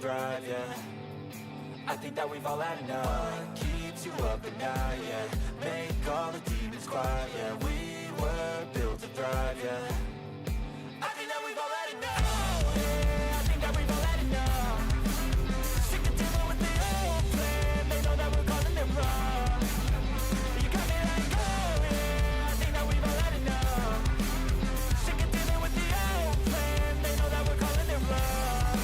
thrive, yeah. I think that we've all had enough. Keeps you up at night, yeah. Make all the demons quiet, yeah. We were built to thrive, yeah. I think that we've all had enough. Yeah, I think that we've all had enough. Sick of dealing with the old plan. They know that we're calling it wrong. You got me like, oh yeah, I think that we've all had enough. Sick of dealing with the old plan. They know that we're calling it wrong.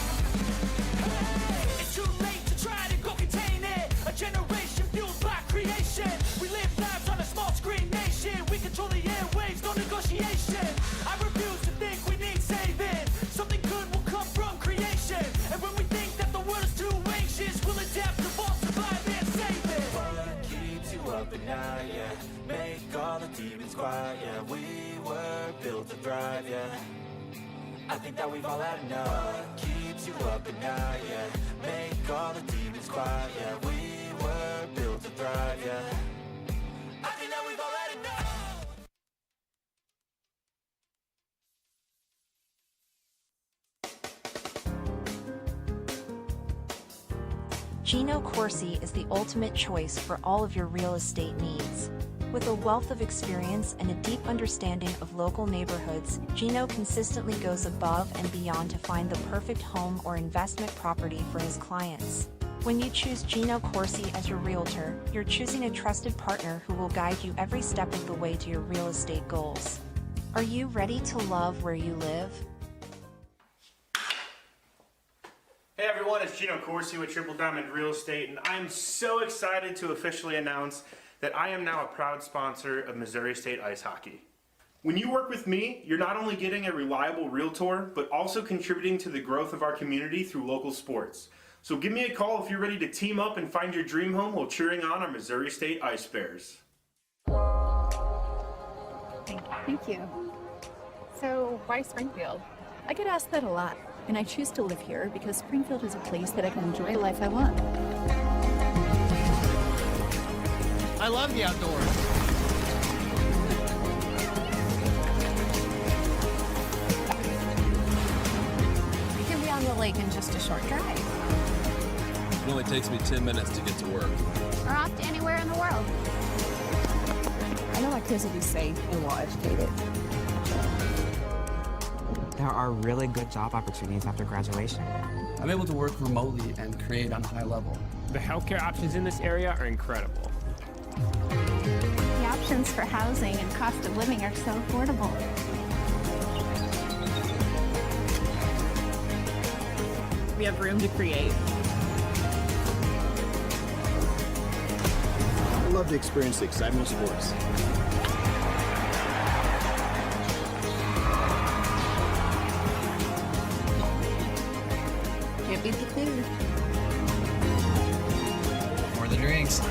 Hey, it's too late to try to go contain it. A generation fueled by creation. We live lives on a small screen nation. We control the airwaves, no negotiation. I refuse to think we need saving. Something good will come from creation. And when we think that the world is too anxious, we'll adapt, evolve, survive, and save it. What keeps you up at night, yeah. Make all the demons quiet, yeah. We were built to thrive, yeah. I think that we've all had enough. Keeps you up at night, yeah. Make all the demons quiet, yeah. We were built to thrive, yeah. I think that we've all had enough. Gino Corsi is the ultimate choice for all of your real estate needs. With a wealth of experience and a deep understanding of local neighborhoods, Gino consistently goes above and beyond to find the perfect home or investment property for his clients. When you choose Gino Corsi as your realtor, you're choosing a trusted partner who will guide you every step of the way to your real estate goals. Are you ready to love where you live? Hey everyone, it's Gino Corsi with Triple Diamond Real Estate, and I'm so excited to officially announce that I am now a proud sponsor of Missouri State Ice Hockey. When you work with me, you're not only getting a reliable realtor, but also contributing to the growth of our community through local sports. So give me a call if you're ready to team up and find your dream home while cheering on our Missouri State Ice Bears. Thank you. So, why Springfield? I get asked that a lot, and I choose to live here because Springfield is a place that I can enjoy the life I want. I love the outdoors. You can be on the lake in just a short drive. It only takes me 10 minutes to get to work. Or off to anywhere in the world. I know my kids will be safe and well educated. There are really good job opportunities after graduation. I'm able to work remotely and create on a high level. The healthcare options in this area are incredible. The options for housing and cost of living are so affordable. We have room to create. I love to experience the excitement of sports. Can't beat the food. Or the drinks.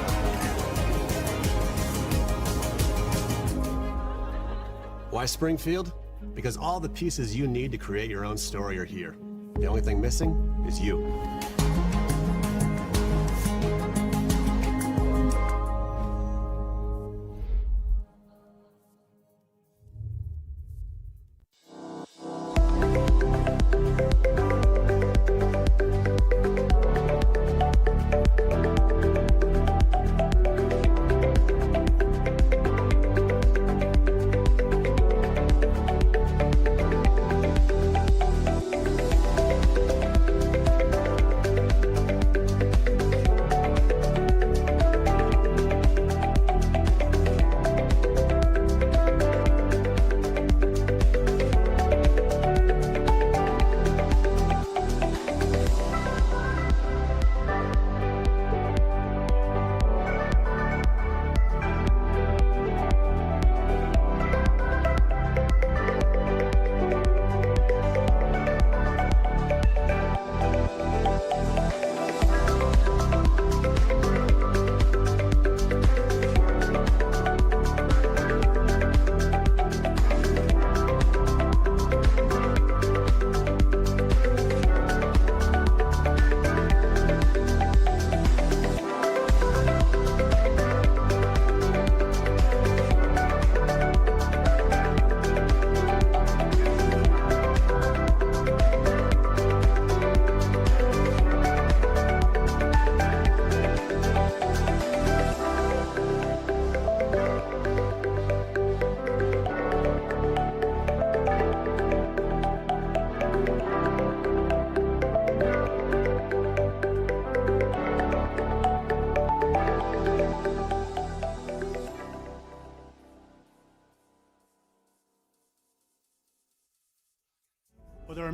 Why Springfield? Because all the pieces you need to create your own story are here. The only thing missing is you.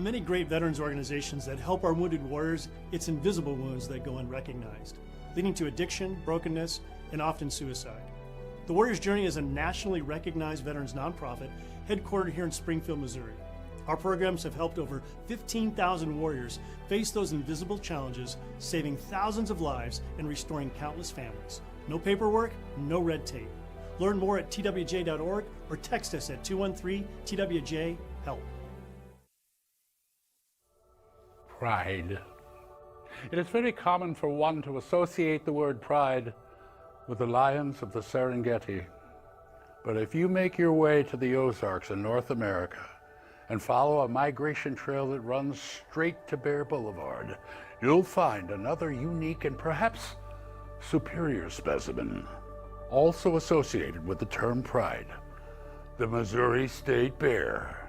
many great veterans organizations that help our wounded warriors, it's invisible wounds that go unrecognized, leading to addiction, brokenness, and often suicide. The Warriors Journey is a nationally recognized veterans nonprofit headquartered here in Springfield, Missouri. Our programs have helped over 15,000 warriors face those invisible challenges, saving thousands of lives and restoring countless families. No paperwork, no red tape. Learn more at twj.org or text us at 213-TWJ-HELP. Pride. It is very common for one to associate the word pride with the lions of the Serengeti. But if you make your way to the Ozarks in North America and follow a migration trail that runs straight to Bear Boulevard, you'll find another unique and perhaps superior specimen, also associated with the term pride, the Missouri State Bear.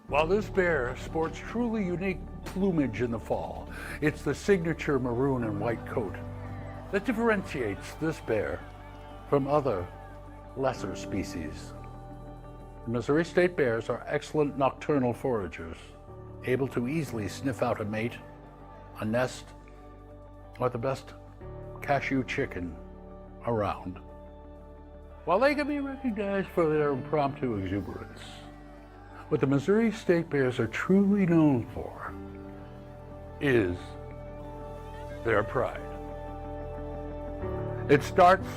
While this bear sports truly unique plumage in the fall, it's the signature maroon and white coat that differentiates this bear from other lesser species. Missouri State Bears are excellent nocturnal foragers, able to easily sniff out a mate, a nest, or the best cashew chicken around. While they can be recognized for their impromptu exuberance, what the Missouri State Bears are truly known for is their pride. It starts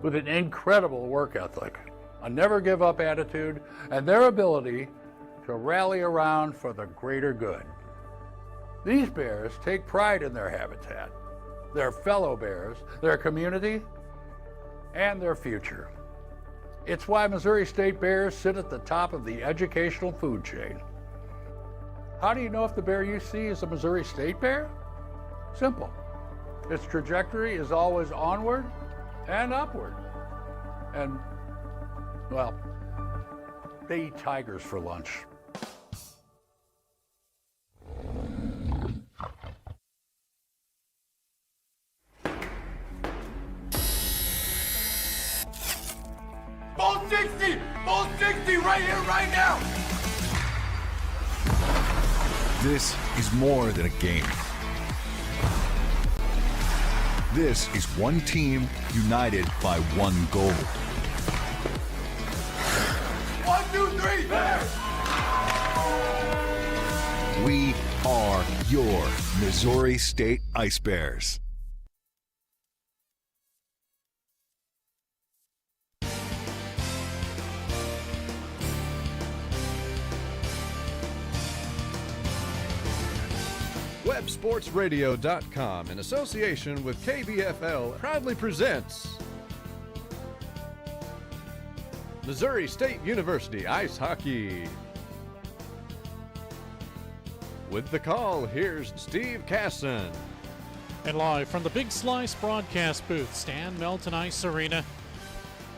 with an incredible work ethic, a never-give-up attitude, and their ability to rally around for the greater good. These bears take pride in their habitat, their fellow bears, their community, and their future. It's why Missouri State Bears sit at the top of the educational food chain. How do you know if the bear you see is a Missouri State Bear? Simple. Its trajectory is always onward and upward. And, well, they eat tigers for lunch. Ball 60! Ball 60 right here, right now! This is more than a game. This is one team united by one goal. 1, 2, 3, Bears! We are your Missouri State Ice Bears. WebSportsRadio.com, in association with KBFL, proudly presents Missouri State University Ice Hockey. With the call, here's Steve Casson. And live from the Big Slice broadcast booth, Stan Melton Ice Arena.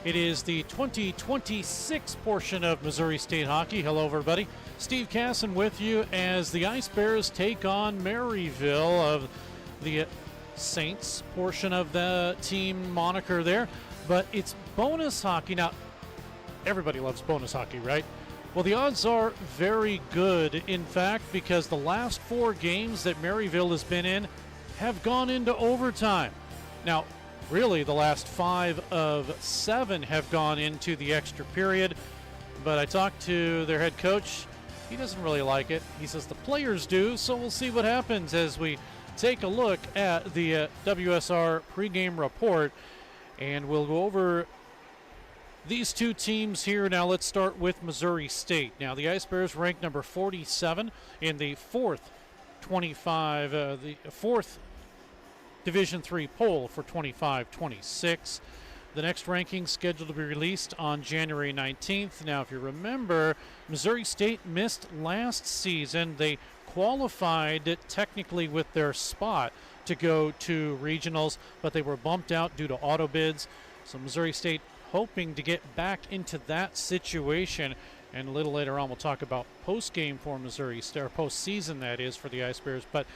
It is the 2026 portion of Missouri State Hockey. Hello, everybody. Steve Casson with you as the Ice Bears take on Maryville of the Saints portion of the team moniker there. But it's bonus hockey. Now, everybody loves bonus hockey, right? Well, the odds are very good, in fact, because the last 4 games that Maryville has been in have gone into overtime. Now, really, the last 5 of 7 have gone into the extra period. But I talked to their head coach. He doesn't really like it. He says the players do, so we'll see what happens as we take a look at the WSR pregame report. And we'll go over these two teams here. Now let's start with Missouri State. Now the Ice Bears ranked number 47 in the fourth Division III poll for 25-26. The next ranking scheduled to be released on January 19th. Now, if you remember, Missouri State missed last season. They qualified technically with their spot to go to regionals, but they were bumped out due to auto bids. So Missouri State hoping to get back into that situation. And a little later on, we'll talk about post-game for Missouri State, or postseason that is, for the Ice Bears. But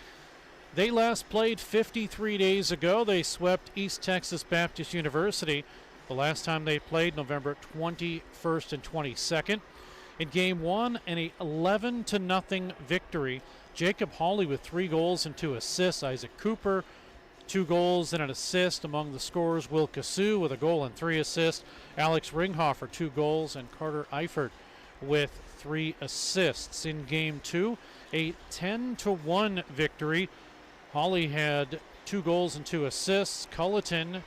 they last played 53 days ago. They swept East Texas Baptist University the last time they played, November 21st and 22nd. In Game 1, an 11-0 victory. Jacob Hawley with 3 goals and 2 assists. Isaac Cooper, 2 goals and an assist. Among the scorers, Will Cassou with a goal and 3 assists. Alex Ringhofer, 2 goals, and Carter Eifert with 3 assists. In Game 2, a 10-1 victory. Hawley had 2 goals and 2 assists. Culleton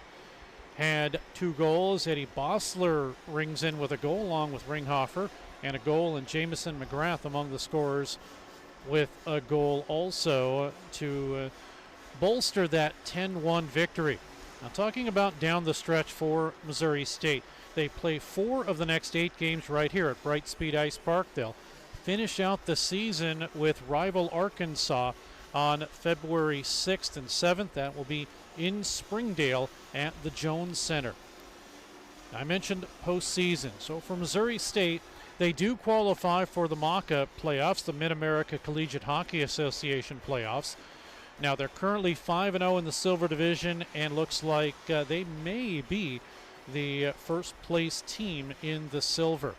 had 2 goals. Eddie Bossler rings in with a goal along with Ringhofer and a goal, and Jamison McGrath among the scorers with a goal also to bolster that 10-1 victory. Now, talking about down the stretch for Missouri State, they play 4 of the next 8 games right here at Brightspeed Ice Park. They'll finish out the season with rival Arkansas on February 6th and 7th. That will be in Springdale at the Jones Center. I mentioned postseason. So for Missouri State, they do qualify for the MACA playoffs, the Mid-America Collegiate Hockey Association playoffs. Now, they're currently 5-0 in the Silver Division, and looks like they may be the first place team in the Silver.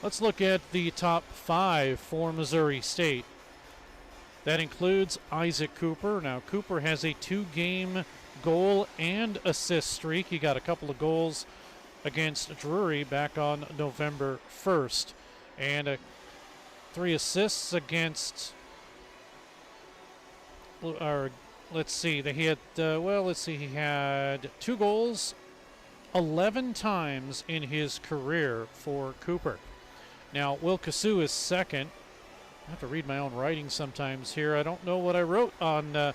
Let's look at the top 5 for Missouri State. That includes Isaac Cooper. Now, Cooper has a 2-game goal and assist streak. He got a couple of goals against Drury back on November 1st, and 3 assists against, or let's see, he had he had 2 goals 11 times in his career for Cooper. Now, Will Cassou is second. I have to read my own writing sometimes here. I don't know what I wrote on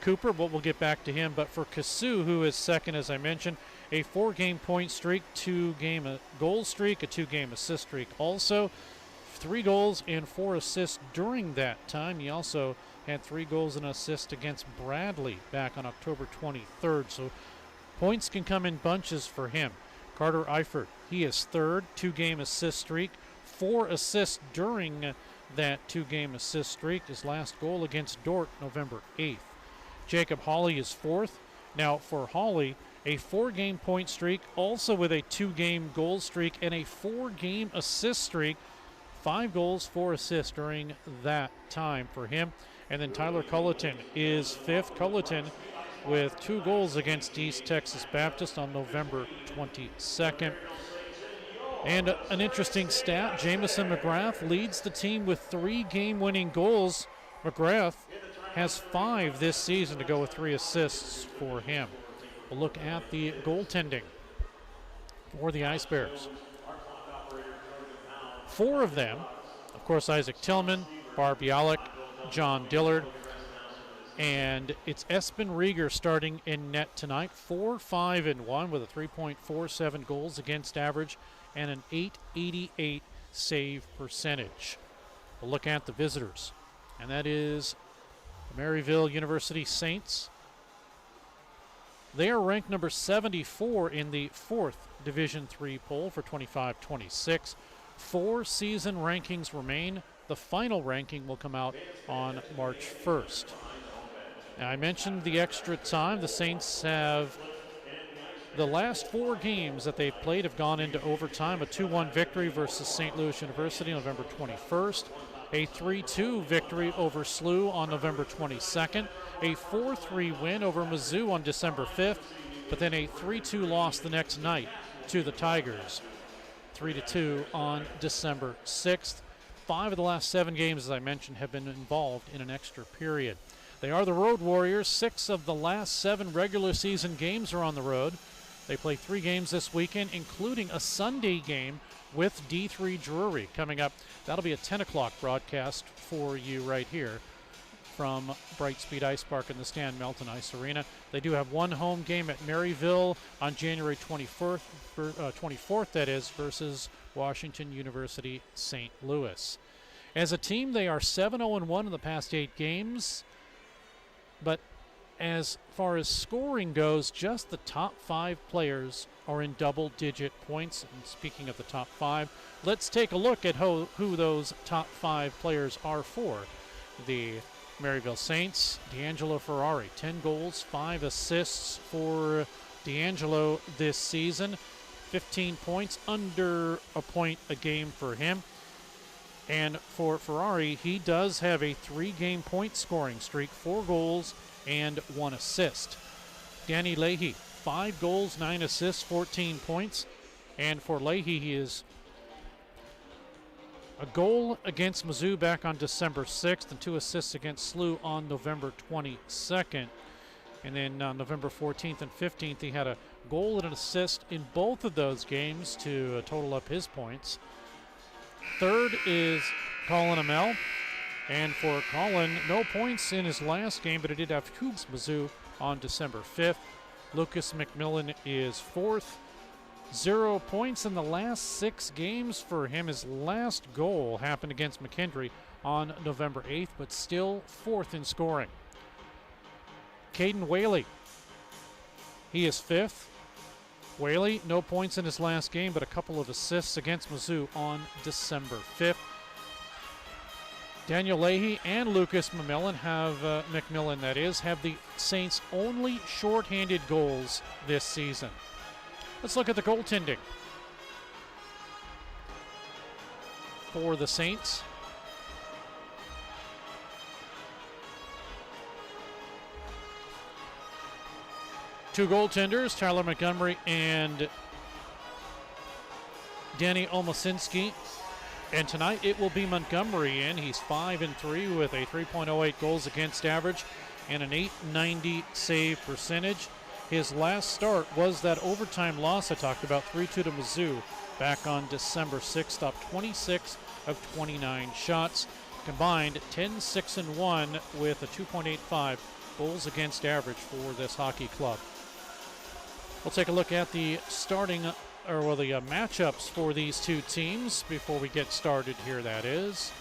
Cooper, but we'll get back to him. But for Cassou, who is second, as I mentioned, a 4-game point streak, 2-game goal streak, a 2-game assist streak also. 3 goals and 4 assists during that time. He also had 3 goals and assists against Bradley back on October 23rd. So points can come in bunches for him. Carter Eifert, he is third, 2-game assist streak, 4 assists during that 2-game assist streak. His last goal against Dordt, November 8th. Jacob Hawley is fourth. Now for Hawley, a 4-game point streak, also with a 2-game goal streak and a 4-game assist streak. 5 goals, 4 assists during that time for him. And then Tyler Culleton is fifth. Culleton with 2 goals against East Texas Baptist on November 22nd. And an interesting stat, Jamison McGrath leads the team with 3 game-winning goals. McGrath has 5 this season to go with 3 assists for him. We'll look at the goaltending for the Ice Bears. 4 of them, of course, Isaac Tillman, Barb Bialik, John Dillard, and it's Espen Rieger starting in net tonight. 4-5-1 with a 3.47 goals against average and an .888 save percentage. We'll look at the visitors, and that is the Maryville University Saints. They are ranked number 74 in the 4th Division III poll for 25-26. 4 season rankings remain. The final ranking will come out on March 1st. Now, I mentioned the extra time. The Saints have the last 4 games that they've played have gone into overtime. A 2-1 victory versus St. Louis University on November 21st. A 3-2 victory over SLU on November 22nd. A 4-3 win over Mizzou on December 5th. But then a 3-2 loss the next night to the Tigers. 3-2 on December 6th. 5 of the last 7 games, as I mentioned, have been involved in an extra period. They are the Road Warriors. 6 of the last 7 regular season games are on the road. They play 3 games this weekend, including a Sunday game with D3 Drury coming up. That'll be a 10 o'clock broadcast for you right here from Brightspeed Ice Park in the Stan Melton Ice Arena. They do have 1 home game at Maryville on January 24th, that is, versus Washington University St. Louis. As a team, they are 7-0-1 in the past 8 games, but as far as scoring goes, just the top 5 players are in double-digit points. And speaking of the top 5, let's take a look at who those top 5 players are for the Maryville Saints. D'Angelo Ferrari, 10 goals, 5 assists for D'Angelo this season. 15 points, under a point a game for him. And for Ferrari, he does have a 3-game point scoring streak, 4 goals and 1 assist. Danny Leahy, 5 goals, 9 assists, 14 points. And for Leahy, he is a goal against Mizzou back on December 6th and 2 assists against SLU on November 22nd. And then on November 14th and 15th, he had a goal and an assist in both of those games to total up his points. Third is Colin Amell. And for Colin, no points in his last game, but he did have Hoogs Mizzou on December 5th. Lucas McMillan is fourth. 0 points in the last 6 games for him. His last goal happened against McKendree on November 8th, but still fourth in scoring. Caden Whaley, he is fifth. Whaley, no points in his last game, but a couple of assists against Mizzou on December 5th. Daniel Leahy and Lucas McMillan have have the Saints' only shorthanded goals this season. Let's look at the goaltending for the Saints. Two goaltenders, Tyler Montgomery and Danny Omosinski. And tonight it will be Montgomery in. He's 5-3 with a 3.08 goals against average and an .890 save percentage. His last start was that overtime loss I talked about, 3-2 to Mizzou, back on December 6th. Stopped 26 of 29 shots. Combined 10-6-1 with a 2.85 goals against average for this hockey club. We'll take a look at the matchups for these two teams before we get started here, that is.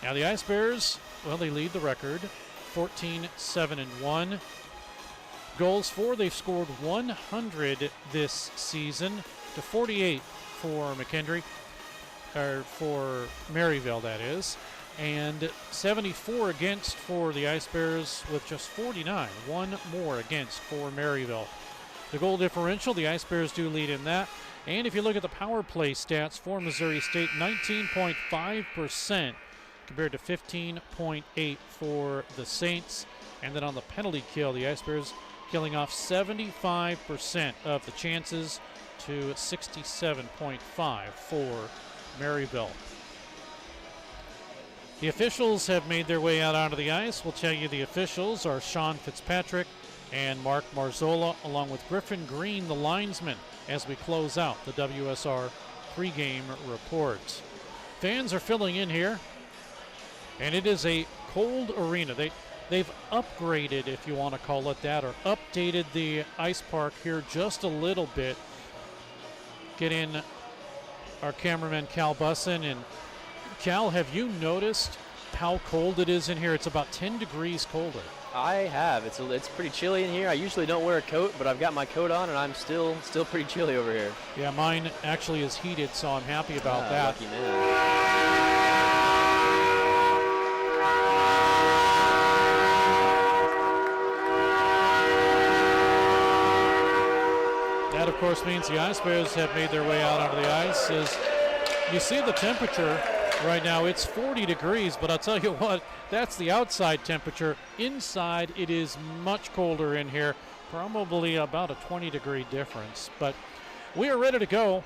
Now the Ice Bears, well, they lead the record, 14-7-1. Goals for, they've scored 100 this season to 48 for McKendree, or for Maryville, that is, and 74 against for the Ice Bears with just 49, one more against for Maryville. The goal differential, the Ice Bears do lead in that. And if you look at the power play stats for Missouri State, 19.5% compared to 15.8% for the Saints. And then on the penalty kill, the Ice Bears killing off 75% of the chances to 67.5% for Maryville. The officials have made their way out onto the ice. We'll tell you the officials are Sean Fitzpatrick and Mark Marzola, along with Griffin Green, the linesman, as we close out the WSR pregame report. Fans are filling in here, and it is a cold arena. They've upgraded, if you want to call it that, or updated the ice park here just a little bit. Get in our cameraman Cal Bussin. And Cal, have you noticed how cold it is in here? It's about 10 degrees colder. I have. It's pretty chilly in here. I usually don't wear a coat, but I've got my coat on, and I'm still pretty chilly over here. Yeah, mine actually is heated, so I'm happy about that. Lucky man. That, of course, means the Ice Bears have made their way out onto the ice. As you see the temperature right now, it's 40 degrees, but I'll tell you what, that's the outside temperature. Inside, it is much colder in here, probably about a 20-degree difference. But we are ready to go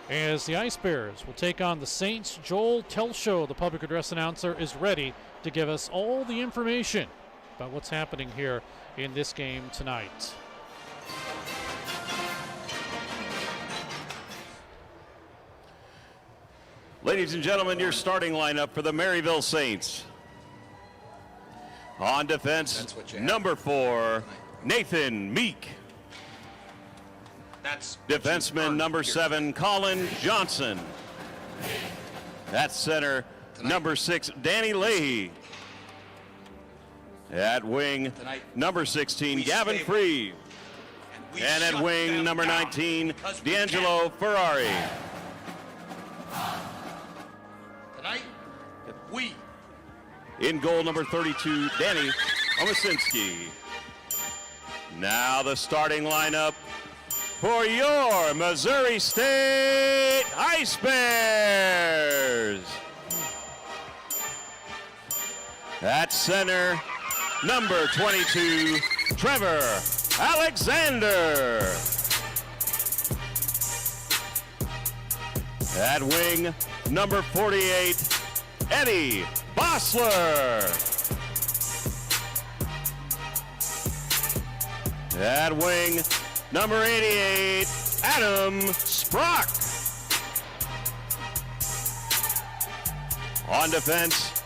as the Ice Bears will take on the Saints. Joel Telshow, the public address announcer, is ready to give us all the information about what's happening here in this game tonight. Ladies and gentlemen, your starting lineup for the Maryville Saints. On defense, number 4, Nathan Meek. Defenseman number 7, Colin Johnson. At center, number 6, Danny Leahy. At wing, number 16, Gavin Free. And at wing, number 19, D'Angelo Ferrari. Tonight, we. In goal, number 32, Danny Omosinski. Now the starting lineup for your Missouri State Ice Bears. At center, number 22, Trevor Alexander. At wing, number 48, Eddie Bossler. At wing, number 88, Adam Sprock. On defense,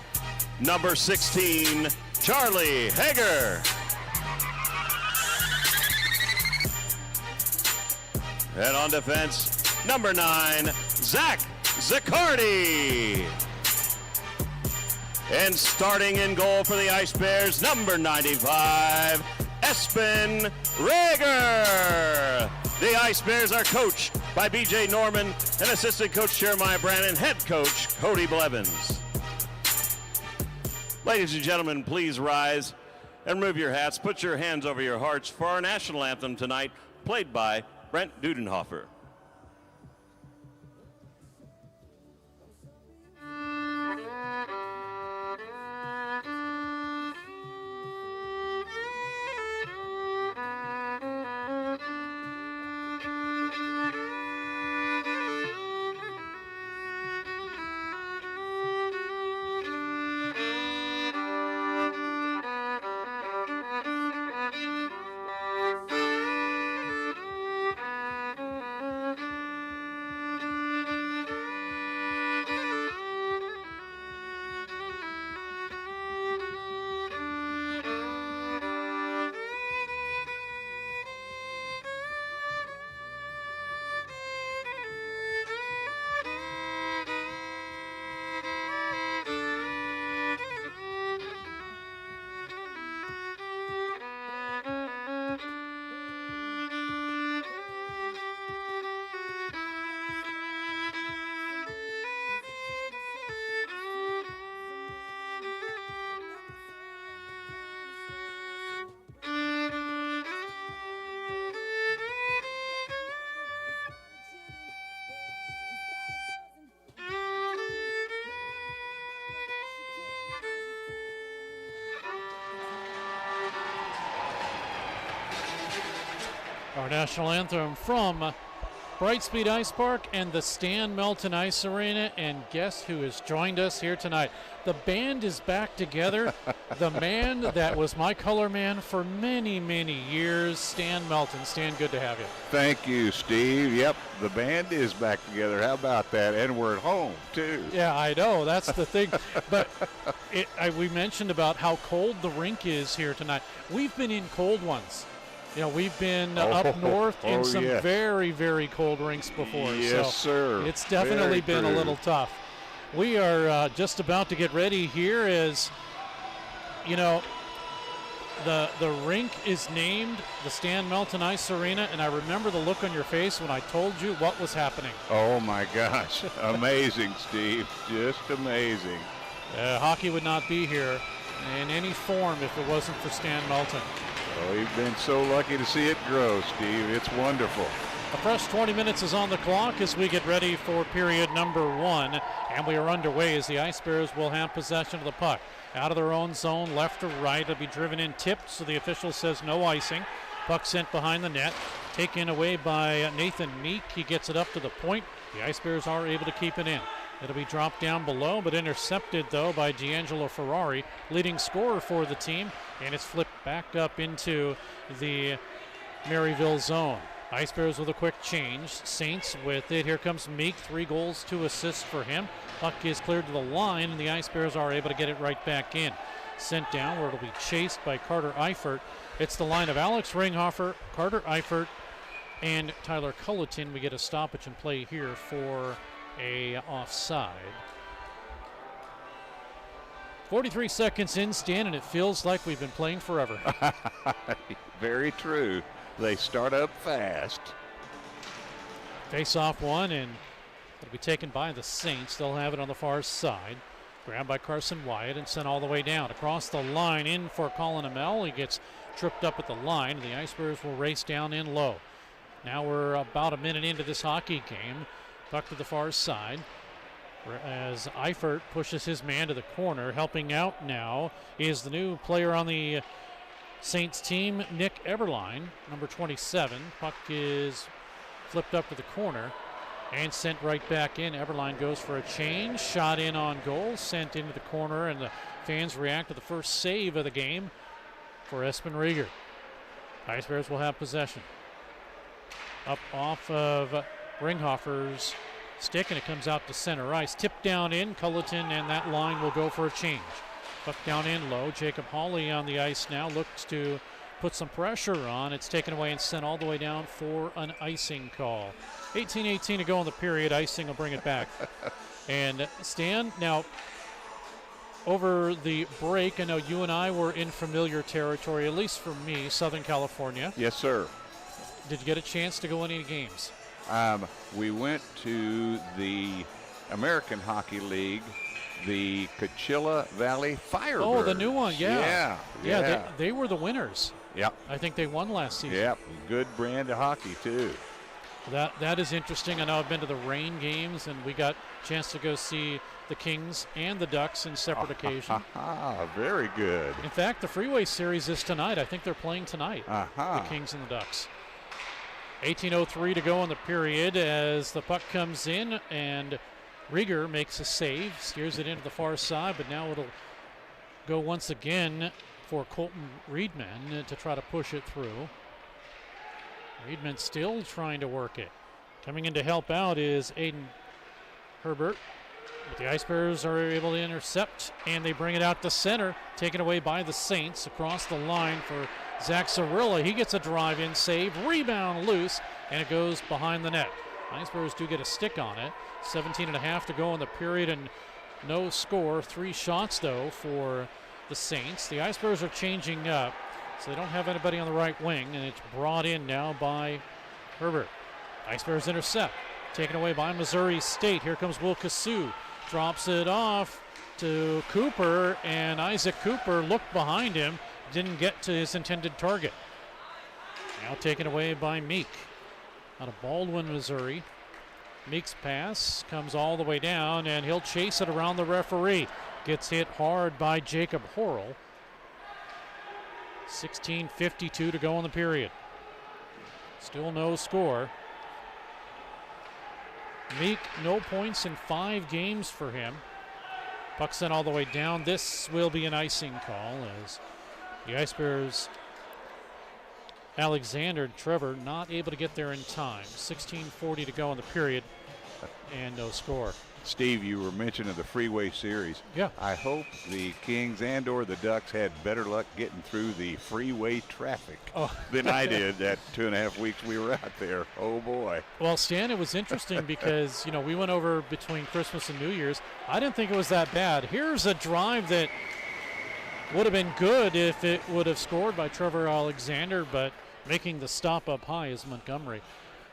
number 16, Charlie Hager. And on defense, number 9, Zach Zaccardi. And starting in goal for the Ice Bears, number 95, Espen Rager. The Ice Bears are coached by B.J. Norman and assistant coach Jeremiah Brannon, head coach Cody Blevins. Ladies and gentlemen, please rise and remove your hats. Put your hands over your hearts for our national anthem tonight, played by Brent Dudenhofer. Our national anthem from Brightspeed Ice Park and the Stan Melton Ice Arena. And guess who has joined us here tonight? The band is back together. The man that was my color man for many, many years, Stan Melton. Stan, good to have you. Thank you, Steve. Yep, the band is back together. How about that? And we're at home, too. Yeah, I know. That's the thing. But we mentioned about how cold the rink is here tonight. We've been in cold ones. You know, we've been up north in some very, very cold rinks before. Yes, sir. It's definitely been a little tough. We are just about to get ready here as, you know, the rink is named the Stan Melton Ice Arena, and I remember the look on your face when I told you what was happening. Oh, my gosh. Amazing, Steve. Just amazing. Hockey would not be here in any form if it wasn't for Stan Melton. Oh, you've been so lucky to see it grow, Steve. It's wonderful. A fresh 20 minutes is on the clock as we get ready for period number 1. And we are underway as the Ice Bears will have possession of the puck. Out of their own zone, left to right. It'll be driven in, tipped, so the official says no icing. Puck sent behind the net. Taken away by Nathan Meek. He gets it up to the point. The Ice Bears are able to keep it in. It'll be dropped down below, but intercepted, though, by D'Angelo Ferrari, leading scorer for the team, and it's flipped back up into the Maryville zone. Ice Bears with a quick change. Saints with it. Here comes Meek. 3 goals, 2 assists for him. Puck is cleared to the line, and the Ice Bears are able to get it right back in. Sent down where it'll be chased by Carter Eifert. It's the line of Alex Ringhofer, Carter Eifert, and Tyler Culleton. We get a stoppage in play here for a offside. 43 seconds in, Stan, and it feels like we've been playing forever. Very true. They start up fast. Face off one, and it'll be taken by the Saints. They'll have it on the far side. Grabbed by Carson Wyatt and sent all the way down. Across the line in for Colin Amell. He gets tripped up at the line. The Ice Bears will race down in low. Now we're about a minute into this hockey game. Puck to the far side as Eifert pushes his man to the corner. Helping out now is the new player on the Saints team, Nick Eberline, number 27. Puck is flipped up to the corner and sent right back in. Eberline goes for a change, shot in on goal, sent into the corner, and the fans react to the first save of the game for Espen Rieger. Ice Bears will have possession. Up off of Ringhofer's stick, and it comes out to center ice. Tipped down in, Culleton, and that line will go for a change. Puck down in low. Jacob Hawley on the ice now looks to put some pressure on. It's taken away and sent all the way down for an icing call. 18-18 to go in the period. Icing will bring it back. And Stan, now over the break, I know you and I were in familiar territory, at least for me, Southern California. Yes, sir. Did you get a chance to go in any games? We went to the American Hockey League, the Coachella Valley Firebirds. Oh, the new one, Yeah. They were the winners. Yep. I think they won last season. Yep, good brand of hockey, too. That is interesting. I know I've been to the Rain games, and we got a chance to go see the Kings and the Ducks in separate occasions. Very good. In fact, the Freeway Series is tonight. I think they're playing tonight, the Kings and the Ducks. 18:03 to go in the period as the puck comes in, and Rieger makes a save, steers it into the far side, but now it'll go once again for Colton Reedman to try to push it through. Reedman still trying to work it. Coming in to help out is Aiden Herbert. But the Ice Bears are able to intercept, and they bring it out to center, taken away by the Saints across the line for Zach Zarilla. He gets a drive-in save, rebound loose, and it goes behind the net. Ice Bears do get a stick on it. 17.5 to go in the period, and no score. 3 shots, though, for the Saints. The Ice Bears are changing up, so they don't have anybody on the right wing, and it's brought in now by Herbert. Ice Bears intercept, taken away by Missouri State. Here comes Will Cassou, drops it off to Cooper, and Isaac Cooper looked behind him, didn't get to his intended target. Now taken away by Meek out of Baldwin, Missouri. Meek's pass comes all the way down, and he'll chase it around the referee. Gets hit hard by Jacob Horrell. 16:52 to go in the period. Still no score. Meek, no points in 5 games for him. Puck sent all the way down. This will be an icing call as the Ice Bears, Alexander and Trevor, not able to get there in time. 16:40 to go in the period, and no score. Steve, you were mentioning the Freeway Series. Yeah. I hope the Kings and or the Ducks had better luck getting through the freeway traffic than I did that 2.5 weeks we were out there. Oh, boy. Well, Stan, it was interesting because, we went over between Christmas and New Year's. I didn't think it was that bad. Here's a drive that would have been good if it would have scored by Trevor Alexander, but making the stop up high is Montgomery.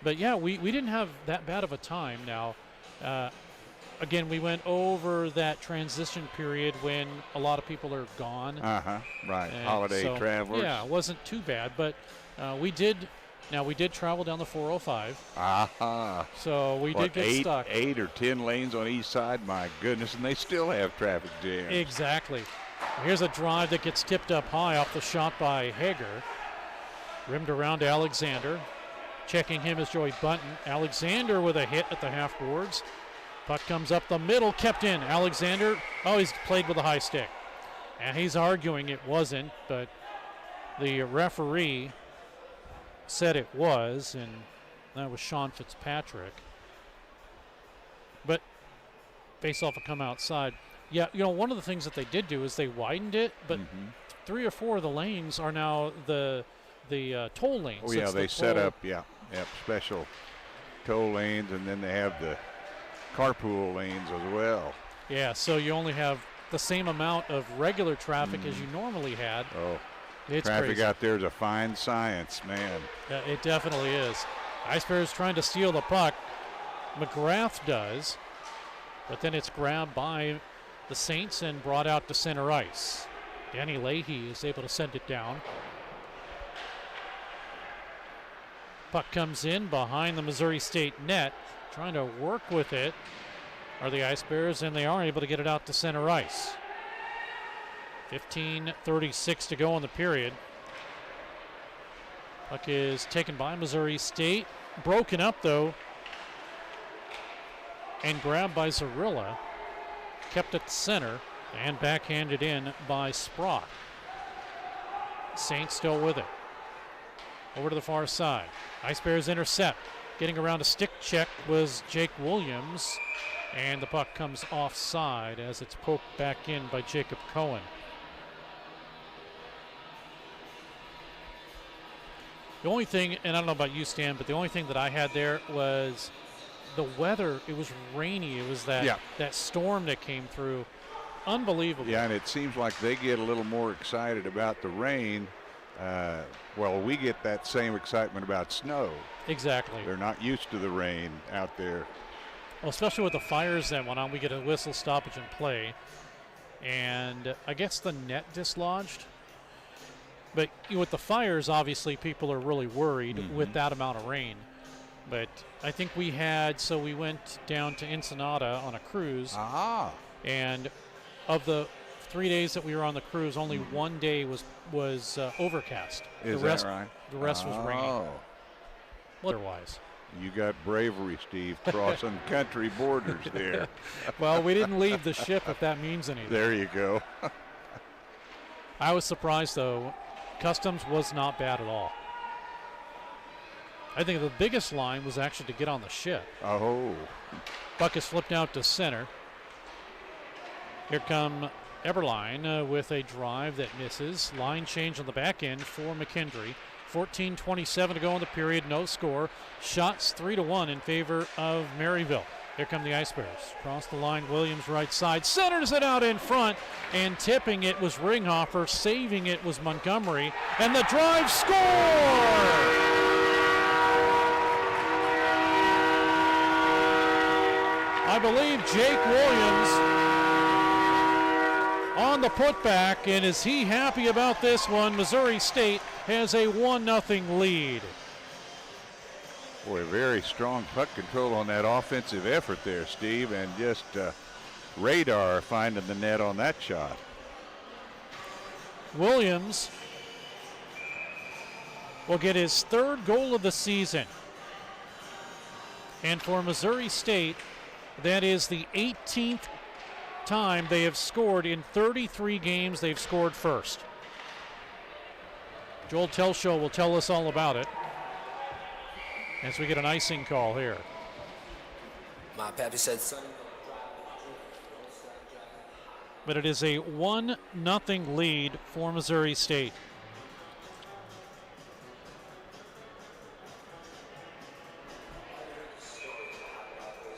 But, yeah, we didn't have that bad of a time. Now, again, we went over that transition period when a lot of people are gone. Right. And holiday travelers. Yeah, it wasn't too bad, but we did travel down the 405. So we did get stuck. 8 or 10 lanes on each side, my goodness, and they still have traffic jams. Exactly. Here's a drive that gets tipped up high off the shot by Hager. Rimmed around to Alexander. Checking him is Joey Bunton. Alexander with a hit at the half boards. Puck comes up the middle, kept in. Alexander, he's played with a high stick. And he's arguing it wasn't, but the referee said it was, and that was Sean Fitzpatrick. But face-off will come outside. Yeah, one of the things that they did do is they widened it, but 3 or 4 of the lanes are now the toll lanes. Oh, yeah, they set up, special toll lanes, and then they have the carpool lanes as well. Yeah, so you only have the same amount of regular traffic as you normally had. Oh, it's traffic crazy. out there is a fine science, man. Yeah, it definitely is. Ice Bears trying to steal the puck. McGrath does, but then it's grabbed by the Saints and brought out to center ice. Danny Leahy is able to send it down. Puck comes in behind the Missouri State net. Trying to work with it are the Ice Bears, and they are able to get it out to center ice. 15:36 to go in the period. Puck is taken by Missouri State. Broken up, though, and grabbed by Zarilla. Kept at center and backhanded in by Sprock. Saints still with it. Over to the far side. Ice Bears intercept. Getting around a stick check was Jake Williams, and the puck comes offside as it's poked back in by Jacob Cohen. The only thing, and I don't know about you, Stan, but the only thing that I had there was the weather. It was rainy. It was that storm that came through. Unbelievable. Yeah, and it seems like they get a little more excited about the rain. Well, we get that same excitement about snow. Exactly. They're not used to the rain out there. Well, especially with the fires that went on, we get a whistle, stoppage, and play. And I guess the net dislodged. But with the fires, obviously, people are really worried with that amount of rain. But I think we went down to Ensenada on a cruise. And of the 3 days that we were on the cruise, only one day was overcast. Is that right? The rest was rainy. Otherwise. You got bravery, Steve, crossing country borders there. Well, we didn't leave the ship, if that means anything. There you go. I was surprised, though. Customs was not bad at all. I think the biggest line was actually to get on the ship. Oh. Puck is flipped out to center. Here come Eberline with a drive that misses. Line change on the back end for McKendree. 14:27 to go in the period, no score. Shots 3-1 in favor of Maryville. Here come the Ice Bears. Across the line, Williams right side. Centers it out in front, and tipping it was Ringhofer. Saving it was Montgomery. And the drive score! I believe Jake Williams on the putback, and is he happy about this one? Missouri State has a 1-0 lead. Boy, very strong puck control on that offensive effort there, Steve, and just radar finding the net on that shot. Williams will get his third goal of the season. And for Missouri State, that is the 18th time they have scored in 33 games. They've scored first. Joel Telshow will tell us all about it as we get an icing call here. My pappy said, son. But it is a 1-0 lead for Missouri State.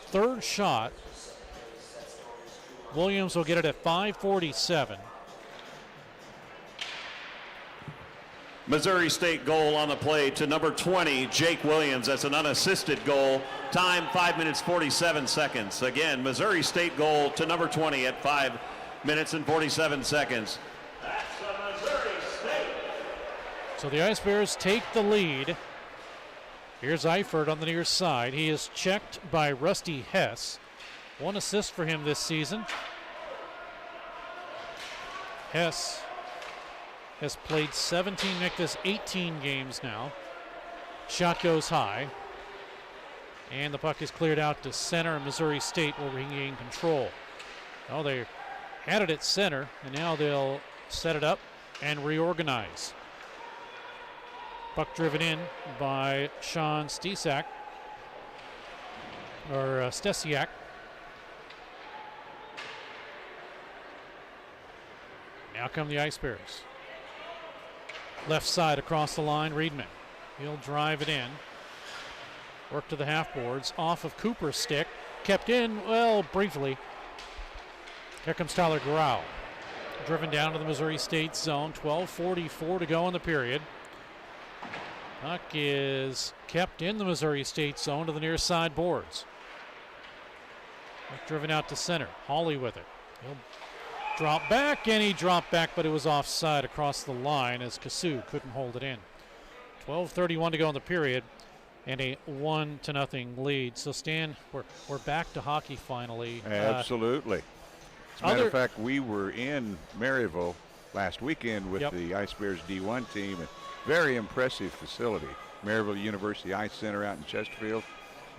Third shot. Williams will get it at 5:47. Missouri State goal on the play to number 20, Jake Williams. That's an unassisted goal. Time 5 minutes 47 seconds. Again, Missouri State goal to number 20 at 5 minutes and 47 seconds. That's Missouri State. So the Ice Bears take the lead. Here's Eifert on the near side. He is checked by Rusty Hess. 1 assist for him this season. Hess has played 17, make this 18 games now. Shot goes high. And the puck is cleared out to center, and Missouri State will regain control. Oh, they had it at center, and now they'll set it up and reorganize. Puck driven in by Sean Stesiak. Now come the Ice Bears. Left side across the line, Reedman. He'll drive it in. Work to the half boards, off of Cooper's stick. Kept in, well, briefly. Here comes Tyler Grau. Driven down to the Missouri State zone. 12:44 to go in the period. Puck is kept in the Missouri State zone to the near side boards. Puck driven out to center. Hawley with it. He'll drop back, and he dropped back, but it was offside across the line as Kasu couldn't hold it in. 12:31 to go in the period. and a 1-0 lead. So Stan, we're back to hockey finally. Absolutely. As a matter of fact, we were in Maryville last weekend with the Ice Bears D1 team. And very impressive facility. Maryville University Ice Center out in Chesterfield.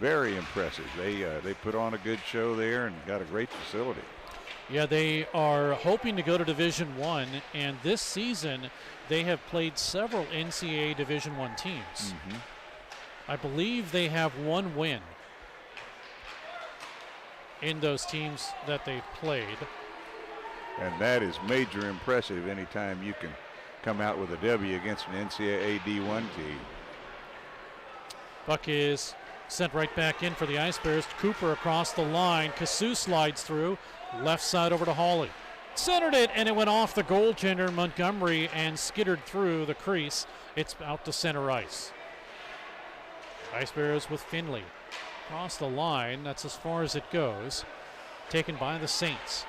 Very impressive. They put on a good show there and got a great facility. Yeah, they are hoping to go to Division I, and this season they have played several NCAA Division I teams. I believe they have one win in those teams that they've played. And that is major impressive anytime you can come out with a W against an NCAA D1 team. Puck is sent right back in for the Ice Bears. Cooper across the line. Cassou slides through. Left side over to Hawley. Centered it, and it went off the goaltender Montgomery and skittered through the crease. It's out to center ice. Ice Bears with Finley. Across the line, that's as far as it goes. Taken by the Saints.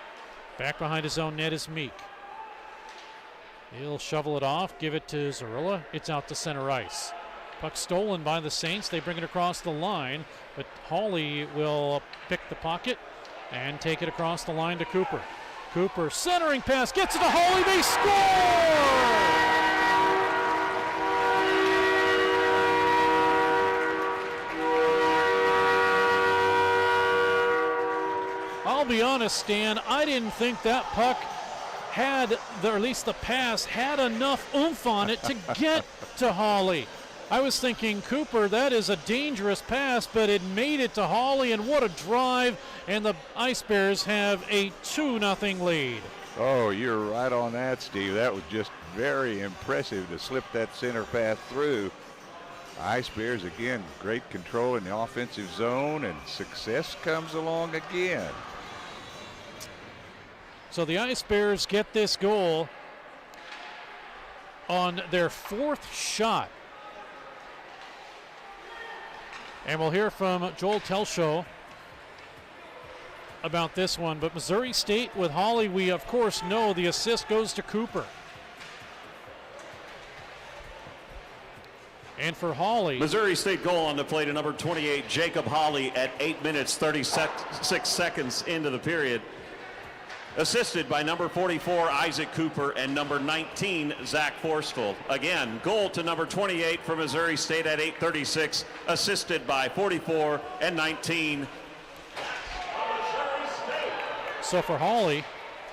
Back behind his own net is Meek. He'll shovel it off, give it to Zarilla. It's out to center ice. Puck stolen by the Saints. They bring it across the line, but Hawley will pick the pocket and take it across the line to Cooper. Cooper centering pass, gets it to Hawley, they score! I'll be honest, Stan, I didn't think that puck had, or at least the pass, had enough oomph on it to get to Hawley. I was thinking, Cooper, that is a dangerous pass, but it made it to Hawley, and what a drive, and the Ice Bears have a 2-0 lead. Oh, you're right on that, Steve. That was just very impressive to slip that center pass through. Ice Bears, again, great control in the offensive zone, and success comes along again. So the Ice Bears get this goal on their fourth shot. And we'll hear from Joel Telshow about this one. But Missouri State with Hawley, we of course know the assist goes to Cooper. And for Hawley, Missouri State goal on the play to number 28, Jacob Hawley, at 8 minutes 36 seconds into the period. Assisted by number 44, Isaac Cooper, and number 19, Zach Forstful. Again, goal to number 28 for Missouri State at 8:36, assisted by 44 and 19. So for Hawley,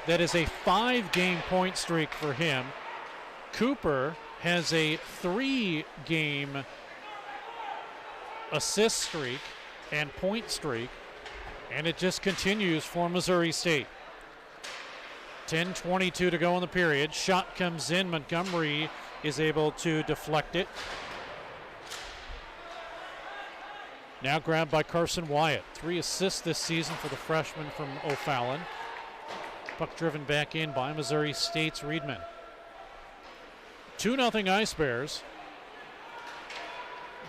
that is a 5-game point streak for him. Cooper has a 3-game assist streak and point streak, and it just continues for Missouri State. 10:22 to go in the period. Shot comes in. Montgomery is able to deflect it. Now grabbed by Carson Wyatt. 3 assists this season for the freshman from O'Fallon. Puck driven back in by Missouri State's Reedman. 2-0 Ice Bears.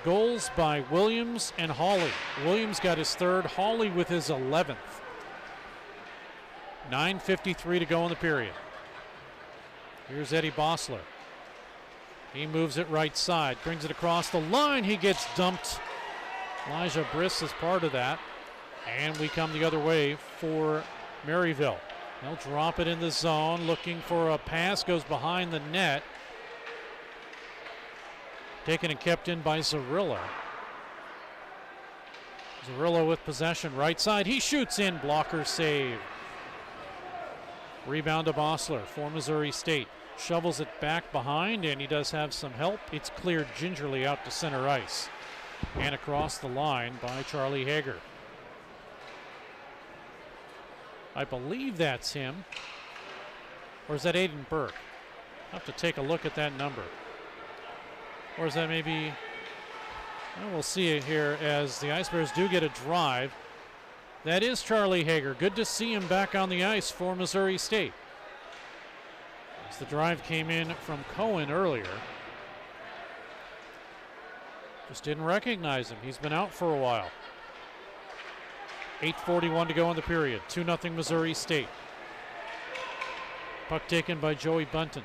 Goals by Williams and Hawley. Williams got his 3rd, Hawley with his 11th. 9:53 to go in the period. Here's Eddie Bossler. He moves it right side, brings it across the line. He gets dumped. Elijah Briss is part of that. And we come the other way for Maryville. They'll drop it in the zone, looking for a pass, goes behind the net. Taken and kept in by Zarilla. Zarilla with possession, right side. He shoots in, blocker save. Rebound to Bossler for Missouri State. Shovels it back behind, and he does have some help. It's cleared gingerly out to center ice. And across the line by Charlie Hager. I believe that's him. Or is that Aiden Burke? I'll have to take a look at that number. Or is that maybe... Well, we'll see it here as the Ice Bears do get a drive. That is Charlie Hager. Good to see him back on the ice for Missouri State. As the drive came in from Cohen earlier. Just didn't recognize him. He's been out for a while. 8:41 to go in the period. 2-0 Missouri State. Puck taken by Joey Bunton.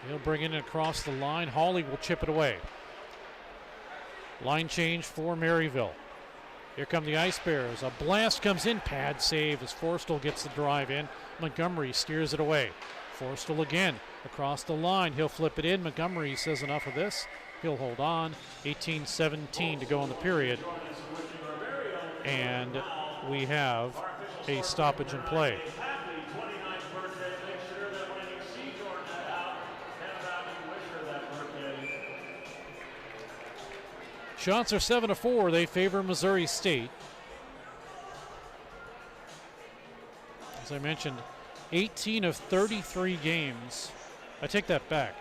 He'll bring it across the line. Hawley will chip it away. Line change for Maryville. Here come the Ice Bears. A blast comes in. Pad save as Forstall gets the drive in. Montgomery steers it away. Forstall again across the line. He'll flip it in. Montgomery says enough of this. He'll hold on. 18-17 to go in the period. And we have a stoppage in play. Shots are 7-4. They favor Missouri State. As I mentioned, 18 of 33 games. I take that back.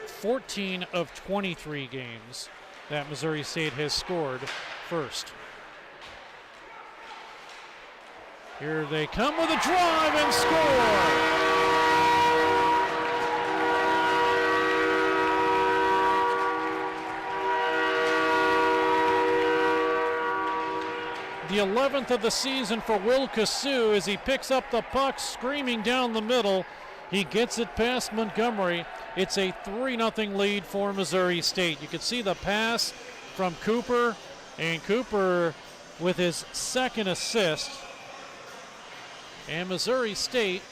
14 of 23 games that Missouri State has scored first. Here they come with a drive and score. The 11th of the season for Will Cassou as he picks up the puck, screaming down the middle. He gets it past Montgomery. It's a 3-0 lead for Missouri State. You can see the pass from Cooper, and Cooper with his second assist. And Missouri State,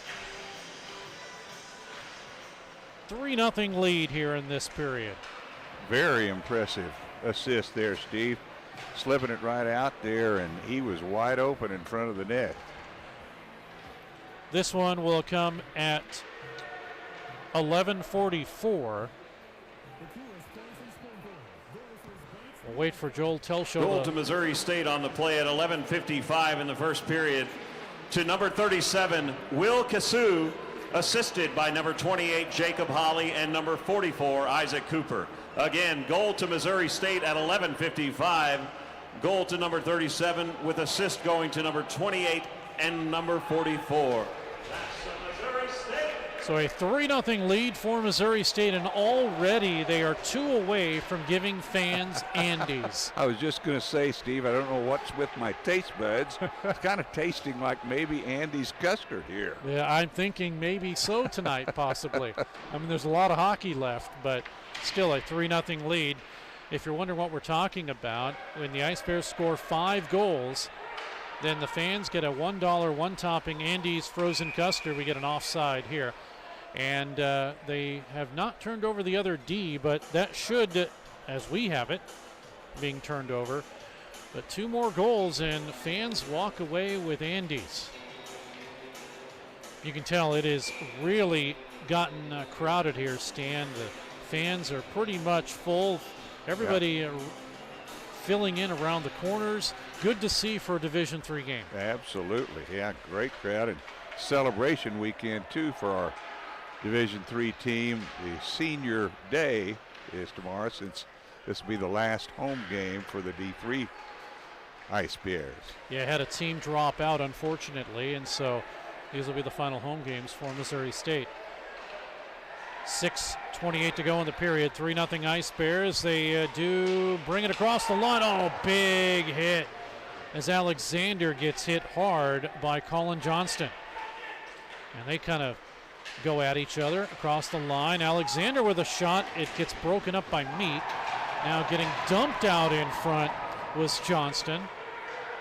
3-0 lead here in this period. Very impressive assist there, Steve. Slipping it right out there, and he was wide open in front of the net. This one will come at 11:44. We'll wait for Joel Telshaw. Goal to Missouri State on the play at 11:55 in the first period. To number 37, Will Cassou, assisted by number 28, Jacob Holly, and number 44, Isaac Cooper. Again, goal to Missouri State at 11:55. Goal to number 37 with assist going to number 28 and number 44. So a 3-0 lead for Missouri State, and already they are 2 away from giving fans Andes. I was just going to say, Steve, I don't know what's with my taste buds. It's kind of tasting like maybe Andy's custard here. Yeah, I'm thinking maybe so tonight, possibly. I mean, there's a lot of hockey left, but still a 3-0 lead. If you're wondering what we're talking about, when the Ice Bears score 5 goals, then the fans get a $1 one-topping Andes frozen custard. We get an offside here. And they have not turned over the other D, but that should, as we have it, being turned over. But 2 more goals, and fans walk away with Andes. You can tell it has really gotten crowded here, Stan. The fans are pretty much full. Everybody filling in around the corners. Good to see for a Division III game. Absolutely. Yeah, great crowd, and celebration weekend, too, for our Division III team. The senior day is tomorrow, since this will be the last home game for the D3 Ice Bears. Yeah, had a team drop out, unfortunately, and so these will be the final home games for Missouri State. 6:28 to go in the period. 3-0 Ice Bears. They do bring it across the line. Oh, big hit as Alexander gets hit hard by Colin Johnston. And they kind of go at each other across the line. Alexander with a shot. It gets broken up by Meek. Now getting dumped out in front was Johnston.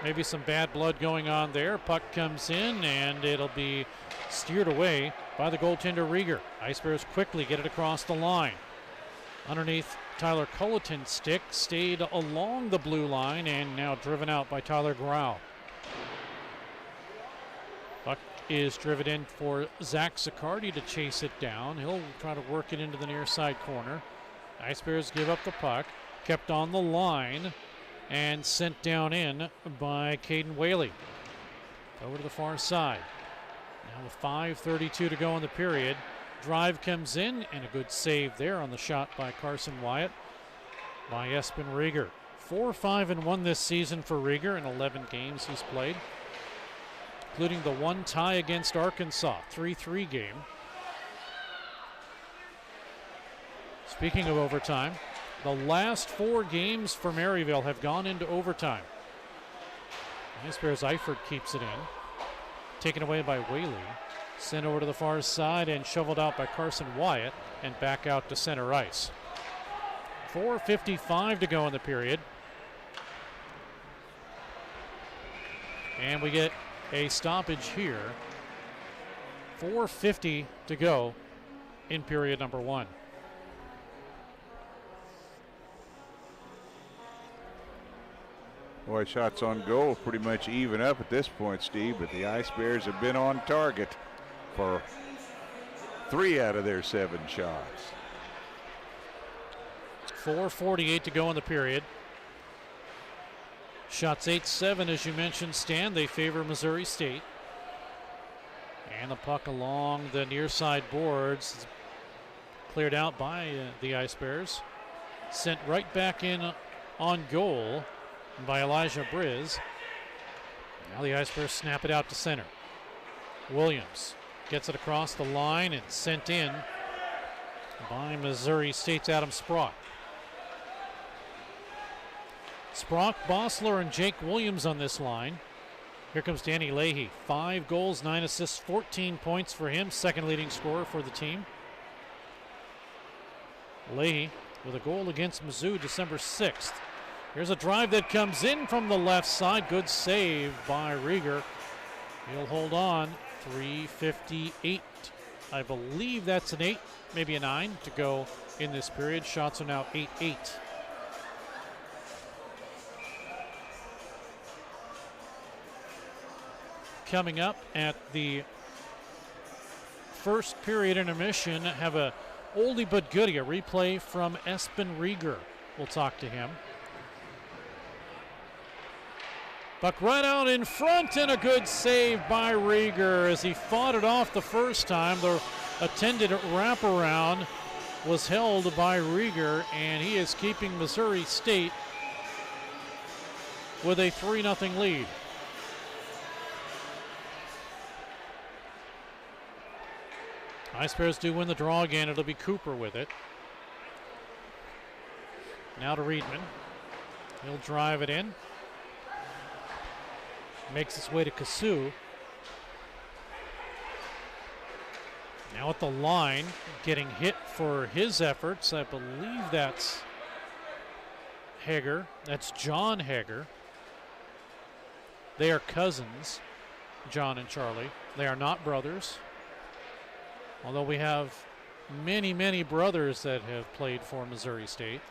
Maybe some bad blood going on there. Puck comes in, and it'll be steered away by the goaltender Rieger. Ice Bears quickly get it across the line. Underneath Tyler Culleton's stick, stayed along the blue line, and now driven out by Tyler Grau. Puck is driven in for Zach Zaccardi to chase it down. He'll try to work it into the near side corner. Ice Bears give up the puck, kept on the line, and sent down in by Caden Whaley. Over to the far side. Now with 5:32 to go in the period. Drive comes in, and a good save there on the shot by Carson Wyatt by Espen Rieger. 4-5-1 this season for Rieger in 11 games he's played, including the 1 tie against Arkansas, 3-3 game. Speaking of overtime, the last 4 games for Maryville have gone into overtime. Ice Bears Eifert keeps it in. Taken away by Whaley. Sent over to the far side and shoveled out by Carson Wyatt and back out to center ice. 4:55 to go in the period. And we get a stoppage here. 4:50 to go in period number 1. Boy, shots on goal pretty much even up at this point, Steve, but the Ice Bears have been on target for 3 out of their 7 shots. 4:48 to go in the period. Shots 8-7, as you mentioned, Stan. They favor Missouri State. And the puck along the near side boards, cleared out by the Ice Bears. Sent right back in on goal by Elijah Briz. Now the Ice Bears snap it out to center. Williams gets it across the line and sent in by Missouri State's Adam Sprock. Sprock, Bossler, and Jake Williams on this line. Here comes Danny Leahy. 5 goals, 9 assists, 14 points for him. Second leading scorer for the team. Leahy with a goal against Mizzou December 6th. Here's a drive that comes in from the left side. Good save by Rieger. He'll hold on. 3:58. I believe that's an 8, maybe a 9 to go in this period. Shots are now 8-8. Coming up at the first period intermission, have a oldie but goodie, a replay from Espen Rieger. We'll talk to him. Buck right out in front, and a good save by Rieger as he fought it off the first time. The attended wraparound was held by Rieger, and he is keeping Missouri State with a 3-0 lead. Ice Bears do win the draw again. It'll be Cooper with it. Now to Reedman. He'll drive it in. Makes its way to Kasu. Now at the line, getting hit for his efforts. I believe that's Hager. That's John Hager. They are cousins, John and Charlie. They are not brothers. Although we have many, many brothers that have played for Missouri State.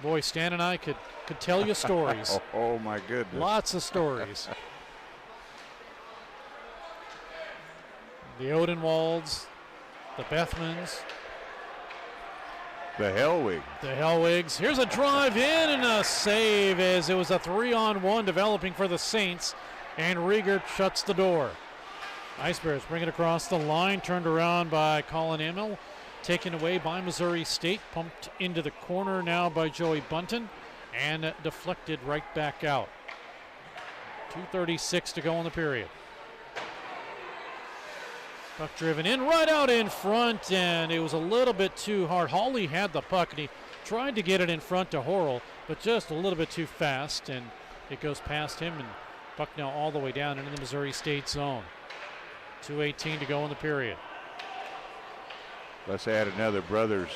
Boy, Stan and I could tell you stories. Oh, my goodness. Lots of stories. The Odenwalds, the Bethmans. The Hellwig. The Hellwigs. Here's a drive in and a save as it was a 3-on-1 developing for the Saints, and Rieger shuts the door. Ice Bears bring it across the line, turned around by Colin Emmel, taken away by Missouri State, pumped into the corner now by Joey Bunton, and deflected right back out. 2:36 to go in the period. Puck driven in, right out in front, and it was a little bit too hard. Hawley had the puck, and he tried to get it in front to Horrell, but just a little bit too fast, and it goes past him, and puck now all the way down into the Missouri State zone. 2:18 to go in the period. Let's add another brothers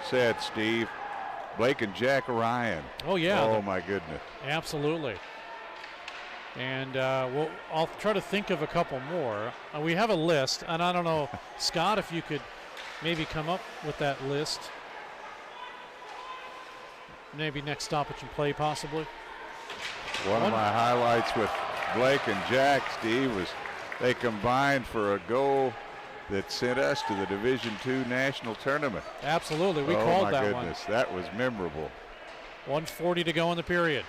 set, Steve. Blake and Jack Ryan. Oh, yeah. Oh, my goodness. Absolutely. And I'll try to think of a couple more. We have a list, and I don't know, Scott, if you could maybe come up with that list. Maybe next stoppage and play, possibly. One of my highlights with Blake and Jack, Steve, was they combined for a goal that sent us to the Division II national tournament. Absolutely, we called that one. Oh, my goodness, that was memorable. 1:40 to go in the period.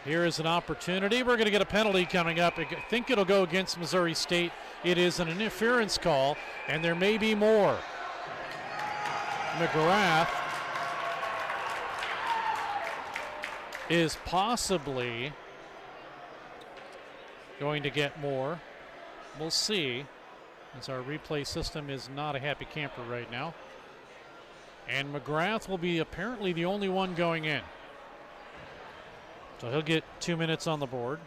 Here is an opportunity. We're going to get a penalty coming up. I think it'll go against Missouri State. It is an interference call, and there may be more. McGrath is possibly going to get more. We'll see, as our replay system is not a happy camper right now. And McGrath will be apparently the only one going in. So he'll get 2 minutes on the board.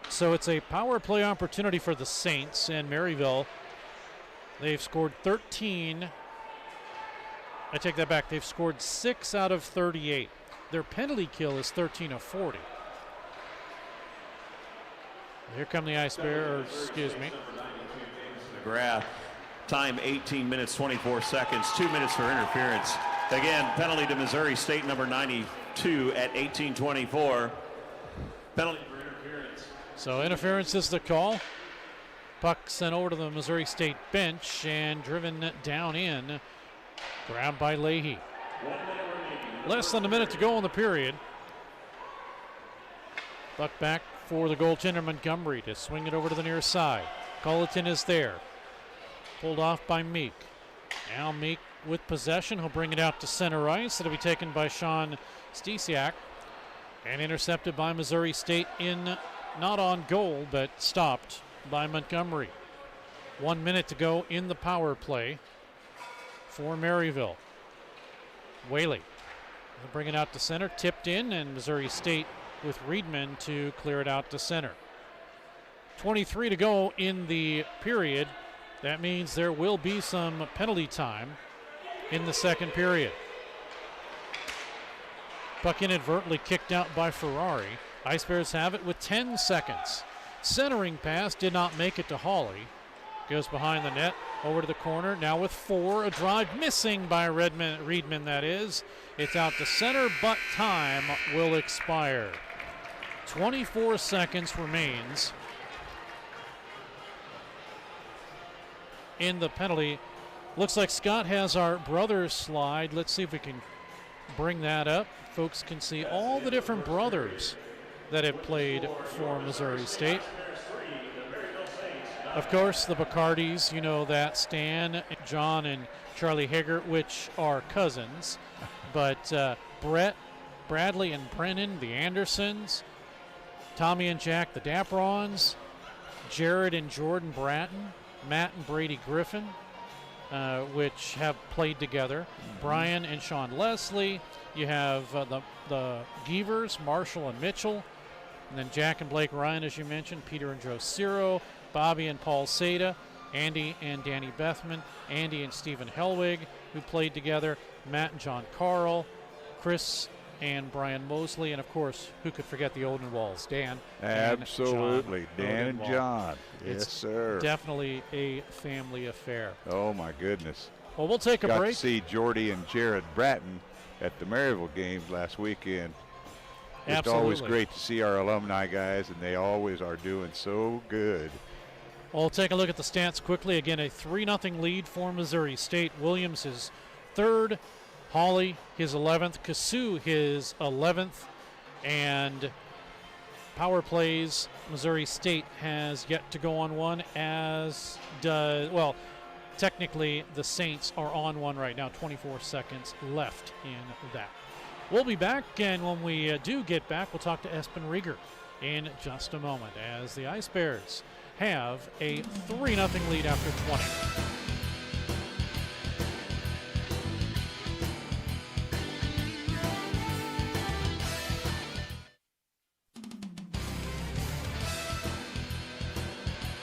So it's a power play opportunity for the Saints, and Maryville They've scored 13. I take that back. They've scored 6 out of 38. Their penalty kill is 13 of 40. Here come the Ice Bears, excuse me. McGrath, time 18 minutes, 24 seconds, 2 minutes for interference. Again, penalty to Missouri State, number 92 at 18:24. Penalty for interference. So interference is the call. Puck sent over to the Missouri State bench and driven down in. Grabbed by Leahy. Less than a minute to go in the period. Puck back for the goaltender Montgomery to swing it over to the near side. Colleton is there. Pulled off by Meek. Now Meek with possession. He'll bring it out to center ice. It'll be taken by Sean Stesiak and intercepted by Missouri State in, not on goal, but stopped by Montgomery. 1 minute to go in the power play for Maryville. Whaley will bring it out to center, tipped in, and Missouri State with Reedman to clear it out to center. 23 to go in the period. That means there will be some penalty time in the second period. Puck inadvertently kicked out by Ferrari. Ice Bears have it with 10 seconds. Centering pass did not make it to Hawley. Goes behind the net, over to the corner. Now with 4, a drive missing by Reedman, that is. It's out to center, but time will expire. 24 seconds remains in the penalty. Looks like Scott has our brothers slide. Let's see if we can bring that up. Folks can see all the different brothers that have played for Missouri State. Of course, the Bacardis, you know that, Stan, John, and Charlie Hager, which are cousins. But Brett, Bradley, and Brennan, the Andersons. Tommy and Jack, the Daprons. Jared and Jordan Bratton. Matt and Brady Griffin, which have played together. Brian and Sean Leslie. You have the Geevers, Marshall and Mitchell. And then Jack and Blake Ryan, as you mentioned. Peter and Joe Ciro. Bobby and Paul Seda. Andy and Danny Bethman. Andy and Stephen Helwig, who played together. Matt and John Carl. Chris and Brian Mosley. And, of course, who could forget the Odenwalds? Dan. Absolutely. Dan and Odenwald. John. It's yes, sir. Definitely a family affair. Oh, my goodness. Well, we'll take a Got break. to see Jordy and Jared Bratton at the Maryville games last weekend. It's Absolutely. always great to see our alumni guys, and they always are doing so good. Well, we'll take a look at the stats quickly. Again, a 3-0 lead for Missouri State. Williams his 3rd, Hawley his 11th, Kasu his 11th, and power plays, Missouri State has yet to go on one, as does, well, technically the Saints are on one right now. 24 seconds left in that. We'll be back, and when we do get back, we'll talk to Espen Rieger in just a moment as the Ice Bears have a 3-0 lead after 20.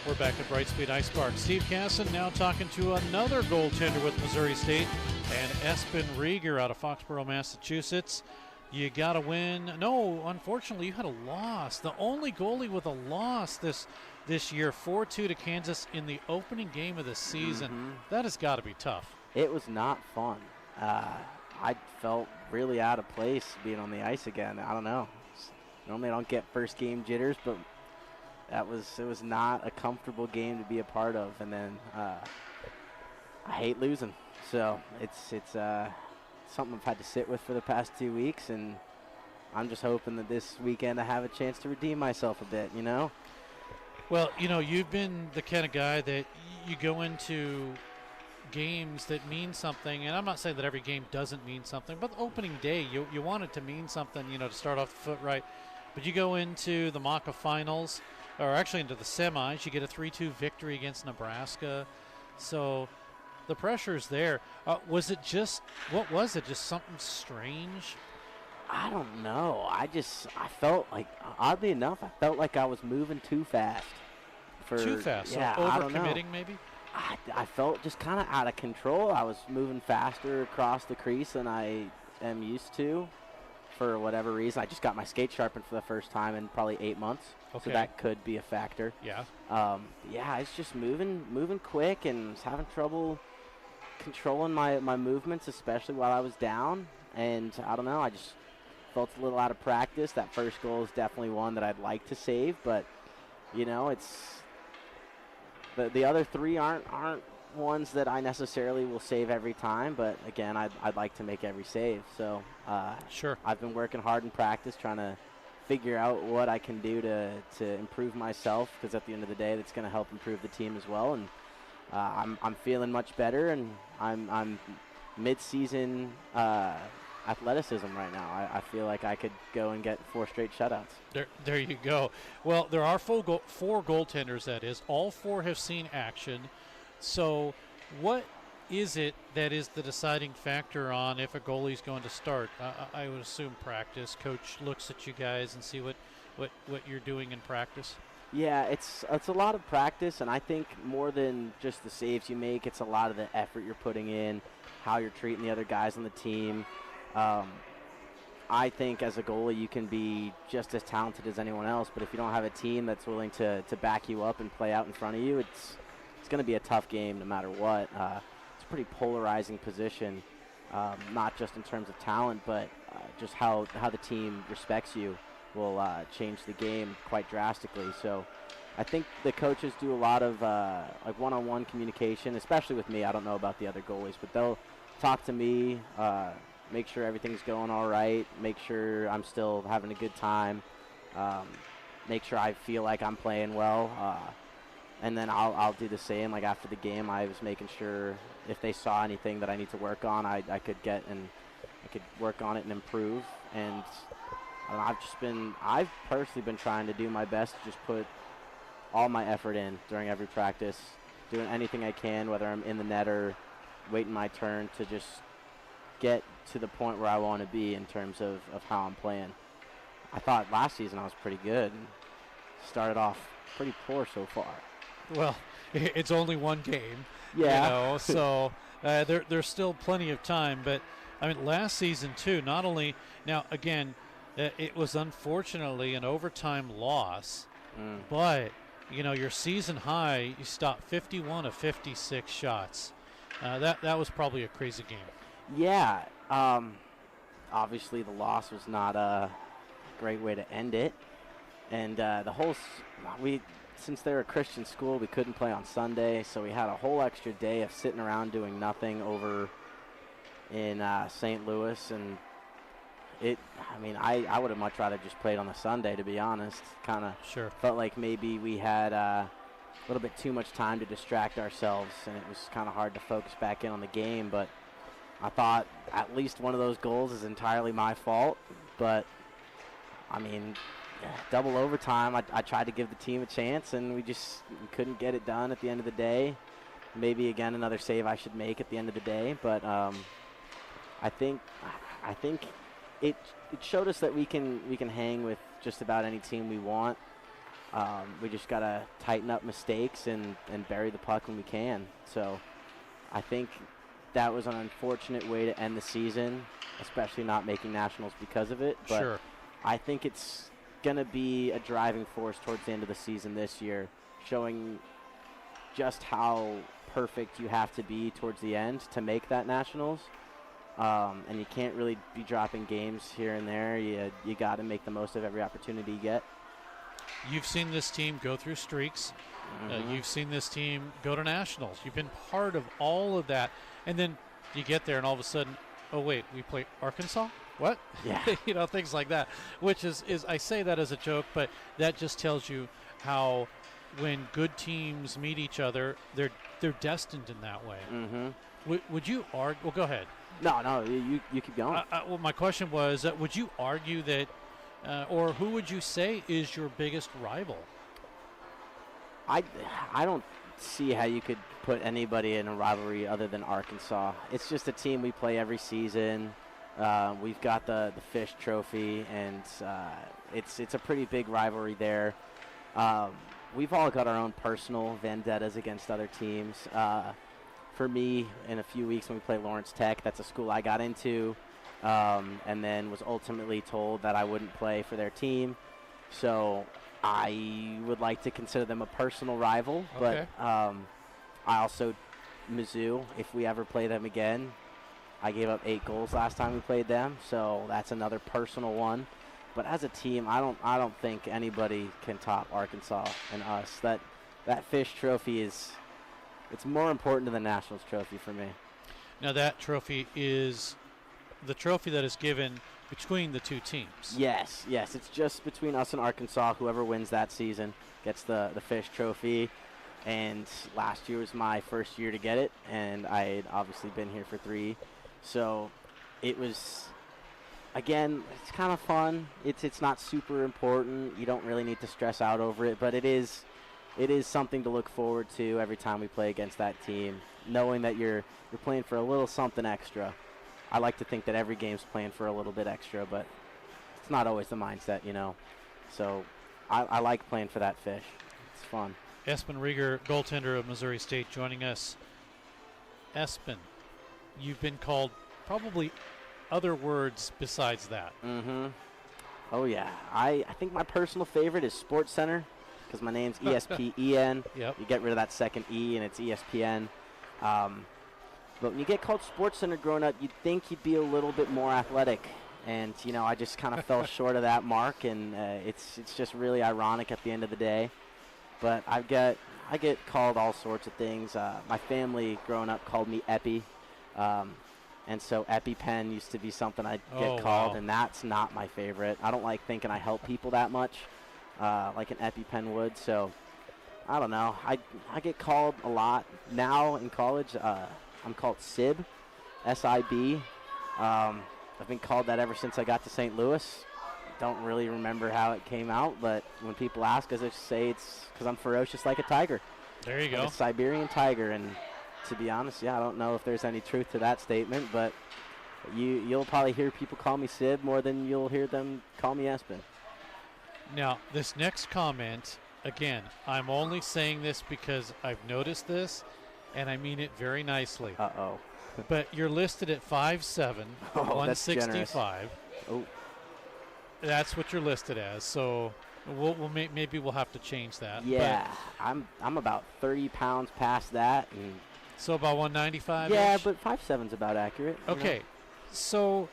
We're back at Brightspeed Ice Park. Steve Casson now talking to another goaltender with Missouri State, and Espen Rieger out of Foxborough, Massachusetts. You got to win. No, unfortunately, you had a loss. The only goalie with a loss this year, 4-2 to Kansas in the opening game of the season. That has got to be tough. It was not fun. I felt really out of place being on the ice again. I don't know. Normally I don't get first game jitters, but it was not a comfortable game to be a part of. And then I hate losing, so it's something I've had to sit with for the past 2 weeks, and I'm just hoping that this weekend I have a chance to redeem myself a bit, you know? Well, you know, you've been the kind of guy that you go into games that mean something, and I'm not saying that every game doesn't mean something, but opening day, you want it to mean something, you know, to start off the foot right. But you go into the MACA finals, or actually into the semis, you get a 3-2 victory against Nebraska. So the pressure's there. Was it just, what was it, just something strange? I don't know. I felt like, oddly enough, I felt like I was moving too fast. Too fast? Yeah, so over-committing maybe? I felt just kind of out of control. I was moving faster across the crease than I am used to for whatever reason. I just got my skate sharpened for the first time in probably 8 months. Okay. So that could be a factor. Yeah. Yeah, it's just moving quick and was having trouble controlling my movements, especially while I was down. And I don't know, I just felt a little out of practice. That first goal is definitely one that I'd like to save, but it's the other 3 aren't ones that I necessarily will save every time. But again, I'd like to make every save. So sure, I've been working hard in practice, trying to figure out what I can do to improve myself, because at the end of the day, that's going to help improve the team as well. And I'm feeling much better, and I'm mid-season athleticism right now. I feel like I could go and get 4 straight shutouts. There you go. Well, there are 4 goaltenders, that is. All 4 have seen action. So what is it that is the deciding factor on if a goalie's going to start? I would assume practice. Coach looks at you guys and see what you're doing in practice. Yeah, it's a lot of practice, and I think more than just the saves you make, it's a lot of the effort you're putting in, how you're treating the other guys on the team. I think as a goalie you can be just as talented as anyone else, but if you don't have a team that's willing to back you up and play out in front of you, it's going to be a tough game no matter what. It's a pretty polarizing position, not just in terms of talent, but just how the team respects you will change the game quite drastically. So I think the coaches do a lot of like one-on-one communication, especially with me. I don't know about the other goalies, but they'll talk to me, make sure everything's going all right, make sure I'm still having a good time, make sure I feel like I'm playing well, and then I'll do the same. Like after the game, I was making sure if they saw anything that I need to work on, I could work on it and improve. And I've personally been trying to do my best to just put all my effort in during every practice, doing anything I can, whether I'm in the net or waiting my turn, to just get to the point where I want to be in terms of how I'm playing. I thought last season I was pretty good and started off pretty poor so far. Well, it's only one game, yeah. So there's still plenty of time. But I mean, last season too, not only now again, it was unfortunately an overtime loss, but your season high, you stopped 51 of 56 shots. That was probably a crazy game. Yeah, obviously the loss was not a great way to end it, and since they're a Christian school, we couldn't play on Sunday, so we had a whole extra day of sitting around doing nothing over in St. Louis, and I would have much rather just played on a Sunday, to be honest. Kind of felt like maybe we had a little bit too much time to distract ourselves, and it was kind of hard to focus back in on the game. But I thought at least one of those goals is entirely my fault. But double overtime, I tried to give the team a chance, and we couldn't get it done at the end of the day. Maybe again another save I should make at the end of the day, but I think it showed us that we can hang with just about any team we want. We just gotta tighten up mistakes and bury the puck when we can. So I think that was an unfortunate way to end the season, especially not making nationals because of it. But I think it's going to be a driving force towards the end of the season this year, showing just how perfect you have to be towards the end to make that nationals. And you can't really be dropping games here and there. You got to make the most of every opportunity you get. You've seen this team go through streaks. You've seen this team go to nationals. You've been part of all of that. And then you get there and all of a sudden, oh, wait, we play Arkansas? What? Yeah. Things like that, which is I say that as a joke, but that just tells you how when good teams meet each other, they're destined in that way. Would you argue? Well, go ahead. No, you keep going. Well, my question was, would you argue that, or who would you say is your biggest rival? I don't see how you could put anybody in a rivalry other than Arkansas. It's just a team we play every season. We've got the Fish Trophy, and it's a pretty big rivalry there. we've all got our own personal vendettas against other teams. For me, in a few weeks when we play Lawrence Tech, that's a school I got into, and then was ultimately told that I wouldn't play for their team. So I would like to consider them a personal rival, Okay. but I also, Mizzou, if we ever play them again, I gave up 8 goals last time we played them, so that's another personal one. But as a team, I don't think anybody can top Arkansas and us. That Fish Trophy it's more important than the Nationals Trophy for me. Now that trophy is the trophy that is given between the two teams. Yes, it's just between us and Arkansas. Whoever wins that season gets the Fish Trophy. And last year was my first year to get it, and I had obviously been here for 3. So it was, again, it's kind of fun. It's not super important. You don't really need to stress out over it, but it is something to look forward to every time we play against that team, knowing that you're playing for a little something extra. I like to think that every game's playing for a little bit extra, but it's not always the mindset, you know. So I like playing for that Fish. It's fun. Espen Rieger, goaltender of Missouri State, joining us. Espen, you've been called probably other words besides that. Mm-hmm. Oh, yeah. I think my personal favorite is Sports Center because my name's ESPEN. Yep. You get rid of that second E, and it's ESPN. But when you get called Sports Center growing up, you'd think you'd be a little bit more athletic. And, you know, I just kind of fell short of that mark, and it's just really ironic at the end of the day. But I get called all sorts of things. My family growing up called me Epi. And so EpiPen used to be something I'd get called, wow. and that's not my favorite. I don't like thinking I help people that much, like an EpiPen would. So I don't know. I get called a lot. Now in college, I'm called Sib, S-I-B. I've been called that ever since I got to St. Louis. Don't really remember how it came out, but when people ask, I just say it's because I'm ferocious like a tiger. There you go. Like a Siberian tiger, and to be honest, I don't know if there's any truth to that statement, but you'll probably hear people call me Sib more than you'll hear them call me Espen. Now, this next comment, again, I'm only saying this because I've noticed this, and I mean it very nicely. Uh-oh. But you're listed at 5'7", 165. Oh. That's what you're listed as. So maybe we'll have to change that. Yeah, but I'm about 30 pounds past that. And so about 195. Yeah, but 5'7's about accurate. Okay, so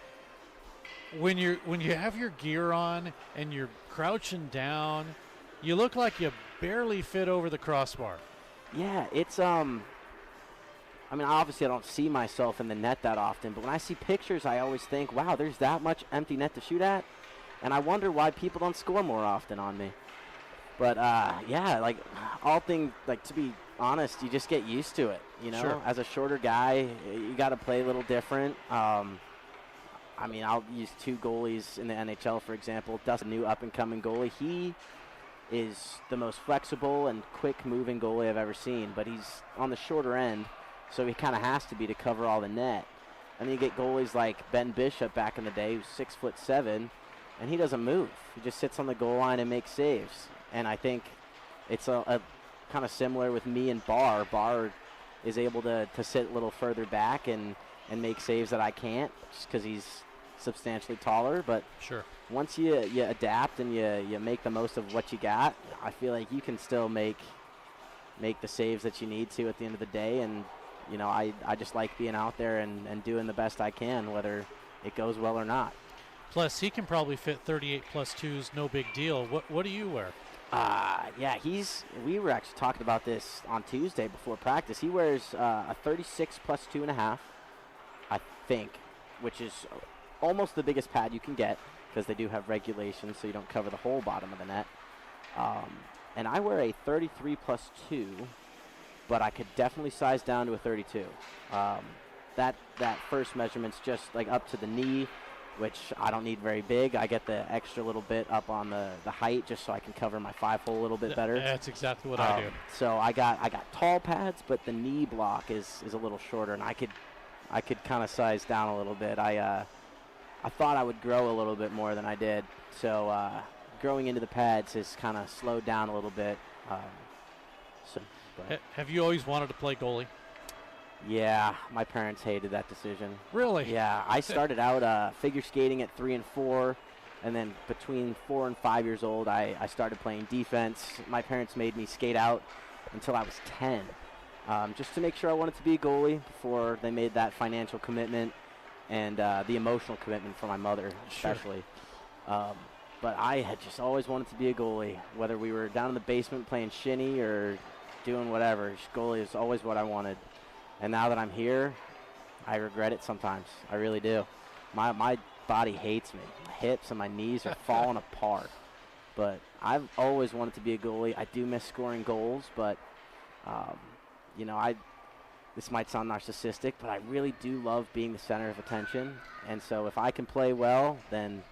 when you have your gear on and you're crouching down, you look like you barely fit over the crossbar. Yeah, it's I mean, obviously I don't see myself in the net that often, but when I see pictures, I always think, wow, there's that much empty net to shoot at. And I wonder why people don't score more often on me. But, yeah, like, to be honest, you just get used to it, you know? Sure. As a shorter guy, you got to play a little different. I mean, I'll use 2 goalies in the NHL, for example. Dustin, new up-and-coming goalie. He is the most flexible and quick-moving goalie I've ever seen, but he's on the shorter end, so he kind of has to be to cover all the net. And then you get goalies like Ben Bishop back in the day, who's 6'7", and he doesn't move. He just sits on the goal line and makes saves. And I think it's a kind of similar with me and Barr. Barr is able to sit a little further back and make saves that I can't just because he's substantially taller. But sure, once you adapt and you make the most of what you got, I feel like you can still make the saves that you need to at the end of the day. And, you know, I just like being out there and doing the best I can, whether it goes well or not. Plus, he can probably fit 38 plus 2s, no big deal. What do you wear? Yeah, we were actually talking about this on Tuesday before practice. He wears a 36 plus 2.5, I think, which is almost the biggest pad you can get because they do have regulations so you don't cover the whole bottom of the net. And I wear a 33 plus 2, but I could definitely size down to a 32. That first measurement's just like up to the knee, which I don't need very big. I get the extra little bit up on the height just so I can cover my 5-hole a little bit better. That's exactly what I do. So I got tall pads, but the knee block is a little shorter, and I could kind of size down a little bit. I thought I would grow a little bit more than I did. So growing into the pads has kind of slowed down a little bit. Have you always wanted to play goalie? Yeah, my parents hated that decision. Really? Yeah, I started out figure skating at 3 and 4, and then between 4 and 5 years old, I started playing defense. My parents made me skate out until I was 10, just to make sure I wanted to be a goalie before they made that financial commitment and the emotional commitment for my mother, especially. Sure. But I had just always wanted to be a goalie, whether we were down in the basement playing shinny or doing whatever. Goalie is always what I wanted. And now that I'm here, I regret it sometimes. I really do. My body hates me. My hips and my knees are falling apart. But I've always wanted to be a goalie. I do miss scoring goals, but, this might sound narcissistic, but I really do love being the center of attention. And so if I can play well, then,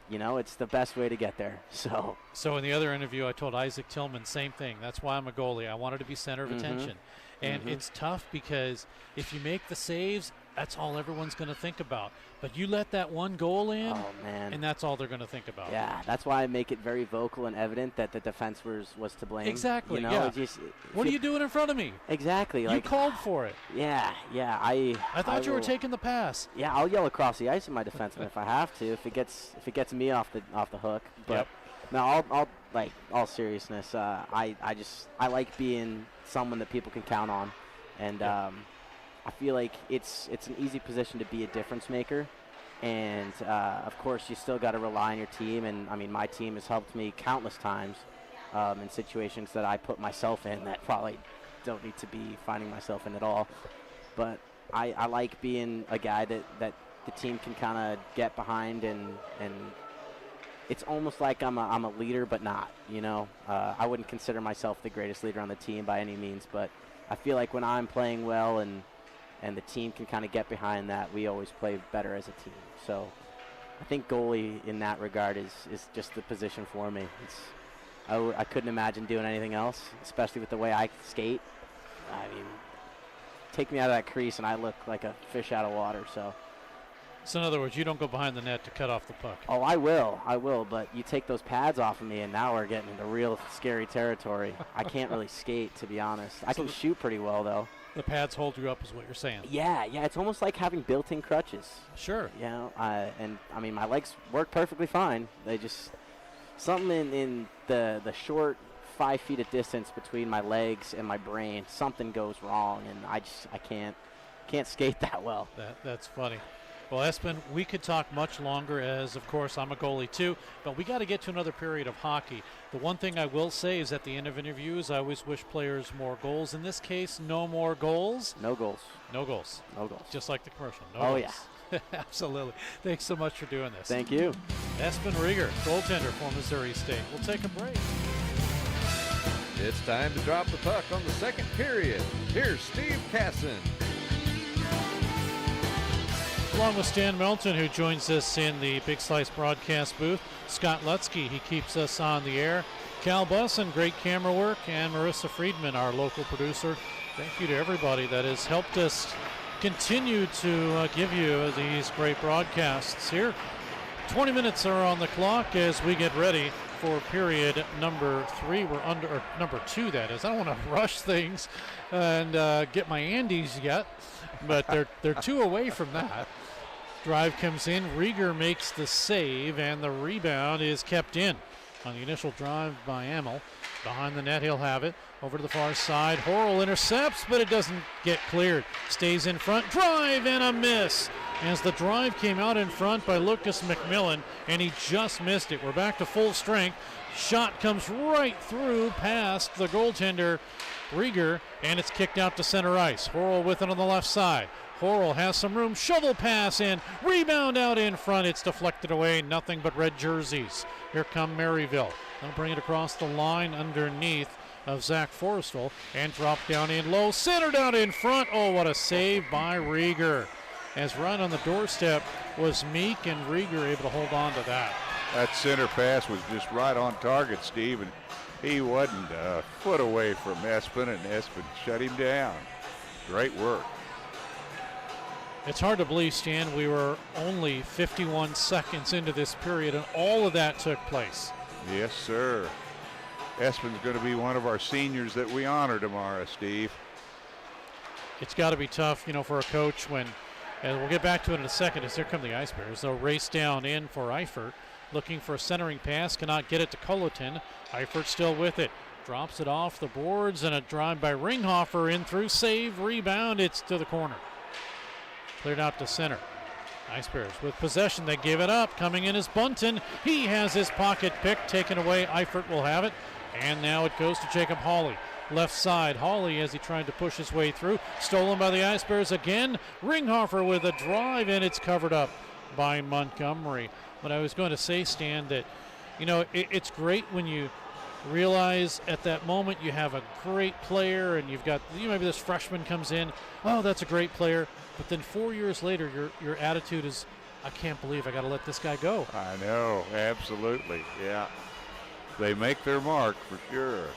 it's the best way to get there. So in the other interview, I told Isaac Tillman, same thing. That's why I'm a goalie. I wanted to be center of attention. And it's tough because if you make the saves, that's all everyone's going to think about. But you let that one goal in, and that's all they're going to think about. Yeah, that's why I make it very vocal and evident that the defense was to blame. Exactly, what are you doing in front of me? Exactly. You called for it. Yeah. I thought you were taking the pass. Yeah, I'll yell across the ice at my defenseman if I have to, if it gets me off the hook. But no, all seriousness, I like being someone that people can count on, and I feel like it's an easy position to be a difference maker, and of course you still got to rely on your team, and I mean my team has helped me countless times in situations that I put myself in that probably don't need to be finding myself in at all, but I like being a guy that the team can kind of get behind, and it's almost like I'm a leader, but not, I wouldn't consider myself the greatest leader on the team by any means, but I feel like when I'm playing well and the team can kind of get behind that, we always play better as a team. So I think goalie in that regard is just the position for me. I couldn't imagine doing anything else, especially with the way I skate. I mean, take me out of that crease and I look like a fish out of water. So in other words, you don't go behind the net to cut off the puck. Oh, I will, but you take those pads off of me and now we're getting into real scary territory. I can't really skate, to be honest. I can shoot pretty well, though. The pads hold you up is what you're saying. Yeah, it's almost like having built-in crutches. Sure. And I mean, my legs work perfectly fine. They just, something in the short 5 feet of distance between my legs and my brain, something goes wrong, and I can't skate that well. That's funny. Well, Espen, we could talk much longer as, of course, I'm a goalie too, but we got to get to another period of hockey. The one thing I will say is at the end of interviews, I always wish players more goals. In this case, no more goals. No goals. No goals. No goals. Just like the commercial. No goals. Yeah. Absolutely. Thanks so much for doing this. Thank you. Espen Rieger, goaltender for Missouri State. We'll take a break. It's time to drop the puck on the second period. Here's Steve Casson. Along with Stan Melton, who joins us in the Big Slice broadcast booth. Scott Lutzke, he keeps us on the air. Cal Bussin, great camera work. And Marissa Friedman, our local producer. Thank you to everybody that has helped us continue to give you these great broadcasts here. 20 minutes are on the clock as we get ready for period number 3. We're or number 2, that is. I don't want to rush things and get my Andes yet, but they're 2 away from that. Drive comes in, Rieger makes the save, and the rebound is kept in on the initial drive by Amel. Behind the net, he'll have it. Over to the far side, Horrell intercepts, but it doesn't get cleared. Stays in front, drive, and a miss. As the drive came out in front by Lucas McMillan, and he just missed it. We're back to full strength. Shot comes right through past the goaltender, Rieger, and it's kicked out to center ice. Horrell with it on the left side. Horrell has some room, shovel pass in, rebound out in front. It's deflected away, nothing but red jerseys. Here come Maryville. They'll bring it across the line underneath of Zach Forrestal and drop down in low, centered out in front. Oh, what a save by Rieger. As right on the doorstep was Meek, and Rieger able to hold on to that. That center pass was just right on target, Steve, and he wasn't a foot away from Espen, and Espen shut him down. Great work. It's hard to believe, Stan, we were only 51 seconds into this period, and all of that took place. Yes, sir. Espen's going to be one of our seniors that we honor tomorrow, Steve. It's got to be tough, for a coach when, and we'll get back to it in a second, as here come the Ice Bears. They'll race down in for Eifert, looking for a centering pass, cannot get it to Culleton. Eifert still with it, drops it off the boards, and a drive by Ringhofer in through, save, rebound, it's to the corner. Cleared out to center. Ice Bears with possession, they give it up. Coming in is Bunton. He has his pocket pick taken away. Eifert will have it. And now it goes to Jacob Hawley. Left side, Hawley as he tried to push his way through. Stolen by the Ice Bears again. Ringhofer with a drive, and it's covered up by Montgomery. But I was going to say, Stan, that, it's great when you realize at that moment you have a great player and you've got, maybe this freshman comes in, oh, that's a great player. But then 4 years later, your attitude is, I can't believe I got to let this guy go. I know, absolutely, yeah. They make their mark for sure.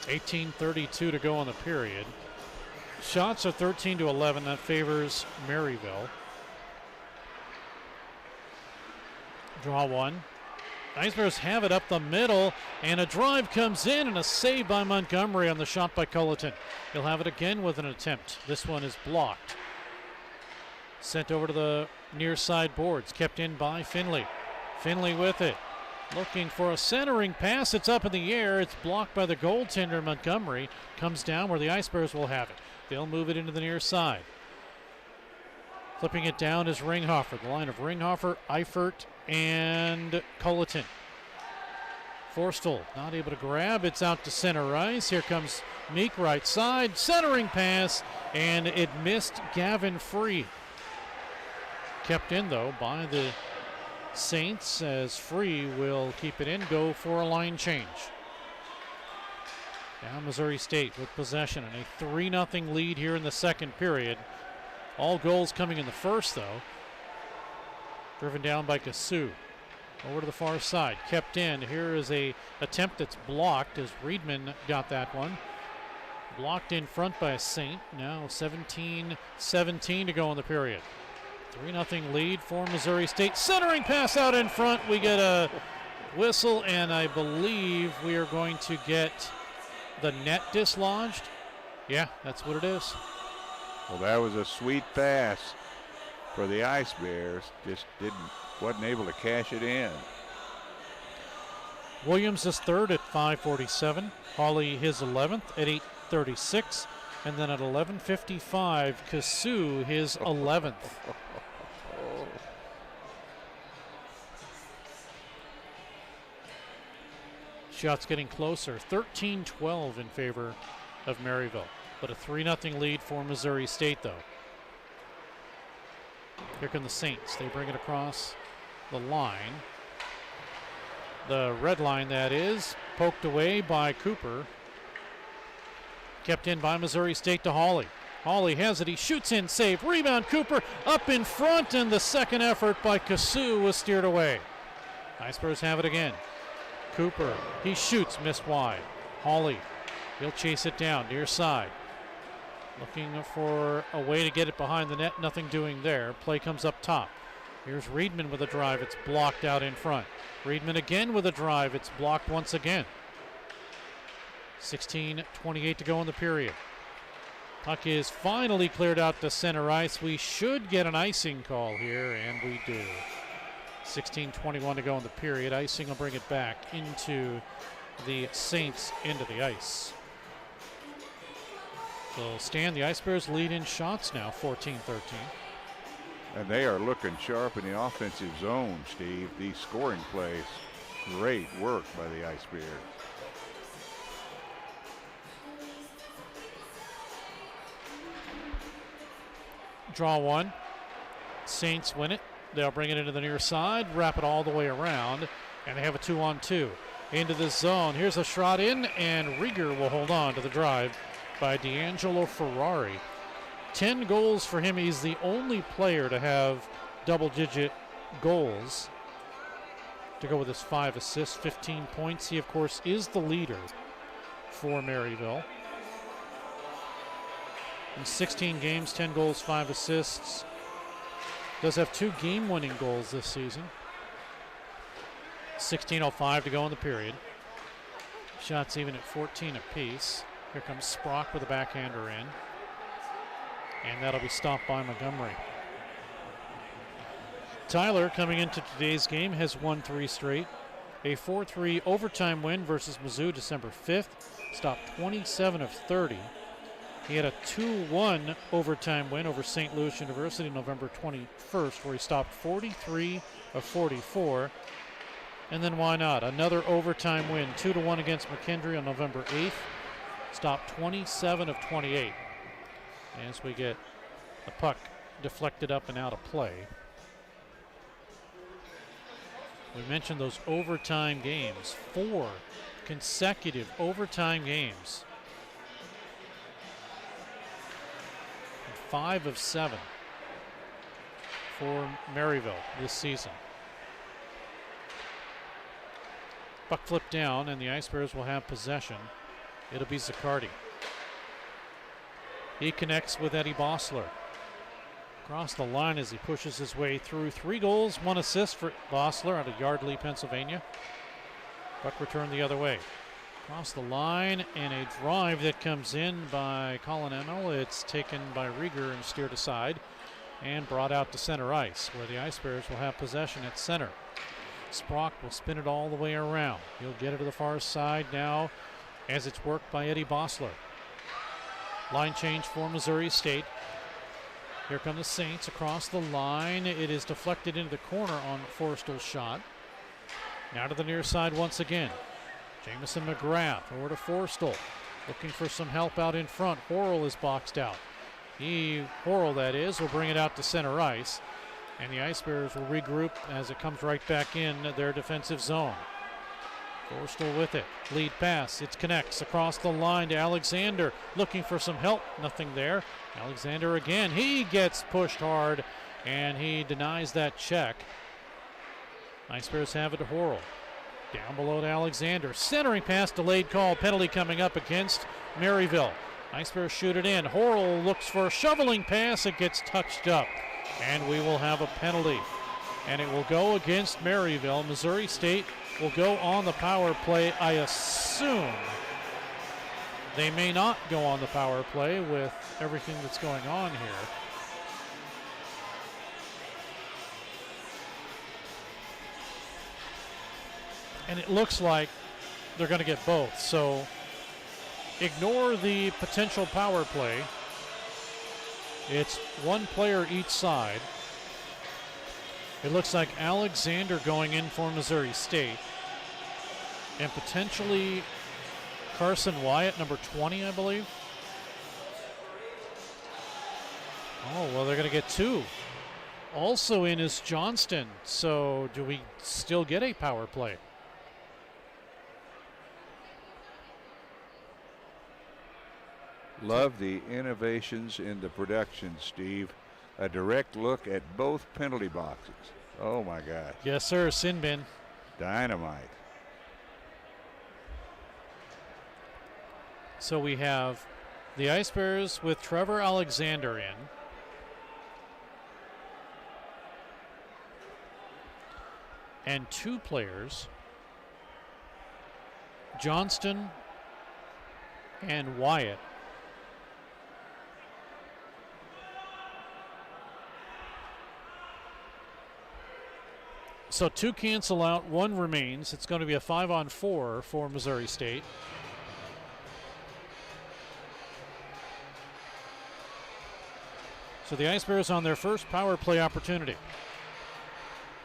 18:32 to go on the period. Shots are 13-11. That favors Maryville. Draw one. Ice Bears have it up the middle, and a drive comes in, and a save by Montgomery on the shot by Culleton. He'll have it again with an attempt. This one is blocked. Sent over to the near side boards, kept in by Finley. Finley with it. Looking for a centering pass. It's up in the air. It's blocked by the goaltender, Montgomery. Comes down where the Ice Bears will have it. They'll move it into the near side. Flipping it down is Ringhofer. The line of Ringhofer, Eifert, and Culleton. Forstel not able to grab. It's out to center ice. Here comes Meek right side. Centering pass, and it missed Gavin Free. Kept in, though, by the Saints, as Free will keep it in, go for a line change. Now Missouri State with possession and a 3-0 lead here in the second period. All goals coming in the first, though. Driven down by Kasu. Over to the far side, kept in. Here is a attempt that's blocked as Reedman got that one. Blocked in front by a Saint. Now 17-17 to go in the period. 3-0 lead for Missouri State. Centering pass out in front. We get a whistle, and I believe we are going to get the net dislodged. Yeah, that's what it is. Well, that was a sweet pass for the Ice Bears. Just wasn't able to cash it in. Williams is third at 5:47. Hawley his 11th at 8:36. And then at 11:55, Kasu his 11th. Shots getting closer. 13-12 in favor of Maryville. But a 3-0 lead for Missouri State, though. Here come the Saints. They bring it across the line. The red line, that is. Poked away by Cooper. Kept in by Missouri State to Hawley. Hawley has it. He shoots in, save. Rebound, Cooper up in front, and the second effort by Kasu was steered away. Ice Bears have it again. Cooper, he shoots, missed wide. Hawley, he'll chase it down, near side. Looking for a way to get it behind the net, nothing doing there. Play comes up top. Here's Reedman with a drive, it's blocked out in front. Reedman again with a drive, it's blocked once again. 16:28 to go in the period. Puck is finally cleared out to center ice. We should get an icing call here, and we do. 16:21 to go in the period. Icing will bring it back into the Saints into the ice. So Stan, the Ice Bears lead in shots now, 14-13. And they are looking sharp in the offensive zone, Steve. These scoring plays, great work by the Ice Bears. Draw one. Saints win it. They'll bring it into the near side, wrap it all the way around, and they have a 2-on-2. Into the zone. Here's a shot in, and Rieger will hold on to the drive by D'Angelo Ferrari. 10 goals for him. He's the only player to have double-digit goals to go with his 5 assists, 15 points. He, of course, is the leader for Maryville. In 16 games, 10 goals, 5 assists. Does have 2 game-winning goals this season. 16:05 to go in the period. Shots even at 14 apiece. Here comes Sprock with a backhander in. And that'll be stopped by Montgomery. Tyler, coming into today's game, has won 3 straight. A 4-3 overtime win versus Mizzou December 5th. Stopped 27 of 30. He had a 2-1 overtime win over St. Louis University November 21st, where he stopped 43 of 44. And then why not? Another overtime win, 2-1 against McKendree on November 8th. Stopped 27 of 28. As we get the puck deflected up and out of play. We mentioned those overtime games. 4 consecutive overtime games. 5 of 7 for Maryville this season. Puck flipped down, and the Ice Bears will have possession. It'll be Zaccardi. He connects with Eddie Bossler. Across the line as he pushes his way through. 3 goals, 1 assist for Bossler out of Yardley, Pennsylvania. Puck returned the other way. Across the line, and a drive that comes in by Colin Emmel. It's taken by Rieger and steered aside and brought out to center ice, where the Ice Bears will have possession at center. Sprock will spin it all the way around. He'll get it to the far side now as it's worked by Eddie Bossler. Line change for Missouri State. Here come the Saints across the line. It is deflected into the corner on Forstel's shot. Now to the near side once again. Jamison McGrath over to Forstel. Looking for some help out in front. Horrell is boxed out. Horrell, that is, will bring it out to center ice. And the Ice Bears will regroup as it comes right back in their defensive zone. Forstel with it. Lead pass. It connects across the line to Alexander. Looking for some help. Nothing there. Alexander again. He gets pushed hard, and he denies that check. Ice Bears have it to Horrell. Down below to Alexander. Centering pass, delayed call. Penalty coming up against Maryville. Ice Bears shoot it in. Horrell looks for a shoveling pass. It gets touched up. And we will have a penalty. And it will go against Maryville. Missouri State will go on the power play, I assume. They may not go on the power play with everything that's going on here. And it looks like they're going to get both. So ignore the potential power play. It's 1 player each side. It looks like Alexander going in for Missouri State. And potentially Carson Wyatt, number 20, I believe. Oh, well, they're going to get 2. Also in is Johnston. So do we still get a power play? Love the innovations in the production, Steve. A direct look at both penalty boxes. Oh my God. Yes, sir. Sin bin. Dynamite. So we have the Ice Bears with Trevor Alexander in. And 2 players, Johnston and Wyatt. So 2 cancel out, 1 remains. It's going to be a 5-on-4 for Missouri State. So the Ice Bears on their first power play opportunity.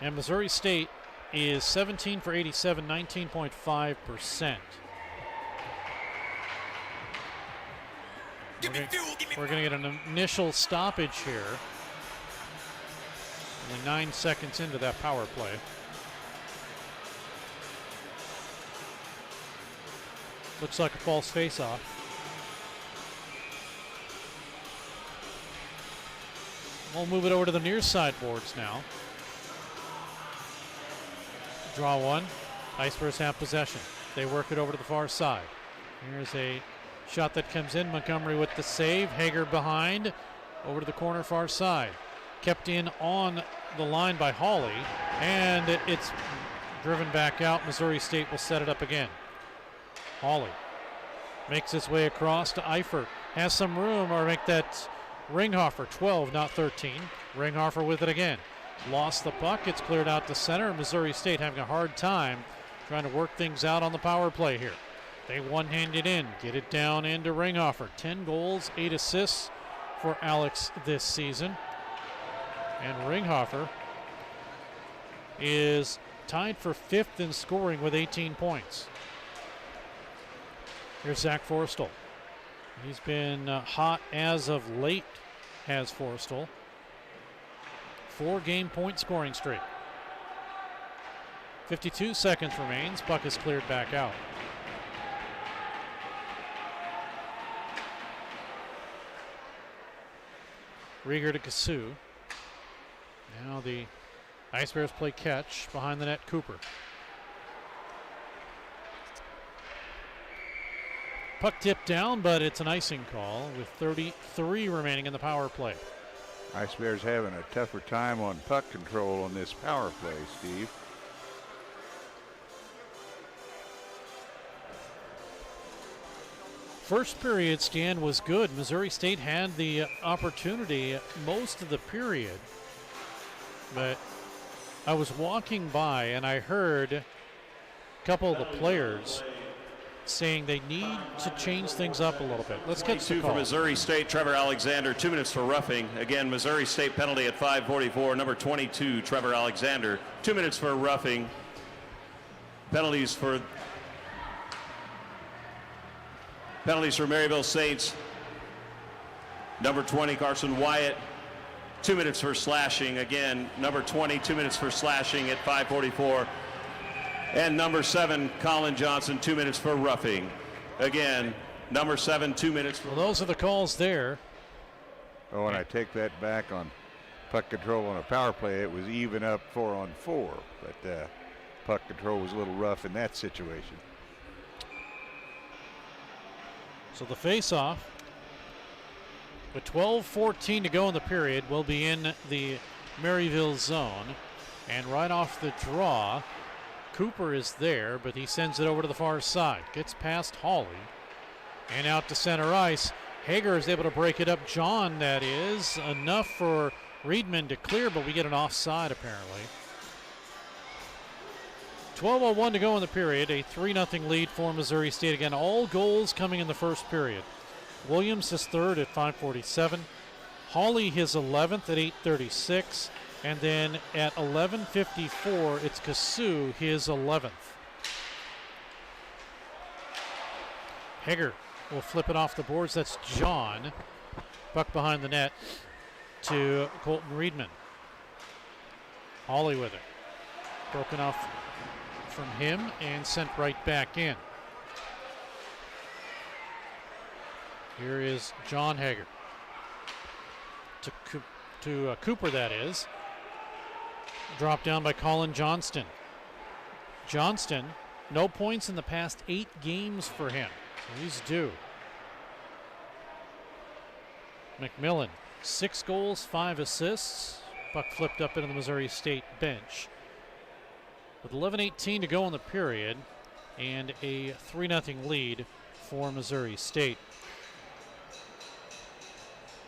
And Missouri State is 17 for 87, 19.5%. We're going to get an initial stoppage here. Only 9 seconds into that power play. Looks like a false face-off. We'll move it over to the near side boards now. Draw 1. Ice Bears have possession. They work it over to the far side. Here's a shot that comes in. Montgomery with the save. Hager behind. Over to the corner far side. Kept in on the line by Hawley, and it's driven back out. Missouri State will set it up again. Hawley makes his way across to Eifert. Has some room, or make that Ringhofer, 12, not 13. Ringhofer with it again. Lost the puck. It's cleared out to center. Missouri State having a hard time trying to work things out on the power play here. They one-hand it in, get it down into Ringhofer. 10 goals, 8 assists for Alex this season. And Ringhofer is tied for 5th in scoring with 18 points. Here's Zach Forrestal. He's been hot as of late, has Forrestal. 4-game point scoring streak. 52 seconds remains. Puck is cleared back out. Rieger to Cassou. Now the Ice Bears play catch behind the net. Cooper. Puck tipped down, but it's an icing call with 33 remaining in the power play. Ice Bears having a tougher time on puck control on this power play, Steve. First period, Stan, was good. Missouri State had the opportunity most of the period, but I was walking by and I heard a couple of the players saying they need to change things up a little bit. Let's get to the call. For Missouri State, Trevor Alexander, 2 minutes for roughing. Again, Missouri State penalty at 5:44. Number 22, Trevor Alexander, 2 minutes for roughing. Penalties for Maryville Saints. Number 20, Carson Wyatt, 2 minutes for slashing. Again, number 20, 2 minutes for slashing at 5:44. And number 7, Colin Johnson, 2 minutes for roughing. Again, number 7, 2 minutes. Well, those are the calls there. Oh, and I take that back on puck control on a power play. It was even up 4-on-4, but puck control was a little rough in that situation. So the face-off with 12:14 to go in the period will be in the Maryville zone. And right off the draw, Cooper is there, but he sends it over to the far side. Gets past Hawley and out to center ice. Hager is able to break it up. John, that is, enough for Reedman to clear, but we get an offside apparently. 12:01 to go in the period. A 3-0 lead for Missouri State. Again, all goals coming in the first period. Williams his third at 5:47. Hawley his 11th at 8:36. And then at 11:54, it's Cassou, his 11th. Hager will flip it off the boards. That's John. Puck behind the net to Colton Reedman. Hawley with it. Broken off from him and sent right back in. Here is John Hager. To Cooper, that is. Dropped down by Colin Johnston. Johnston, no points in the past 8 games for him. So he's due. McMillan, 6 goals, 5 assists. Puck flipped up into the Missouri State bench. With 11:18 to go in the period and a 3-0 lead for Missouri State.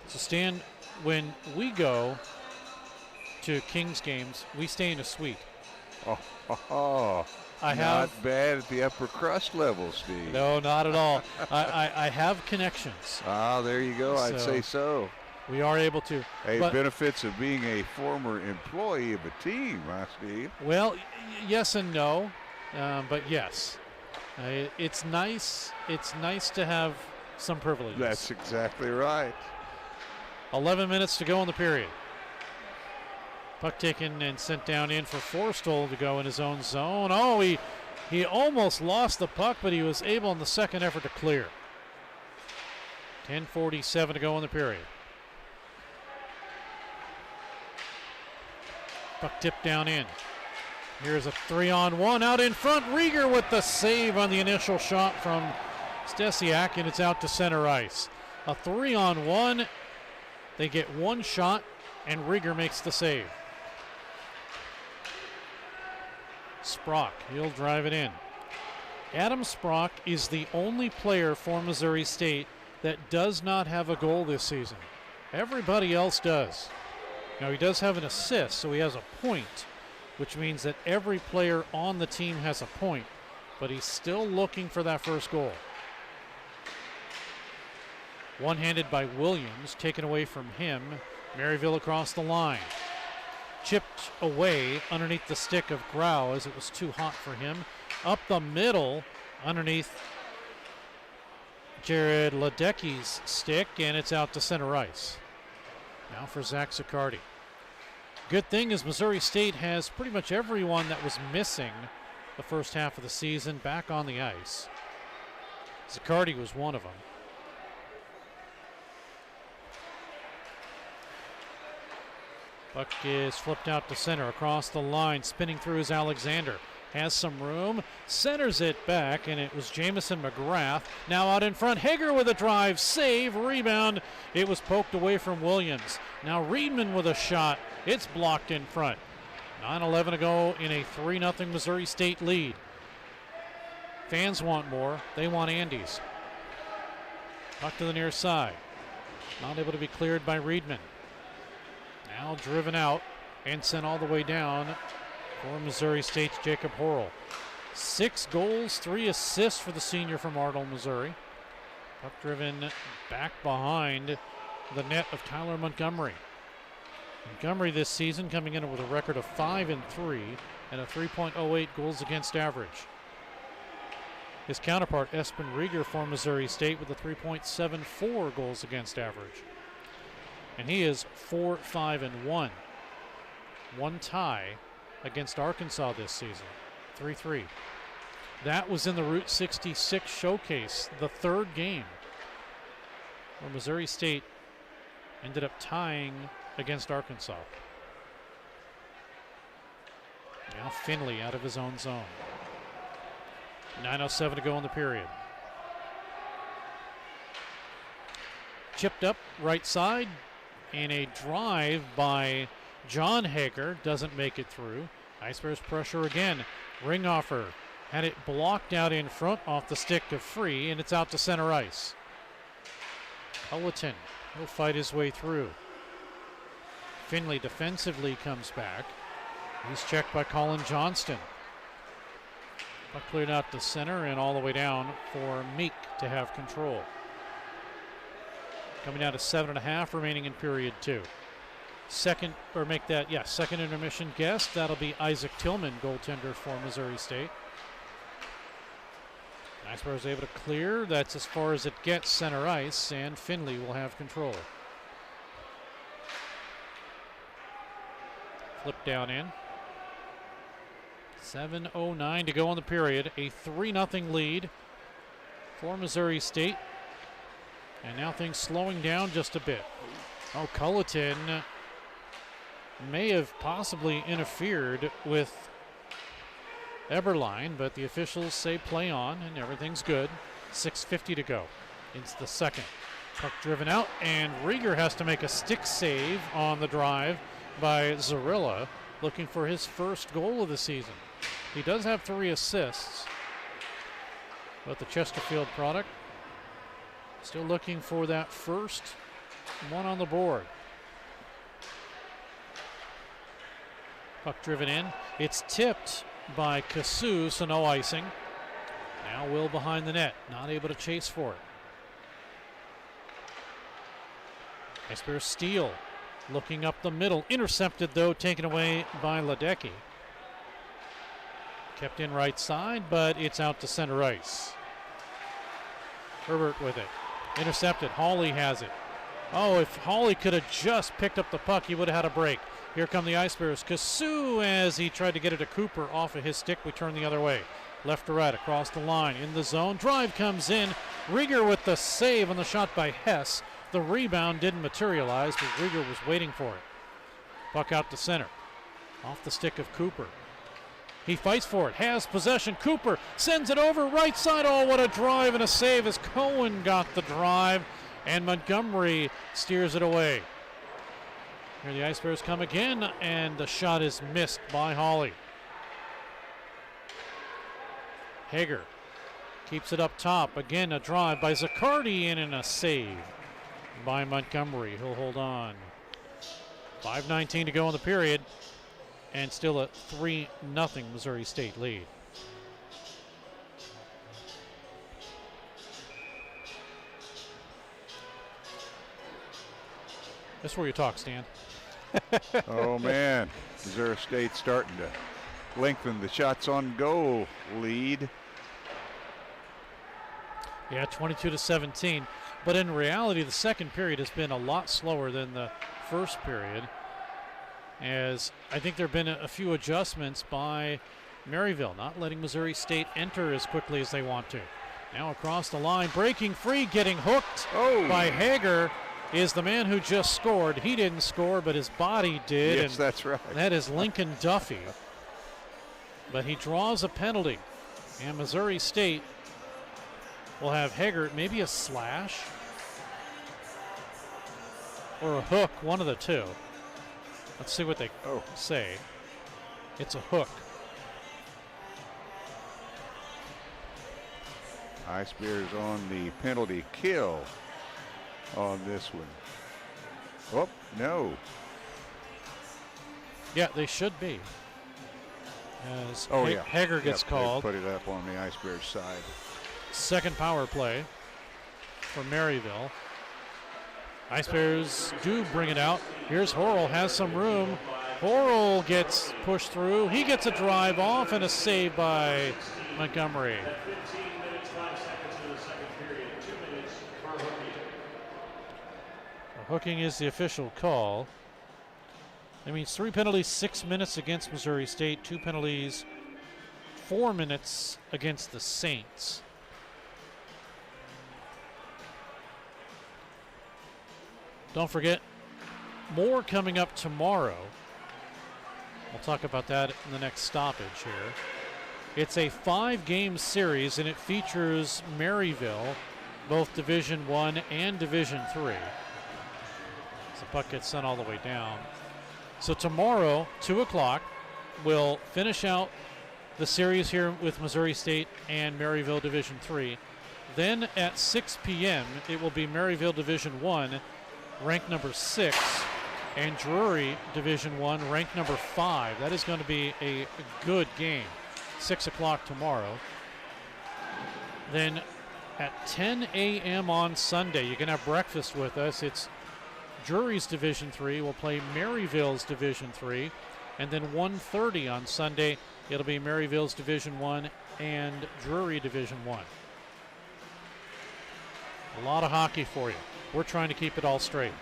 So Stan, when we go to Kings games, we stay in a suite. Not bad at the upper crust level, Steve. No, not at all. I have connections. Ah, there you go. I'd say so. We are able to. Hey, benefits of being a former employee of a team, huh, Steve? Well, yes and no, but yes. It's nice. It's nice to have some privileges. That's exactly right. 11 minutes to go in the period. Puck taken and sent down in for Forrestal to go in his own zone. Oh, he almost lost the puck, but he was able in the second effort to clear. 10:47 to go in the period. Puck tipped down in. Here's a 3-on-1 out in front. Rieger with the save on the initial shot from Stesiak, and it's out to center ice. A 3-on-1. They get one shot, and Rieger makes the save. Sprock, he'll drive it in. Adam Sprock is the only player for Missouri State that does not have a goal this season. Everybody else does. Now, he does have an assist, so he has a point, which means that every player on the team has a point, but he's still looking for that first goal. One-handed by Williams, taken away from him. Maryville across the line. Chipped away underneath the stick of Grau as it was too hot for him. Up the middle underneath Jared Ledecky's stick, and it's out to center ice. Now for Zach Zaccardi. Good thing is Missouri State has pretty much everyone that was missing the first half of the season back on the ice. Zaccardi was one of them. Puck is flipped out to center across the line. Spinning through is Alexander. Has some room. Centers it back, and it was Jamison McGrath. Now out in front. Hager with a drive. Save. Rebound. It was poked away from Williams. Now Reedman with a shot. It's blocked in front. 9:11 to go in a 3-0 Missouri State lead. Fans want more. They want Andes. Puck to the near side. Not able to be cleared by Reedman. Now driven out and sent all the way down for Missouri State's Jacob Horrell. 6 goals, 3 assists for the senior from Arnold, Missouri. Puck driven back behind the net of Tyler Montgomery. Montgomery this season coming in with a record of 5-3 and a 3.08 goals against average. His counterpart, Espen Rieger for Missouri State, with a 3.74 goals against average. And he is 4-5-1. One tie against Arkansas this season, 3-3. That was in the Route 66 showcase, the 3rd game, where Missouri State ended up tying against Arkansas. Now Finley out of his own zone. 9:07 to go in the period. Chipped up right side, and a drive by John Hager doesn't make it through. Ice Bears pressure again. Ringoffer had it blocked out in front off the stick of Free, and it's out to center ice. Culleton will fight his way through. Finley defensively comes back. He's checked by Colin Johnston. Puck cleared out to center and all the way down for Meek to have control. Coming down to 7.5 remaining in period 2. Second intermission guest. That'll be Isaac Tillman, goaltender for Missouri State. Ice Bears able to clear. That's as far as it gets center ice, and Finley will have control. Flip down in. 7:09 to go in the period. A 3-0 lead for Missouri State. And now things slowing down just a bit. Oh, Culleton may have possibly interfered with Eberlein, but the officials say play on and everything's good. 6:50 to go. It's the second. Puck driven out, and Rieger has to make a stick save on the drive by Zarilla, looking for his first goal of the season. He does have 3 assists, but the Chesterfield product still looking for that first one on the board. Puck driven in. It's tipped by Cassou, so no icing. Now Will behind the net, not able to chase for it. Ice Bears steal, looking up the middle. Intercepted, though, taken away by Ledecky. Kept in right side, but it's out to center ice. Herbert with it. Intercepted. Hawley has it. Oh, if Hawley could have just picked up the puck, he would have had a break. Here come the Ice Bears. Cassou, as he tried to get it to Cooper off of his stick, we turn the other way. Left to right, across the line, in the zone. Drive comes in. Rieger with the save on the shot by Hess. The rebound didn't materialize, but Rieger was waiting for it. Puck out to center. Off the stick of Cooper. He fights for it, has possession. Cooper sends it over right side. Oh, what a drive and a save as Cohen got the drive, and Montgomery steers it away. Here the Ice Bears come again, and the shot is missed by Hawley. Hager Keeps it up top. Again, a drive by Zaccardi in and a save by Montgomery. He'll hold on. 5:19 to go in the period, and still a 3-0 Missouri State lead. That's where you talk, Stan. Oh, man. Missouri State starting to lengthen the shots on goal lead. Yeah, 22-17. But in reality, the second period has been a lot slower than the first period, as I think there have been a few adjustments by Maryville, not letting Missouri State enter as quickly as they want to. Now across the line, breaking free, getting hooked by Hager is the man who just scored. He didn't score, but his body did. Yes, that's right. That is Lincoln Duffy. But he draws a penalty, and Missouri State will have Hager, maybe a slash or a hook, one of the two. Let's see what they say. It's a hook. Ice Bears on the penalty kill on this one. Oh, no. Yeah, they should be. As yeah. Hager gets called. Put it up on the Ice Bears side. Second power play for Maryville. Ice Bears do bring it out. Here's Horrell, has some room. Horrell gets pushed through. He gets a drive off and a save by Montgomery. Hooking is the official call. That means 3 penalties, 6 minutes against Missouri State, 2 penalties, 4 minutes against the Saints. Don't forget, more coming up tomorrow. We'll talk about that in the next stoppage here. It's a 5-game series, and it features Maryville, both Division I and Division III. The puck gets sent all the way down. So tomorrow, 2 o'clock, we'll finish out the series here with Missouri State and Maryville Division III. Then at 6 p.m., it will be Maryville Division I, ranked number 6, and Drury Division I, ranked number 5. That is going to be a good game. 6 o'clock tomorrow. Then at 10 a.m. on Sunday, you can have breakfast with us. It's Drury's Division III will play Maryville's Division III, and then 1:30 on Sunday, it'll be Maryville's Division I and Drury Division I. A lot of hockey for you. We're trying to keep it all straight.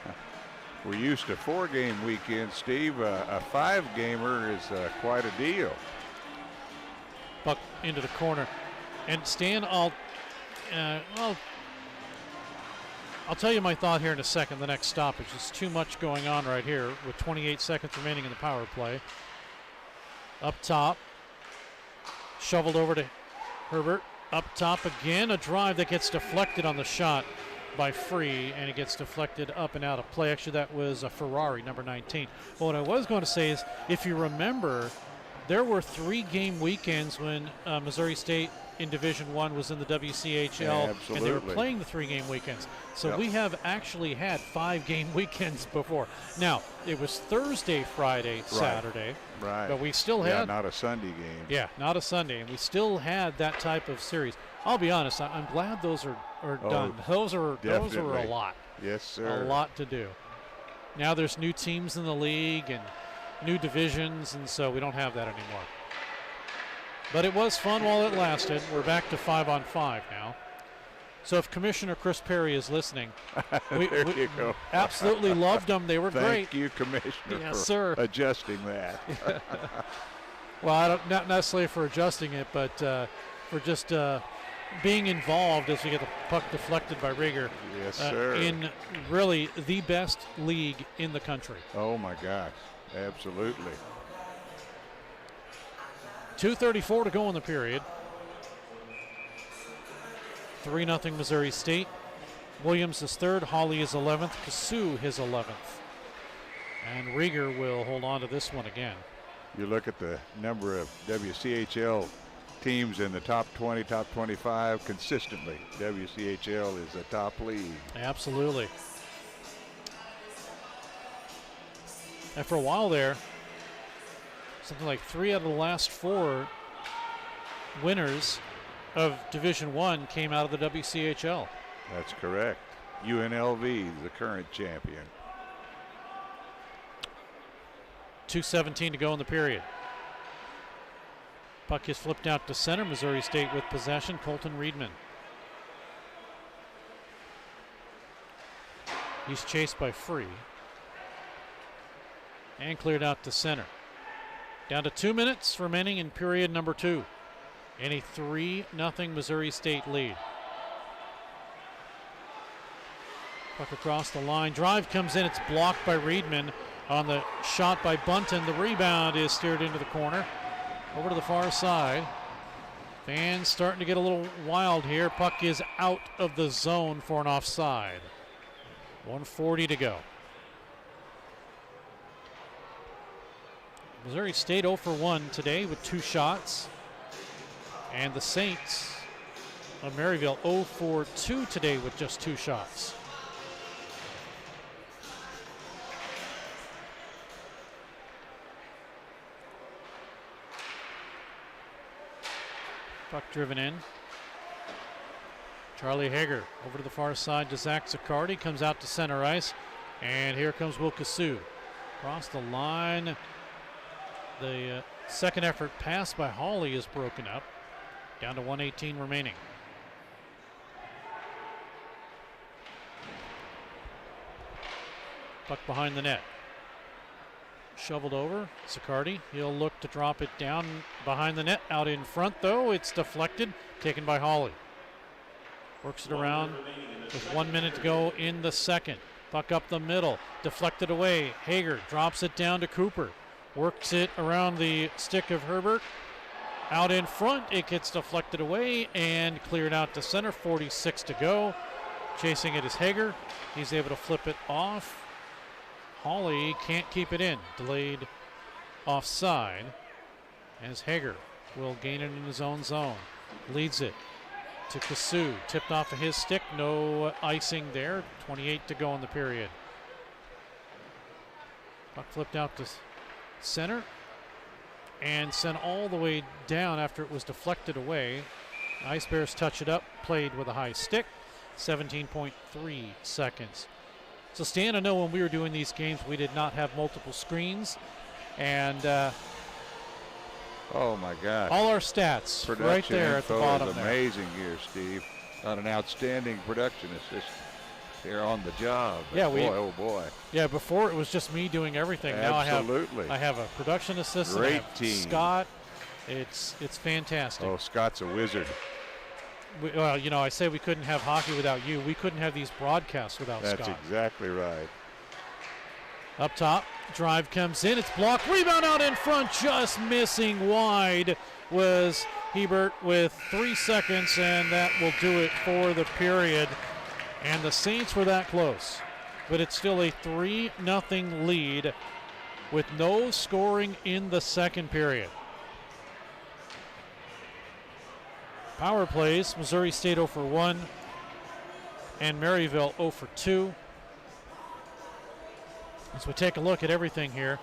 We're used to 4-game weekends, Steve. A 5-gamer is quite a deal. Puck into the corner. And Stan, I'll tell you my thought here in a second, the next stoppage. There's too much going on right here with 28 seconds remaining in the power play. Up top, shoveled over to Herbert. Up top again, a drive that gets deflected on the shot by Free, and it gets deflected up and out of play. Actually, that was a Ferrari, number 19. But what I was going to say is, if you remember, there were 3-game weekends when Missouri State in Division I was in the WCHL, and they were playing the 3-game weekends. So we have actually had 5-game weekends before. Now, it was Thursday, Friday, Saturday. Right. But we still had... not a Sunday game. Yeah, not a Sunday. And we still had that type of series. I'll be honest, I'm glad those are done. Those are a lot. Yes, sir. A lot to do. Now there's new teams in the league and new divisions, and so we don't have that anymore. But it was fun while it lasted. We're back to 5-on-5 now. So if Commissioner Chris Perry is listening, we you go. Absolutely loved them. They were great. Thank you, Commissioner, yes, for sir. adjusting that. Well, not necessarily for adjusting it, but for just being involved as we get the puck deflected by Rieger. Yes, sir. In really the best league in the country. Oh, my gosh. Absolutely. 2:34 to go in the period. 3-0 Missouri State. Williams is third. Hawley is 11th. Kasu his 11th. And Rieger will hold on to this one again. You look at the number of WCHL teams in the top 20, top 25 consistently. WCHL is a top league. Absolutely. And for a while there, something like 3 out of the last 4 winners of Division I came out of the WCHL. That's correct. UNLV, the current champion. 2:17 to go in the period. Puck is flipped out to center. Missouri State with possession. Colton Reedman. He's chased by Free. And cleared out to center. Down to 2 minutes remaining in period number 2. And a 3-0 Missouri State lead. Puck across the line. Drive comes in. It's blocked by Reedman on the shot by Bunton. The rebound is steered into the corner. Over to the far side. Fans starting to get a little wild here. Puck is out of the zone for an offside. 1:40 to go. Missouri State 0 for 1 today with 2 shots. And the Saints of Maryville 0 for 2 today with just 2 shots. Puck driven in. Charlie Hager over to the far side to Zach Zaccardi. Comes out to center ice. And here comes Will Cassou. Across the line. The second effort pass by Hawley is broken up. Down to 1:18 remaining. Puck behind the net. Shoveled over. Zaccardi. He'll look to drop it down behind the net. Out in front, though. It's deflected. Taken by Hawley. Works it around with 1 minute to go in the second. Puck up the middle. Deflected away. Hager drops it down to Cooper. Works it around the stick of Herbert. Out in front, it gets deflected away and cleared out to center. 46 to go. Chasing it is Hager. He's able to flip it off. Hawley can't keep it in. Delayed offside as Hager will gain it in his own zone. Leads it to Cassou. Tipped off of his stick. No icing there. 28 to go in the period. Puck flipped out to center and sent all the way down after it was deflected away. Ice Bears touch it up, played with a high stick. 17.3 seconds. So Stan, I know when we were doing these games, we did not have multiple screens, and oh my God! All our stats production right there at the bottom. Is amazing here, Steve. Got an outstanding production assistant here on the job. Yeah, boy, oh boy. Yeah, before it was just me doing everything. Absolutely. Now I have a production assistant. Great I have team. Scott. It's fantastic. Oh, Scott's a wizard. Well, you know, I say we couldn't have hockey without you. We couldn't have these broadcasts without Scott. That's exactly right. Up top, drive comes in. It's blocked. Rebound out in front, just missing wide was Hebert with 3 seconds, and that will do it for the period. And the Saints were that close. But it's still a 3-0 lead with no scoring in the second period. Power plays, Missouri State 0 for 1 and Maryville 0 for 2. As we take a look at everything here,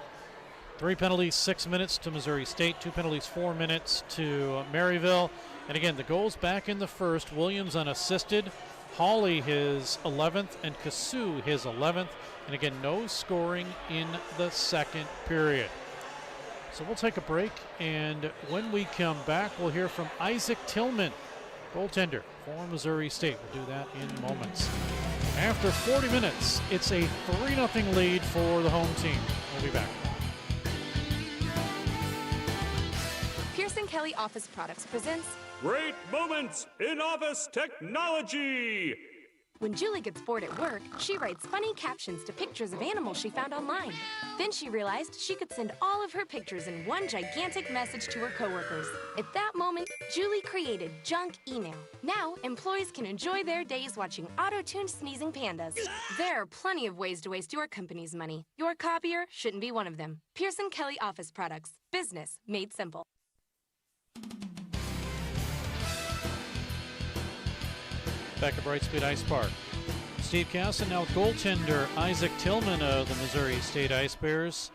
3 penalties, 6 minutes to Missouri State, 2 penalties, 4 minutes to Maryville. And again, the goals back in the first, Williams unassisted, Hawley his 11th, and Cassou his 11th. And again, no scoring in the second period. So we'll take a break, and when we come back, we'll hear from Isaac Tillman, goaltender for Missouri State. We'll do that in moments. After 40 minutes, it's a 3-0 lead for the home team. We'll be back. Pearson Kelly Office Products presents Great Moments in Office Technology. When Julie gets bored at work, she writes funny captions to pictures of animals she found online. Then she realized she could send all of her pictures in one gigantic message to her coworkers. At that moment, Julie created Junk Email. Now, employees can enjoy their days watching auto-tuned sneezing pandas. There are plenty of ways to waste your company's money. Your copier shouldn't be one of them. Pearson Kelly Office Products. Business made simple. Back at Brightspeed Ice Park. Steve Cass, now goaltender Isaac Tillman of the Missouri State Ice Bears.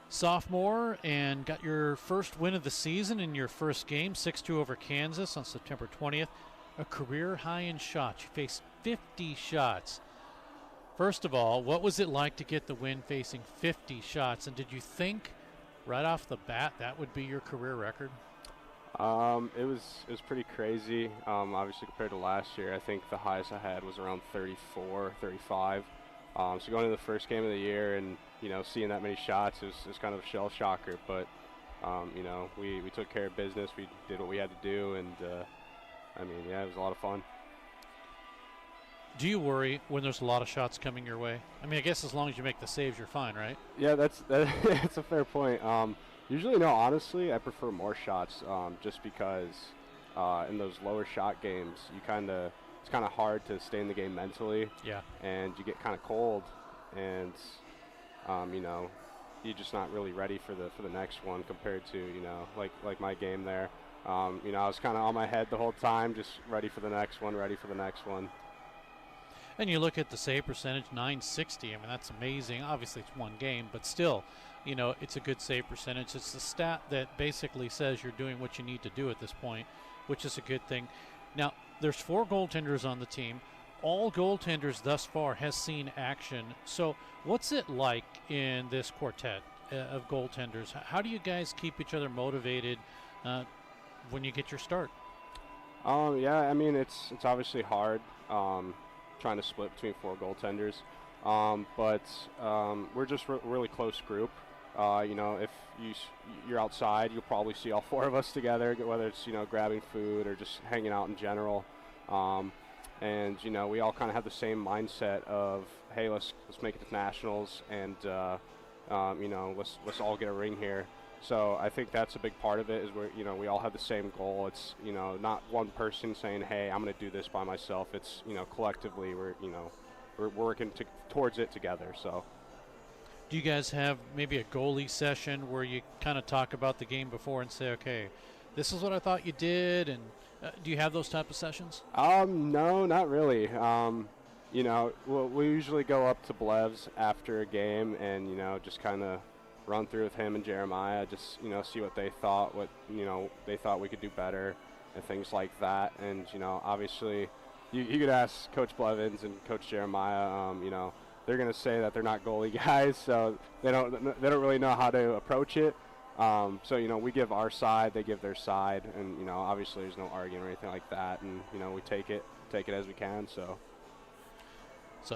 Sophomore, and got your first win of the season in your first game, 6-2 over Kansas on September 20th. A career high in shots. You faced 50 shots. First of all, what was it like to get the win facing 50 shots? And did you think right off the bat that would be your career record? It was pretty crazy. Obviously compared to last year, I think the highest I had was around 34, 35. So going into the first game of the year and, you know, seeing that many shots is kind of a shell shocker. But, you know, we took care of business. We did what we had to do. And, I mean, yeah, it was a lot of fun. Do you worry when there's a lot of shots coming your way? I mean, I guess as long as you make the saves, you're fine, right? Yeah, that's a fair point. Usually, no, honestly, I prefer more shots just because in those lower shot games, it's kind of hard to stay in the game mentally. Yeah. And you get kind of cold, and you know, you're just not really ready for the next one compared to, you know, like my game there. You know, I was kind of on my head the whole time, just ready for the next one, And you look at the save percentage, 960. I mean, that's amazing. Obviously, it's one game, but still, you know, it's a good save percentage. It's the stat that basically says you're doing what you need to do at this point, which is a good thing. Now, there's 4 goaltenders on the team. All goaltenders thus far has seen action. So what's it like in this quartet of goaltenders? How do you guys keep each other motivated when you get your start? Yeah, I mean, it's obviously hard trying to split between 4 goaltenders, but we're just a really close group. You know, if you're outside, you'll probably see all 4 of us together, whether it's, you know, grabbing food or just hanging out in general. And, you know, we all kind of have the same mindset of, hey, let's make it to nationals, and you know, let's all get a ring here. So I think that's a big part of it, is we all have the same goal. It's, you know, not one person saying, hey, I'm going to do this by myself. It's, you know, collectively we're working towards it together. So. Do you guys have maybe a goalie session where you kind of talk about the game before and say, okay, this is what I thought you did, and do you have those type of sessions? No, not really. You know, we usually go up to Blev's after a game and, you know, just kind of run through with him and Jeremiah, just, you know, see what they thought, they thought we could do better and things like that. And, you know, obviously you could ask Coach Blevins and Coach Jeremiah, you know, they're going to say that they're not goalie guys, so they don't really know how to approach it. So, you know, we give our side, they give their side, and, you know, obviously there's no arguing or anything like that, and, you know, we take it as we can. So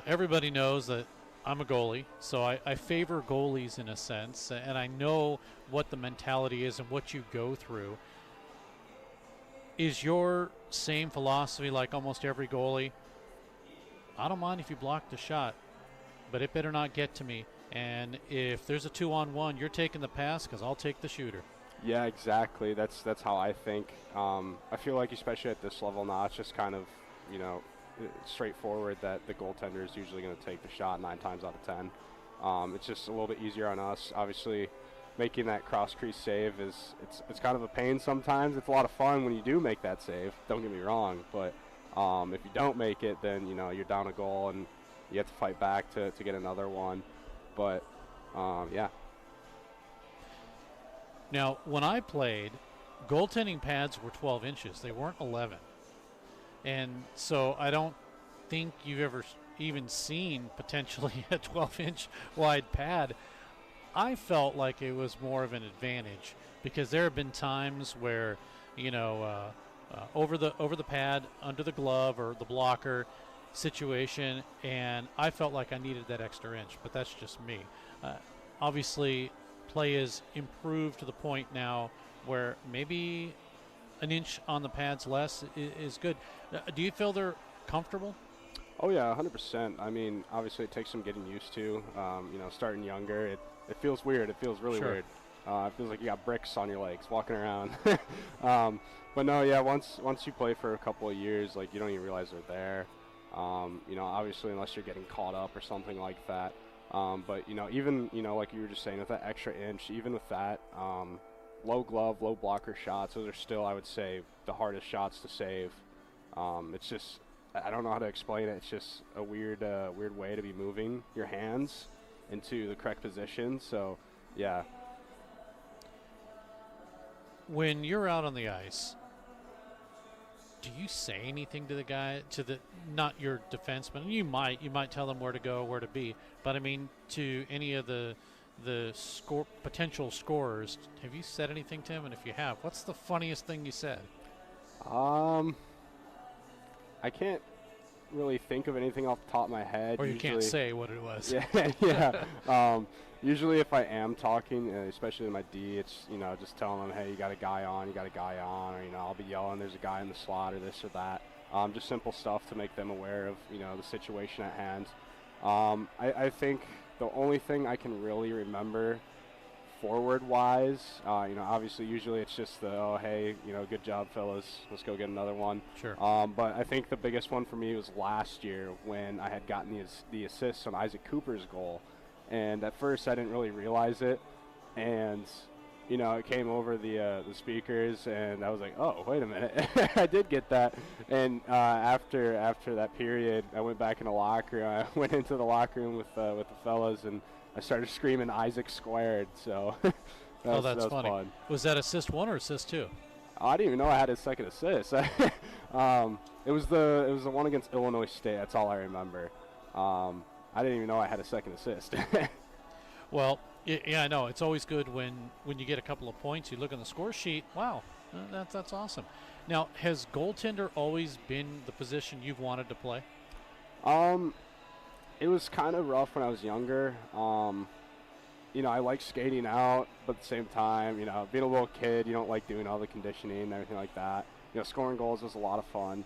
everybody knows that I'm a goalie, so I favor goalies in a sense, and I know what the mentality is and what you go through. Is your same philosophy like almost every goalie? I don't mind if you block the shot, but it better not get to me. And if there's a 2-on-1, you're taking the pass because I'll take the shooter. Yeah, exactly. That's how I think. I feel like especially at this level now, it's just kind of, you know, straightforward that the goaltender is usually going to take the shot 9 times out of 10. It's just a little bit easier on us. Obviously, making that cross-crease save it's kind of a pain sometimes. It's a lot of fun when you do make that save. Don't get me wrong, but if you don't make it, then, you know, you're down a goal and you have to fight back to get another one. But yeah. Now, when I played, goaltending pads were 12 inches. They weren't 11. And so I don't think you've ever even seen potentially a 12-inch wide pad. I felt like it was more of an advantage because there have been times where, you know, over the pad, under the glove or the blocker situation, and I felt like I needed that extra inch, but that's just me. Obviously, play is improved to the point now where maybe an inch on the pads less is good. Do you feel they're comfortable? Oh yeah, 100%. I mean, obviously it takes some getting used to. You know, starting younger, it feels weird. It feels really weird. It feels like you got bricks on your legs walking around. But no, yeah, once you play for a couple of years, like, you don't even realize they're there. You know, obviously unless you're getting caught up or something like that. But, you know, even, you know, like you were just saying, with that extra inch, even with that, low glove, low blocker shots, those are still, I would say, the hardest shots to save. It's just I don't know how to explain it. It's just a weird way to be moving your hands into the correct position. So, yeah. When you're out on the ice, do you say anything to the guy, not your defenseman? You might tell them where to go, where to be, but I mean to any of the potential scorers. Have you said anything to him? And if you have, what's the funniest thing you said? I can't really think of anything off the top of my head. Or you can't say what it was. Yeah, yeah. Usually if I am talking, especially in my D, it's, just telling them, hey, you got a guy on, or, I'll be yelling, there's a guy in the slot or this or that. Just simple stuff to make them aware of, the situation at hand. I think the only thing I can really remember forward-wise, obviously usually it's just oh, hey, good job, fellas, let's go get another one. Sure. But I think the biggest one for me was last year when I had gotten the assist on Isaac Cooper's goal. And at first I didn't really realize it. And, it came over the speakers, and I was like, oh, wait a minute. I did get that. And after that period, I went back in the locker room. I went into the locker room with the fellas, and I started screaming Isaac squared, so that's that was funny. Fun. Was that assist 1 or assist 2? I didn't even know I had his second assist. It was the one against Illinois State. That's all I remember. I didn't even know I had a second assist. Well, yeah, I know. It's always good when you get a couple of points. You look on the score sheet. Wow, that's awesome. Now, has goaltender always been the position you've wanted to play? It was kind of rough when I was younger. I like skating out, but at the same time, being a little kid, you don't like doing all the conditioning and everything like that. Scoring goals was a lot of fun.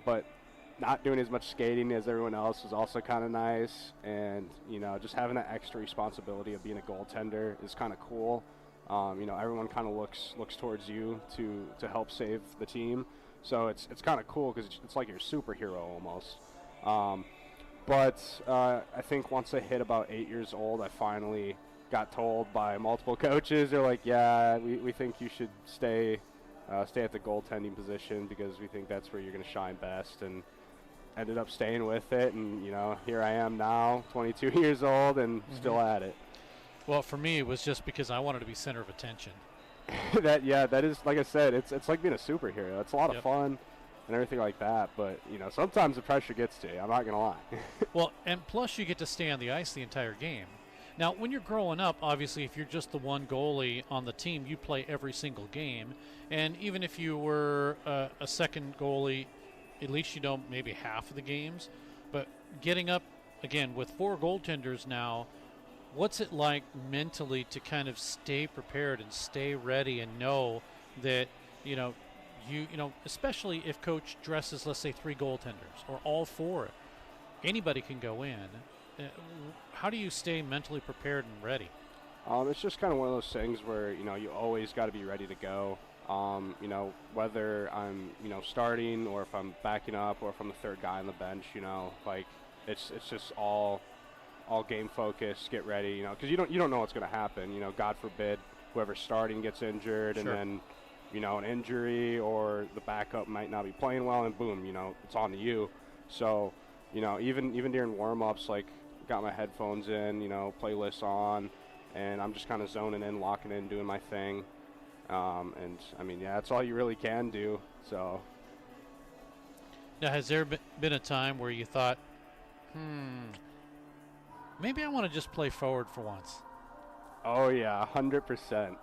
But not doing as much skating as everyone else was also kind of nice. And, just having that extra responsibility of being a goaltender is kind of cool. Everyone kind of looks towards you to help save the team. So it's kind of cool because it's like you're a superhero almost. But I think once I hit about 8 years old, I finally got told by multiple coaches, they're like, yeah, we think you should stay at the goaltending position because we think that's where you're going to shine best. And ended up staying with it. And, here I am now, 22 years old and still at it. Well, for me, it was just because I wanted to be center of attention. That is, like I said, it's like being a superhero. It's a lot of fun and everything like that, but sometimes the pressure gets to you. I'm not gonna lie. Well, and plus you get to stay on the ice the entire game. Now, when you're growing up, obviously, if you're just the one goalie on the team, you play every single game, and even if you were a second goalie, at least you know maybe half of the games. But getting up again with 4 goaltenders now, what's it like mentally to kind of stay prepared and stay ready and know that especially if coach dresses, let's say, 3 goaltenders or all 4, anybody can go in. How do you stay mentally prepared and ready? It's just kind of one of those things where, you always got to be ready to go. Whether I'm, starting or if I'm backing up or if I'm the third guy on the bench, it's just all game focused, get ready, because you don't know what's going to happen. God forbid whoever's starting gets injured. Sure. And then an injury or the backup might not be playing well, and boom, it's on to you. So, even during warm-ups, like, got my headphones in, playlists on, and I'm just kind of zoning in, locking in, doing my thing. And, that's all you really can do, so. Now, has there been a time where you thought, maybe I want to just play forward for once? Oh, yeah, 100%.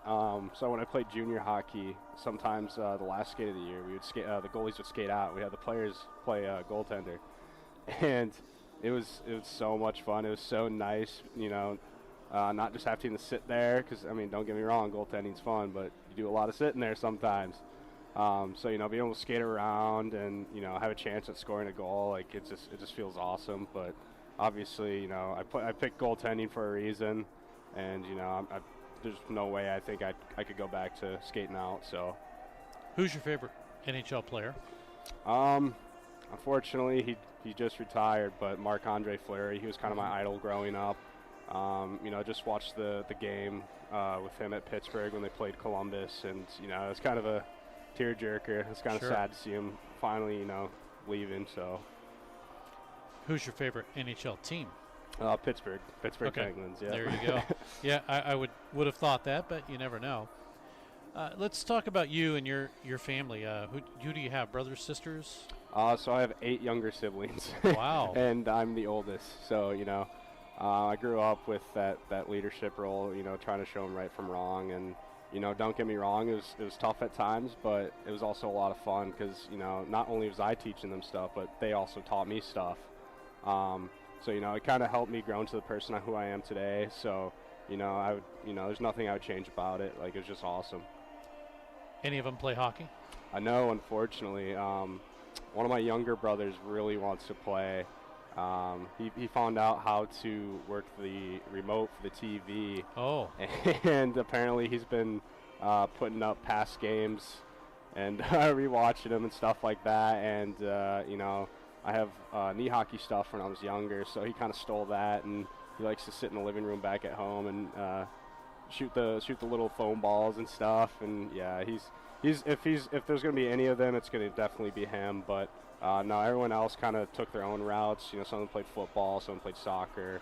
So when I played junior hockey, sometimes the last skate of the year, we would skate. The goalies would skate out. We had the players play goaltender, and it was so much fun. It was so nice, not just having to sit there. Because don't get me wrong, goaltending's fun, but you do a lot of sitting there sometimes. So being able to skate around and have a chance at scoring a goal, like it just feels awesome. But obviously, I picked goaltending for a reason. And, there's no way I think I could go back to skating out, so. Who's your favorite NHL player? Unfortunately, he just retired, but Marc-Andre Fleury, he was kind of my idol growing up. Just watched the game with him at Pittsburgh when they played Columbus, and, it was kind of a tearjerker. It's kind of sad to see him finally, leaving. So. Who's your favorite NHL team? Pittsburgh okay. Penguins. Yeah. There you go. Yeah, I would have thought that, but you never know. Let's talk about you and your family. Who do you have? Brothers, sisters? So I have 8 younger siblings. Wow. And I'm the oldest. So I grew up with that leadership role. Trying to show them right from wrong. And don't get me wrong, it was tough at times, but it was also a lot of fun because not only was I teaching them stuff, but they also taught me stuff. So it kind of helped me grow into the person who I am today. So I would there's nothing I would change about it. Like, it was just awesome. Any of them play hockey? I know, unfortunately. One of my younger brothers really wants to play. He found out how to work the remote for the TV. Oh. And apparently he's been putting up past games and rewatching them and stuff like that. And I have knee hockey stuff when I was younger, so he kind of stole that, and he likes to sit in the living room back at home and shoot the little foam balls and stuff. And yeah, if there's gonna be any of them, it's gonna definitely be him. But no, everyone else kind of took their own routes. Someone played football, someone played soccer,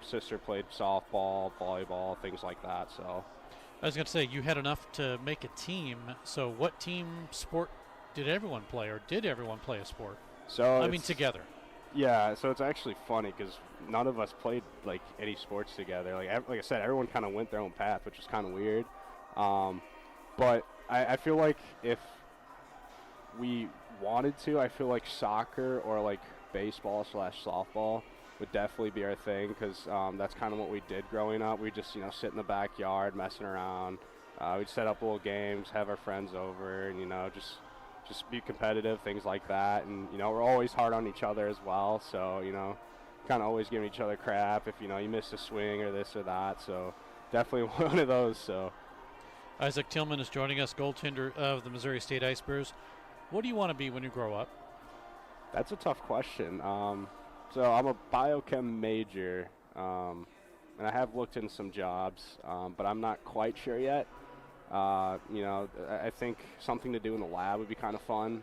sister played softball, volleyball, things like that. So I was gonna say, you had enough to make a team. So what team sport did everyone play, or did everyone play a sport? So I mean, together. Yeah, so it's actually funny because none of us played like any sports together. Like I said, everyone kind of went their own path, which is kind of weird. But I feel like if we wanted to, I feel like soccer or like baseball / softball would definitely be our thing, because that's kind of what we did growing up. We just sit in the backyard messing around. We'd set up little games, have our friends over, and just be competitive, things like that. And we're always hard on each other as well, so kind of always giving each other crap if you missed a swing or this or that. So definitely one of those. So Isaac Tillman is joining us, goaltender of the Missouri State Ice Bears. What do you want to be when you grow up? That's a tough question. So I'm a biochem major, and I have looked in some jobs, but I'm not quite sure yet. I think something to do in the lab would be kind of fun,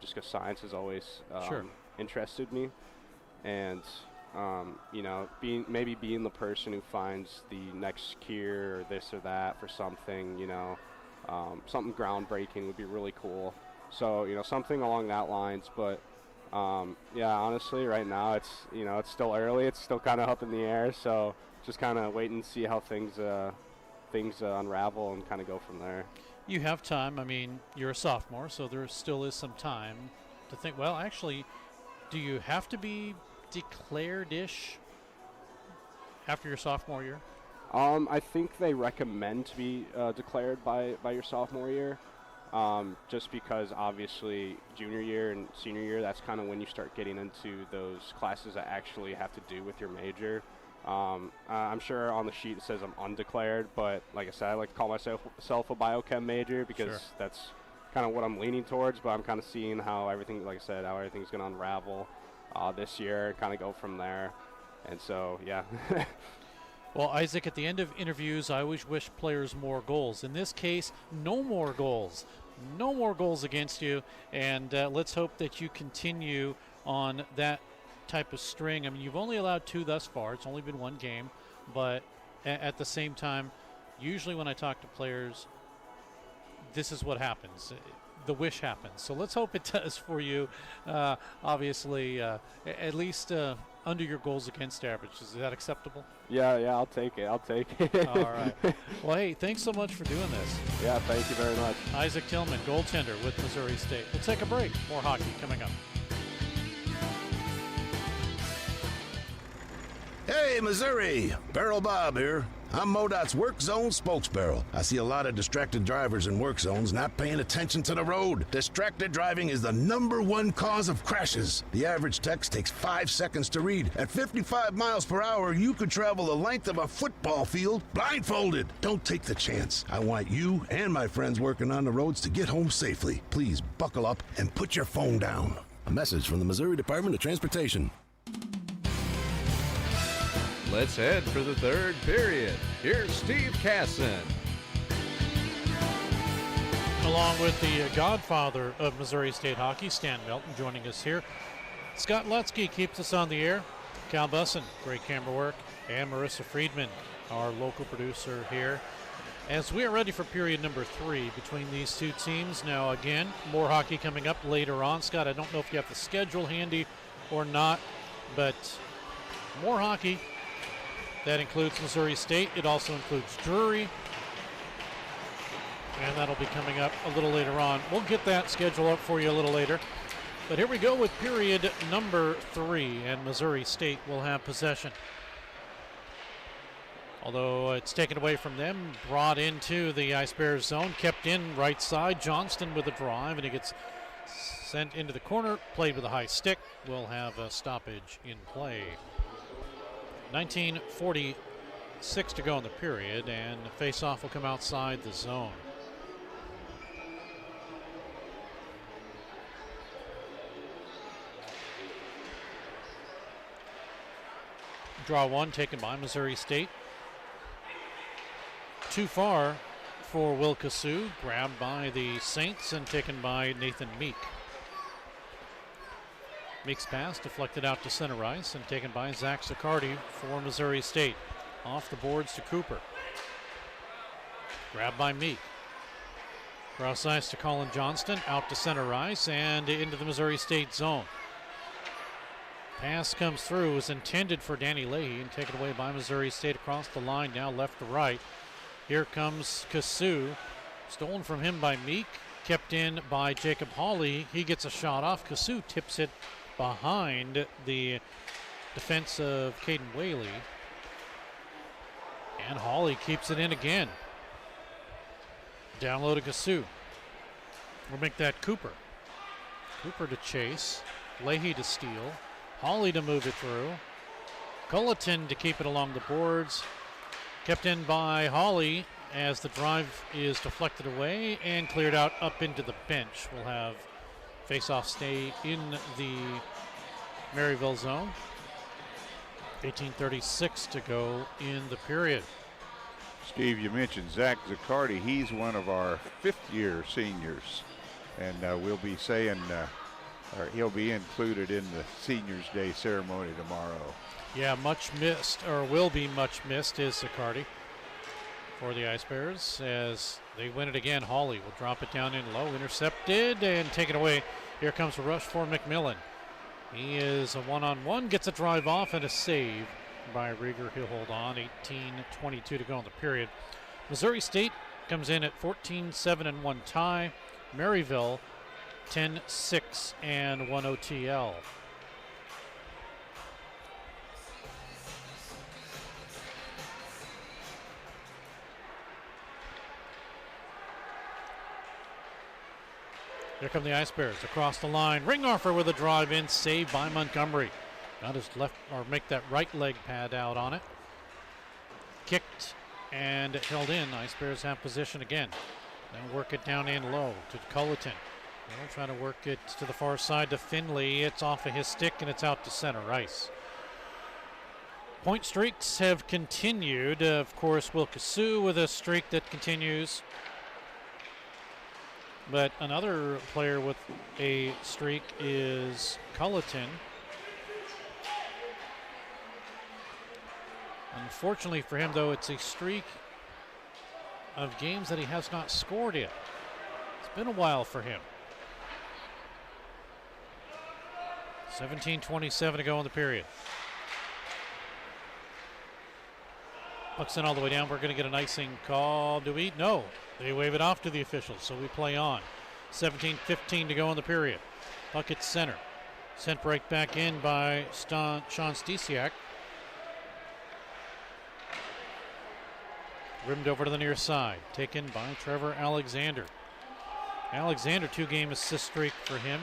just because science has always interested me. And, being the person who finds the next cure or this or that for something, something groundbreaking would be really cool. So, something along that lines. But, honestly, right now it's still early. It's still kind of up in the air. So just kind of wait and see how things unravel and kind of go from there. You have time. I mean, you're a sophomore, so there still is some time to think. Well, actually, do you have to be declared-ish after your sophomore year? I think they recommend to be declared by your sophomore year, just because obviously junior year and senior year, that's kind of when you start getting into those classes that actually have to do with your major. I'm sure on the sheet it says I'm undeclared, but like I said, I like to call myself a biochem major because that's kind of what I'm leaning towards. But I'm kind of seeing how everything, like I said, how everything's going to unravel this year and kind of go from there. And so, yeah. Well, Isaac, at the end of interviews, I always wish players more goals. In this case, no more goals. No more goals against you. And let's hope that you continue on that type of string. I mean, you've only allowed 2 thus far. It's only been 1 game. But at the same time, usually when I talk to players, this is what happens. The wish happens. So let's hope it does for you. Obviously, at least under your goals against average. Is that acceptable? Yeah, I'll take it. All right. Well, hey, thanks so much for doing this. Yeah, thank you very much. Isaac Tillman, goaltender with Missouri State. We'll take a break. More hockey coming up. Hey, Missouri! Barrel Bob here. I'm MoDOT's Work Zone spokesbarrel. I see a lot of distracted drivers in work zones not paying attention to the road. Distracted driving is the #1 cause of crashes. The average text takes 5 seconds to read. At 55 miles per hour, you could travel the length of a football field blindfolded. Don't take the chance. I want you and my friends working on the roads to get home safely. Please buckle up and put your phone down. A message from the Missouri Department of Transportation. Let's head for the 3rd period. Here's Steve Casson. along with the godfather of Missouri State hockey, Stan Melton, joining us here. Scott Lutzke keeps us on the air. Cal Bussin, great camera work, and Marissa Friedman, our local producer here. As we are ready for period number 3 between these two teams. Now, again, more hockey coming up later on. Scott, I don't know if you have the schedule handy or not, but more hockey. That includes Missouri State. It also includes Drury. And that'll be coming up a little later on. We'll get that schedule up for you a little later. But here we go with period number 3, and Missouri State will have possession. Although it's taken away from them, brought into the Ice Bears zone, kept in right side. Johnston with a drive, and he gets sent into the corner, played with a high stick. We'll have a stoppage in play. 19:46 to go in the period, and the face-off will come outside the zone. Draw one taken by Missouri State. Too far for Will Cassou, grabbed by the Saints and taken by Nathan Meek. Meek's pass deflected out to center ice and taken by Zach Zaccardi for Missouri State. Off the boards to Cooper. Grabbed by Meek. Cross ice to Colin Johnston, out to center ice and into the Missouri State zone. Pass comes through, was intended for Danny Leahy and taken away by Missouri State across the line, now left to right. Here comes Cassou, stolen from him by Meek, kept in by Jacob Hawley. He gets a shot off. Cassou tips it behind the defense of Caden Whaley. And Hawley keeps it in again. Down low to Cassou. We'll make that Cooper. Cooper to chase. Leahy to steal. Hawley to move it through. Culleton to keep it along the boards. Kept in by Hawley as the drive is deflected away and cleared out up into the bench. We'll have face-off stay in the Maryville zone. 18:36 to go in the period. Steve, you mentioned Zach Zaccardi. He's one of our fifth-year seniors, and we'll be saying or he'll be included in the Seniors Day ceremony tomorrow. Yeah, much missed, or will be much missed, is Zaccardi for the Ice Bears as they win it again. Hawley will drop it down in low, intercepted and taken away. Here comes a rush for McMillan. He is a one-on-one, gets a drive off and a save by Rieger. He'll hold on. 18:22 to go in the period. Missouri State comes in at 14-7-1 tie. Maryville 10-6 and 1 OTL. Here come the Ice Bears across the line. Ringoffer with a drive in, saved by Montgomery. Got his left, or make that right leg pad out on it. Kicked and held in. Ice Bears have position again. They'll work it down in low to Culleton. They'll try to work it to the far side to Finley. It's off of his stick and it's out to center ice. Point streaks have continued. Of course, Will Cassou with a streak that continues. But another player with a streak is Culleton. Unfortunately for him, though, it's a streak of games that he has not scored in. It's been a while for him. 17:27 to go in the period. Puck's in all the way down. We're going to get an icing call. Do we? No. They wave it off to the officials, so we play on. 17:15 to go in the period. Puck at center. Sent right back in by Sean Stesiak. Rimmed over to the near side. Taken by Trevor Alexander. Alexander, 2-game assist streak for him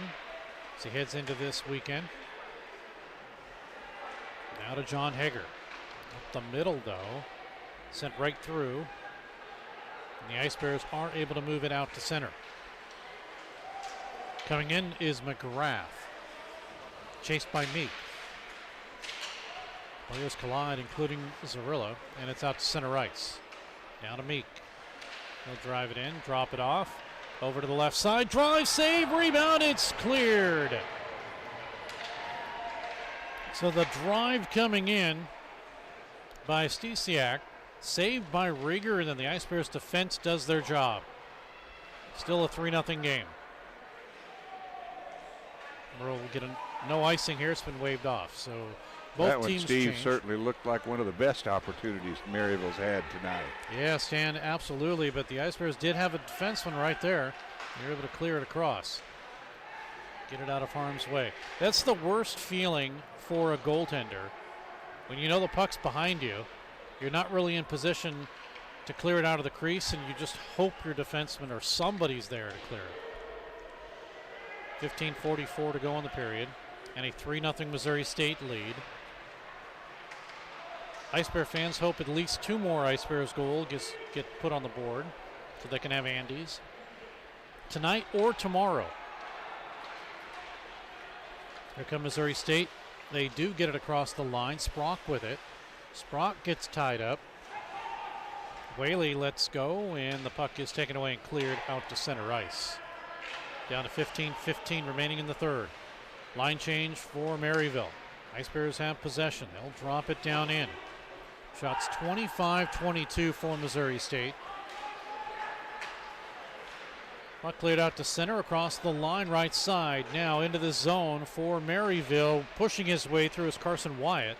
as he heads into this weekend. Now to John Hager. Up the middle, though. Sent right through. And the Ice Bears are able to move it out to center. Coming in is McGrath. Chased by Meek. Players collide, including Zarilla, and it's out to center ice. Down to Meek. He'll drive it in, drop it off. Over to the left side, drive, save, rebound, it's cleared. So the drive coming in by Stesiak, saved by Rieger, and then the Ice Bears defense does their job. Still a 3-0 game. We'll get no icing here. It's been waved off. So both that one, teams Steve, change. certainly looked like one of the best opportunities Maryville's had tonight. Yeah, Stan, absolutely. But the Ice Bears did have a defenseman right there. They were able to clear it across. Get it out of harm's way. That's the worst feeling for a goaltender. When you know the puck's behind you, you're not really in position to clear it out of the crease, and you just hope your defenseman or somebody's there to clear it. 15:44 to go in the period, and a 3-0 Missouri State lead. Ice Bear fans hope at least 2 more Ice Bears goals get put on the board so they can have Andes tonight or tomorrow. Here come Missouri State. They do get it across the line. Sprock with it. Sprock gets tied up. Whaley lets go, and the puck is taken away and cleared out to center ice. Down to 15:15 remaining in the third. Line change for Maryville. Ice Bears have possession. They'll drop it down in. Shots 25-22 for Missouri State. Puck cleared out to center across the line right side. Now into the zone for Maryville. Pushing his way through is Carson Wyatt.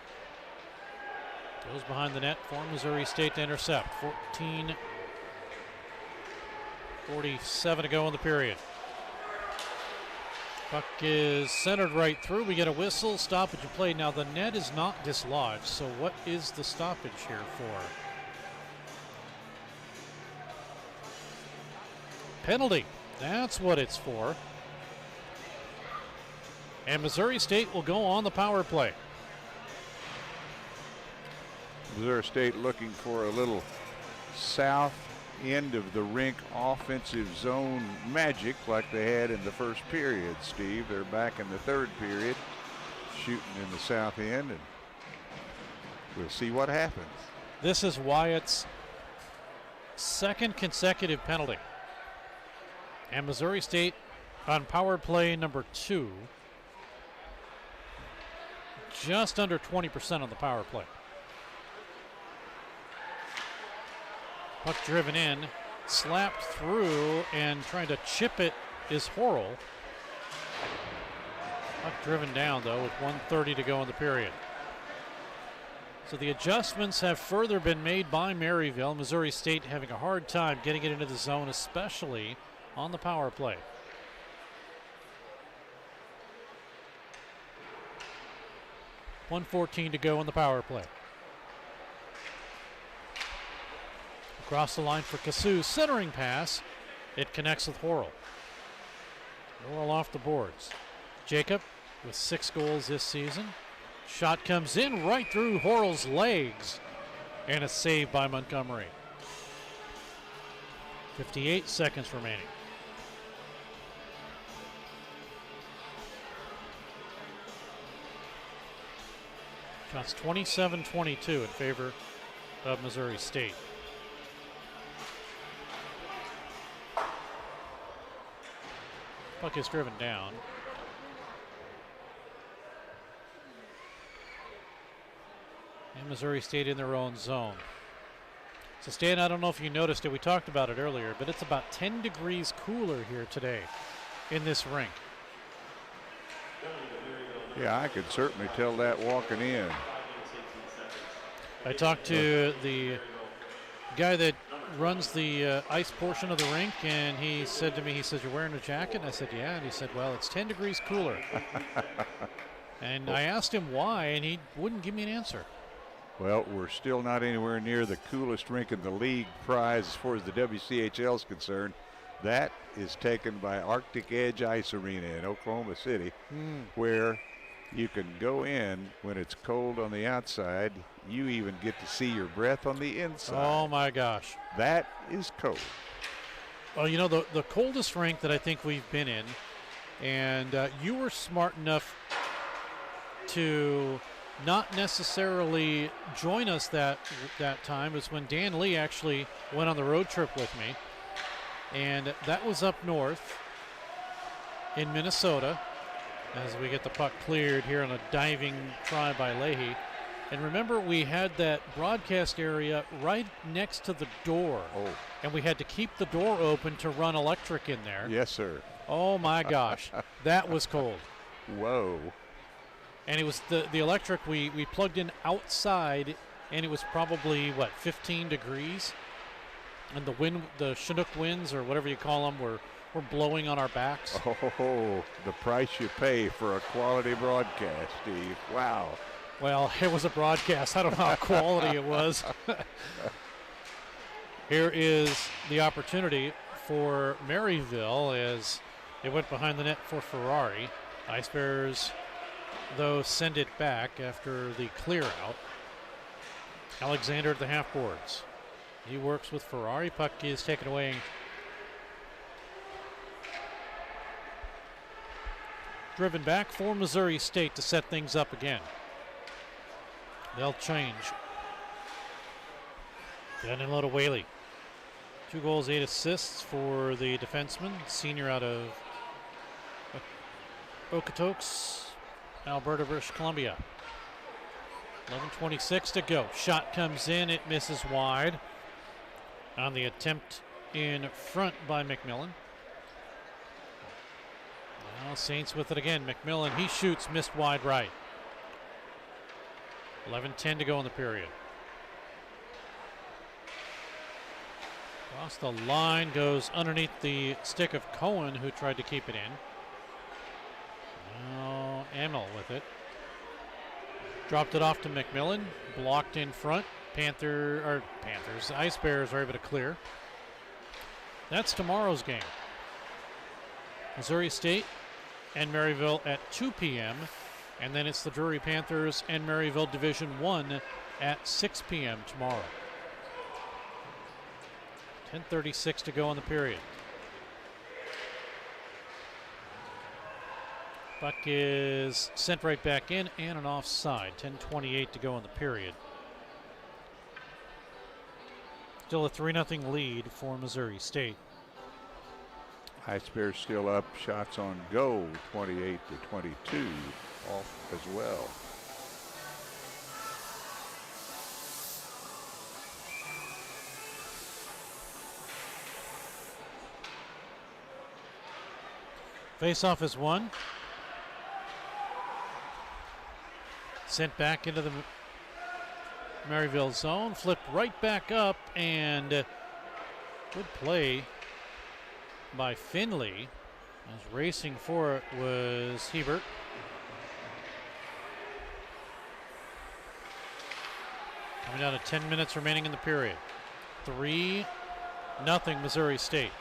Goes behind the net for Missouri State to intercept. 14:47 to go in the period. Puck is centered right through. We get a whistle, stoppage of play. Now the net is not dislodged, so what is the stoppage here for? Penalty. That's what it's for. And Missouri State will go on the power play. Missouri State looking for a little south end of the rink offensive zone magic like they had in the first period, Steve. They're back in the third period, shooting in the south end, and we'll see what happens. This is Wyatt's second consecutive penalty. And Missouri State on power play number 2, just under 20% on the power play. Puck driven in, slapped through, and trying to chip it is Horrell. Puck driven down, though, with 1:30 to go in the period. So the adjustments have further been made by Maryville. Missouri State having a hard time getting it into the zone, especially on the power play. .114 to go in the power play. Across the line for Cassou, centering pass. It connects with Horrell. Horrell off the boards. Jacob with 6 goals this season. Shot comes in right through Horrell's legs, and a save by Montgomery. 58 seconds remaining. Shots 27-22 in favor of Missouri State. Puck is driven down. And Missouri State in their own zone. So Stan, I don't know if you noticed it, we talked about it earlier, but it's about 10 degrees cooler here today in this rink. Yeah, I could certainly tell that walking in. I talked to the guy that runs the ice portion of the rink, and he said to me, he says, "You're wearing a jacket?" And I said, "Yeah." And he said, "Well, it's 10 degrees cooler." And I asked him why, and he wouldn't give me an answer. Well, we're still not anywhere near the coolest rink in the league prize as far as the WCHL is concerned. That is taken by Arctic Edge Ice Arena in Oklahoma City, where you can go in when it's cold on the outside. You even get to see your breath on the inside. Oh, my gosh. That is cold. Oh, you know, the coldest rink that I think we've been in, and you were smart enough to not necessarily join us that time, is when Dan Lee actually went on the road trip with me. And that was up north in Minnesota as we get the puck cleared here on a diving try by Leahy. And remember, we had that broadcast area right next to the door. Oh. And we had to keep the door open to run electric in there. Yes, sir. Oh, my gosh. That was cold. Whoa. And it was the electric we plugged in outside, and it was probably, 15 degrees? And the wind, the Chinook winds, or whatever you call them, were blowing on our backs. Oh, the price you pay for a quality broadcast, Steve. Wow. Well, it was a broadcast. I don't know how quality it was. Here is the opportunity for Maryville as they went behind the net for Ferrari. Ice Bears, though, send it back after the clear out. Alexander at the half boards. He works with Ferrari. Puck is taken away. Driven back for Missouri State to set things up again. They'll change. Down in low to Whaley. 2 goals, 8 assists for the defenseman, senior out of Okotoks, Alberta, British Columbia. 11:26 to go. Shot comes in, it misses wide. On the attempt in front by McMillan. Now Saints with it again. McMillan, he shoots, missed wide right. 11:10 to go in the period. Across the line, goes underneath the stick of Cohen, who tried to keep it in. Now Amel with it. Dropped it off to McMillan. Blocked in front. Panthers, Ice Bears are able to clear. That's tomorrow's game. Missouri State and Maryville at 2 p.m. And then it's the Drury Panthers and Maryville Division I at 6 p.m. tomorrow. 10:36 to go in the period. Puck is sent right back in and an offside. 10:28 to go in the period. Still a 3-0 lead for Missouri State. Ice Bears still up. Shots on goal, 28-22, off as well. Face-off is won. Sent back into the Maryville zone, flipped right back up, and good play by Finley. As racing for it was Hebert. Coming down to 10 minutes remaining in the period. 3-0 Missouri State.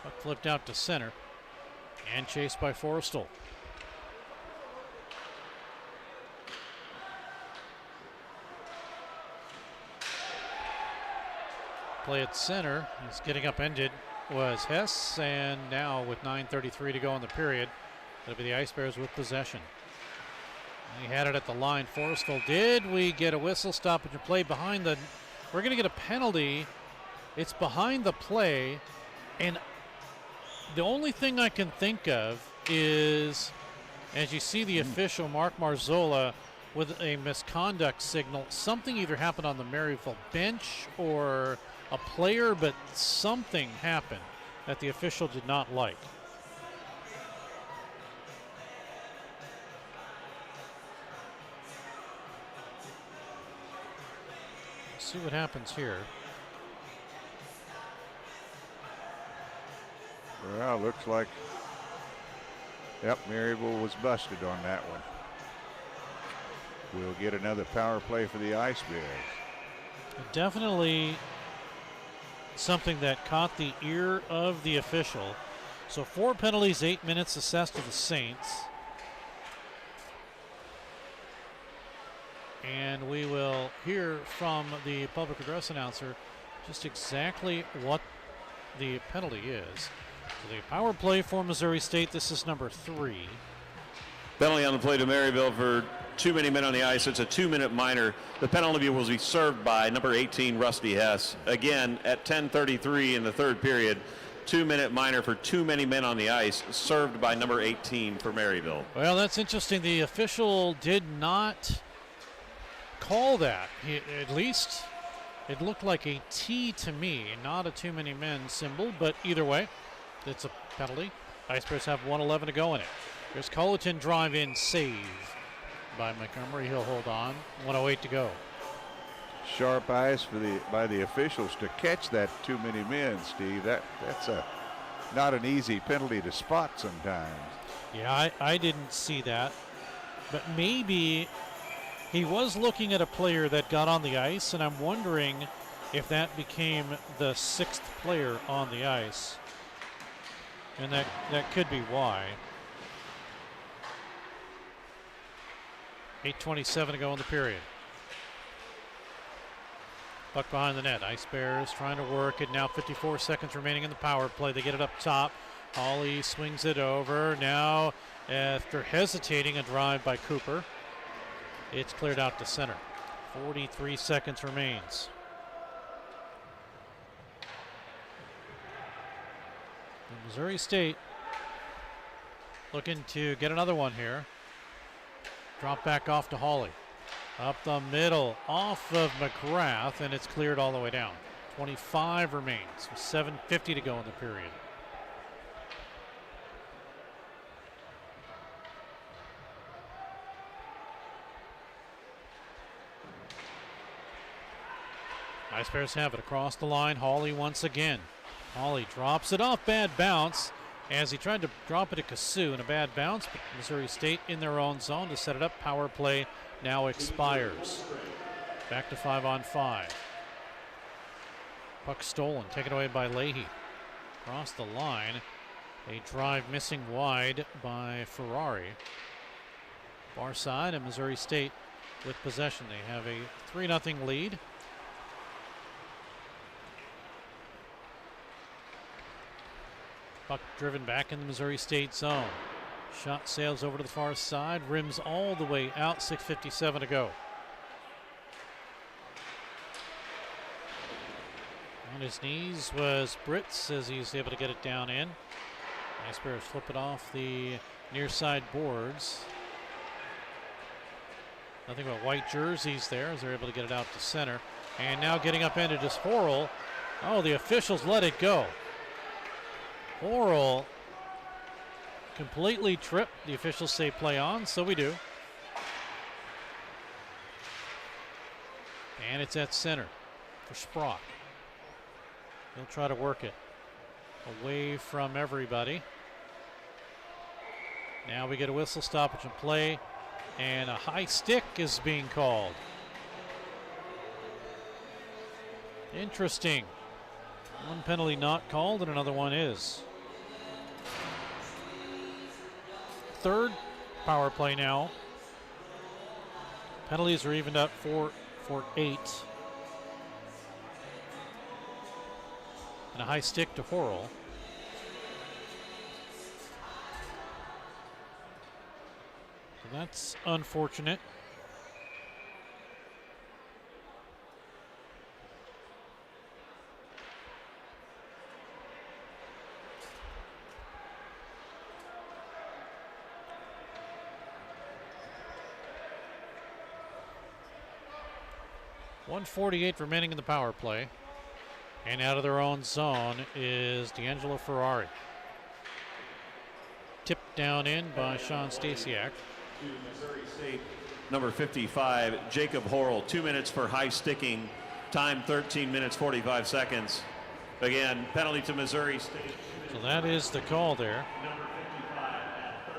Puck flipped out to center and chased by Forrestal. Play at center. He's getting upended was Hess, and now with 9:33 to go in the period, it'll be the Ice Bears with possession. He had it at the line. Forrestal did. We get a whistle stoppage of play behind the. We're going to get a penalty. It's behind the play, and the only thing I can think of is, as you see the official Mark Marzola with a misconduct signal, something either happened on the Maryville bench or a player, but something happened that the official did not like. Let's see what happens here. Well, looks like, yep, Maryville was busted on that one. We'll get another power play for the Ice Bears. Definitely something that caught the ear of the official. So 4 penalties, 8 minutes assessed to the Saints. And we will hear from the public address announcer just exactly what the penalty is. So the power play for Missouri State, this is number 3. Penalty on the play to Maryville for too many men on the ice. It's a 2-minute minor. The penalty will be served by number 18, Rusty Hess. Again, at 10:33 in the third period, 2-minute minor for too many men on the ice, served by number 18 for Maryville. Well, that's interesting. The official did not call that. At least it looked like a T to me, not a too many men symbol, but either way, it's a penalty. Ice Bears have 1:11 to go in it. There's Colleton drive-in save by Montgomery. He'll hold on. 1:08 to go. Sharp eyes by the officials to catch that too many men, Steve. That's not an easy penalty to spot sometimes. Yeah, I didn't see that, but maybe he was looking at a player that got on the ice, and I'm wondering if that became the 6th player on the ice, and that could be why. 8:27 to go in the period. Puck behind the net. Ice Bears trying to work it. Now 54 seconds remaining in the power play. They get it up top. Hawley swings it over. Now, after hesitating, a drive by Cooper. It's cleared out to center. 43 seconds remains. And Missouri State looking to get another one here. Drop back off to Hawley. Up the middle, off of McGrath, and it's cleared all the way down. 25 remains, 7:50 to go in the period. Ice Bears have it across the line. Hawley once again. Hawley drops it off, bad bounce, as he tried to drop it at Kasu in a bad bounce, but Missouri State in their own zone to set it up. Power play now expires. Back to 5-on-5. Puck stolen, taken away by Leahy. Across the line, a drive missing wide by Ferrari. Far side, and Missouri State with possession. They have a 3-0 lead. Puck driven back in the Missouri State zone. Shot sails over to the far side, rims all the way out, 6:57 to go. On his knees was Britz as he's able to get it down in. Ice Bears flip it off the near side boards. Nothing but white jerseys there as they're able to get it out to center. And now getting upended is Horrell. Oh, the officials let it go. Horrell completely tripped. The officials say play on, so we do. And it's at center for Sprock. He'll try to work it away from everybody. Now we get a whistle stoppage and play, and a high stick is being called. Interesting. One penalty not called and another one is. Third power play now. Penalties are evened up 4-8. And a high stick to Horrell. So that's unfortunate. .148 remaining in the power play. And out of their own zone is D'Angelo Ferrari. Tipped down in by Sean Stasiak. To Missouri State, number 55, Jacob Horrell. 2 minutes for high sticking. Time 13 minutes 45 seconds. Again, penalty to Missouri State. So that is the call there. Number 55 at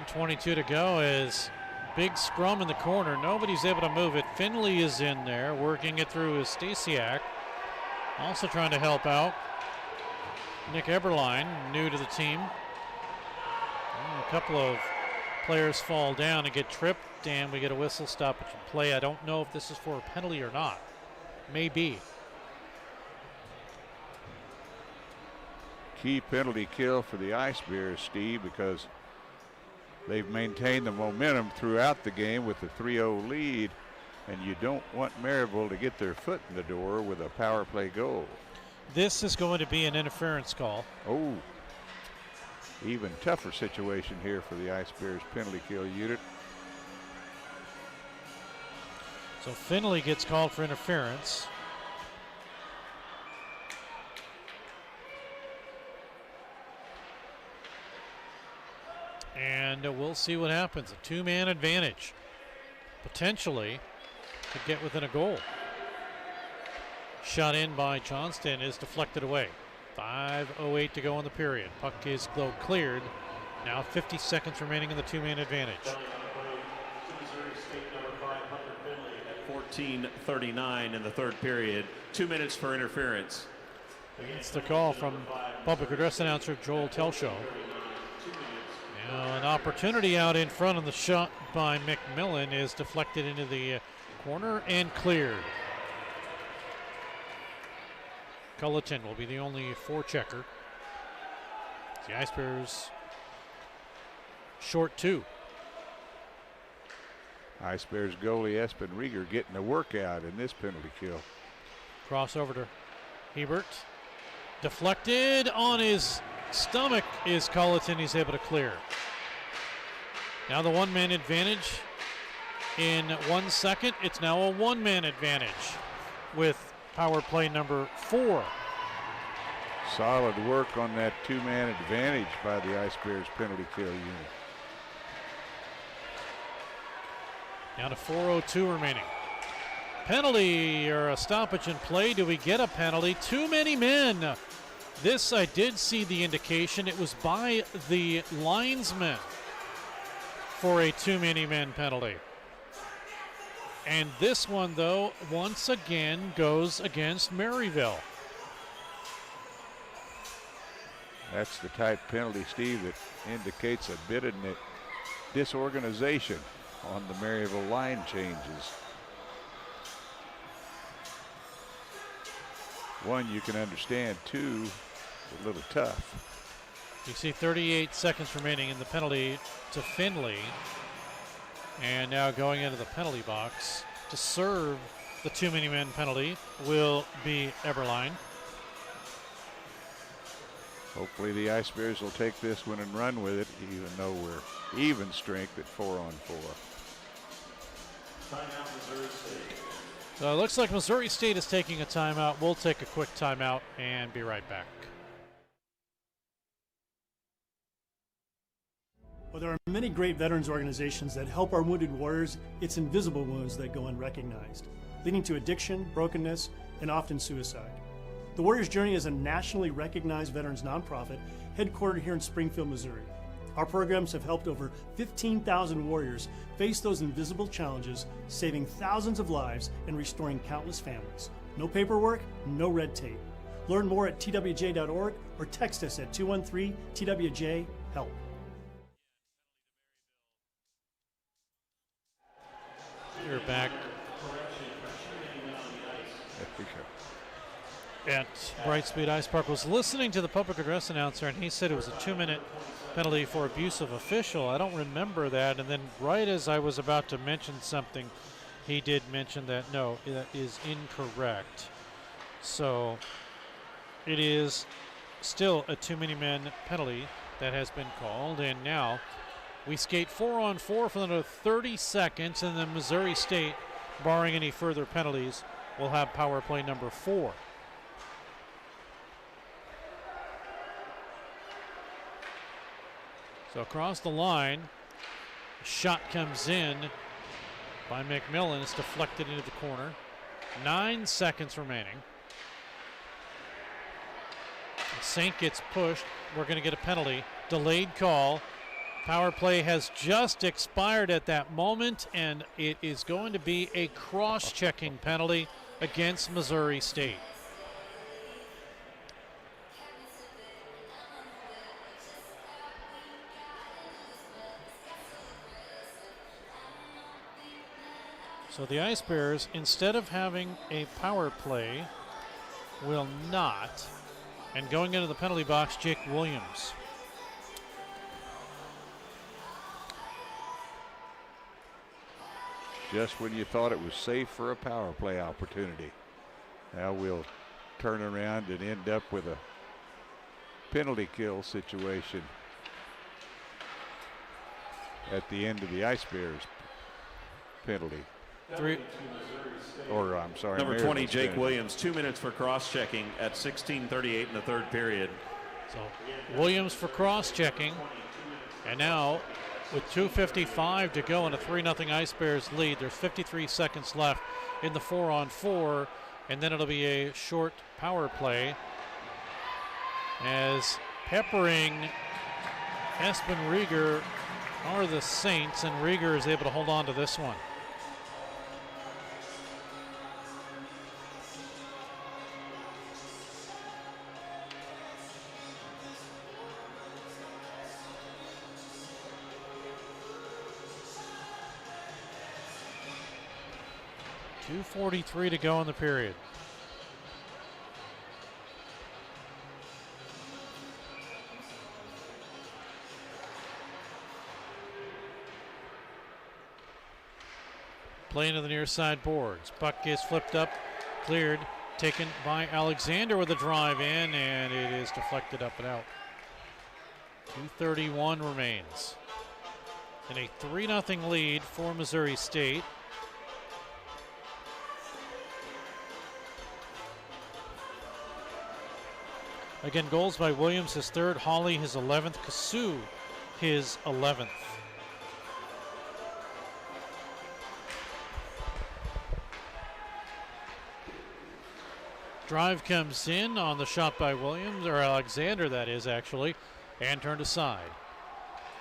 13:45. 1:22 to go is big scrum in the corner. Nobody's able to move it. Finley is in there working it through is Stasiak. Also trying to help out Nick Eberline, new to the team. And a couple of players fall down and get tripped, and we get a whistle stoppage and play. I don't know if this is for a penalty or not. Maybe. Key penalty kill for the Ice Bears, Steve, because They've maintained the momentum throughout the game with the 3-0 lead, and you don't want Maryville to get their foot in the door with a power play goal. This is going to be an interference call. Oh, even tougher situation here for the Ice Bears penalty kill unit. So Finley gets called for interference. And we'll see what happens. A two-man advantage, potentially, to get within a goal. Shot in by Johnston is deflected away. 5:08 to go in the period. Puck is cleared. Now 50 seconds remaining in the two-man advantage. 14:39 in the third period. 2 minutes for interference. It's the call from public address announcer Joel Telshaw. Now an opportunity out in front, and the shot by McMillan is deflected into the corner and cleared. Culleton will be the only forechecker. The Ice Bears short two. Ice Bears goalie Espen Rieger getting a workout in this penalty kill. Crossover to Hebert. Deflected on his stomach is Culleton. He's able to clear. Now the one-man advantage in 1 second. It's now a one-man advantage with power play number 4. Solid work on that two-man advantage by the Ice Bears penalty kill unit. Down to 4:02 remaining. Penalty or a stoppage in play. Do we get a penalty? Too many men. This I did see the indication. It was by the linesman for a too many men penalty. And this one, though, once again goes against Maryville. That's the type penalty, Steve, that indicates a bit of disorganization on the Maryville line changes. One, you can understand. Two, a little tough. You see 38 seconds remaining in the penalty to Finley. And now going into the penalty box to serve the too many men penalty will be Eberline. Hopefully the Ice Bears will take this one and run with it, even though we're even strength at 4-on-4. Timeout, Missouri State. So it looks like Missouri State is taking a timeout. We'll take a quick timeout and be right back. Well, there are many great veterans organizations that help our wounded warriors. It's invisible wounds that go unrecognized, leading to addiction, brokenness, and often suicide. The Warriors Journey is a nationally recognized veterans nonprofit headquartered here in Springfield, Missouri. Our programs have helped over 15,000 warriors face those invisible challenges, saving thousands of lives and restoring countless families. No paperwork, no red tape. Learn more at twj.org or text us at 213-TWJ-HELP. You're back at Brightspeed Ice Park. Was listening to the public address announcer, and he said it was a 2-minute penalty for abuse of official. I don't remember that. And then right as I was about to mention something, he did mention that no, that is incorrect. So it is still a too many men penalty that has been called. And now we skate 4-on-4 for another 30 seconds, and then Missouri State, barring any further penalties, will have power play number 4. So across the line, shot comes in by McMillan. It's deflected into the corner. 9 seconds remaining. Saint gets pushed. We're going to get a penalty. Delayed call. Power play has just expired at that moment, and it is going to be a cross-checking penalty against Missouri State. So the Ice Bears, instead of having a power play, will not. And going into the penalty box, Jake Williams. just when you thought it was safe for a power play opportunity. Now we'll turn around and end up with a penalty kill situation at the end of the Ice Bears penalty. I'm sorry, Number 20, Maryville's Jake penalty. Williams, 2 minutes for cross-checking at 16:38 in the third period. So Williams for cross-checking. And now with 2:55 to go in a 3-0 Ice Bears lead, there's 53 seconds left in the 4-on-4, and then it'll be a short power play as peppering Espen Rieger are the Saints, and Rieger is able to hold on to this one. .243 to go in the period. Playing to the near side boards. Puck is flipped up, cleared, taken by Alexander with a drive in, and it is deflected up and out. 2:31 remains. And a 3-0 lead for Missouri State. Again, goals by Williams, his third, Hawley his 11th, Kasu his 11th. Drive comes in on the shot by Williams, or Alexander that is actually, and turned aside.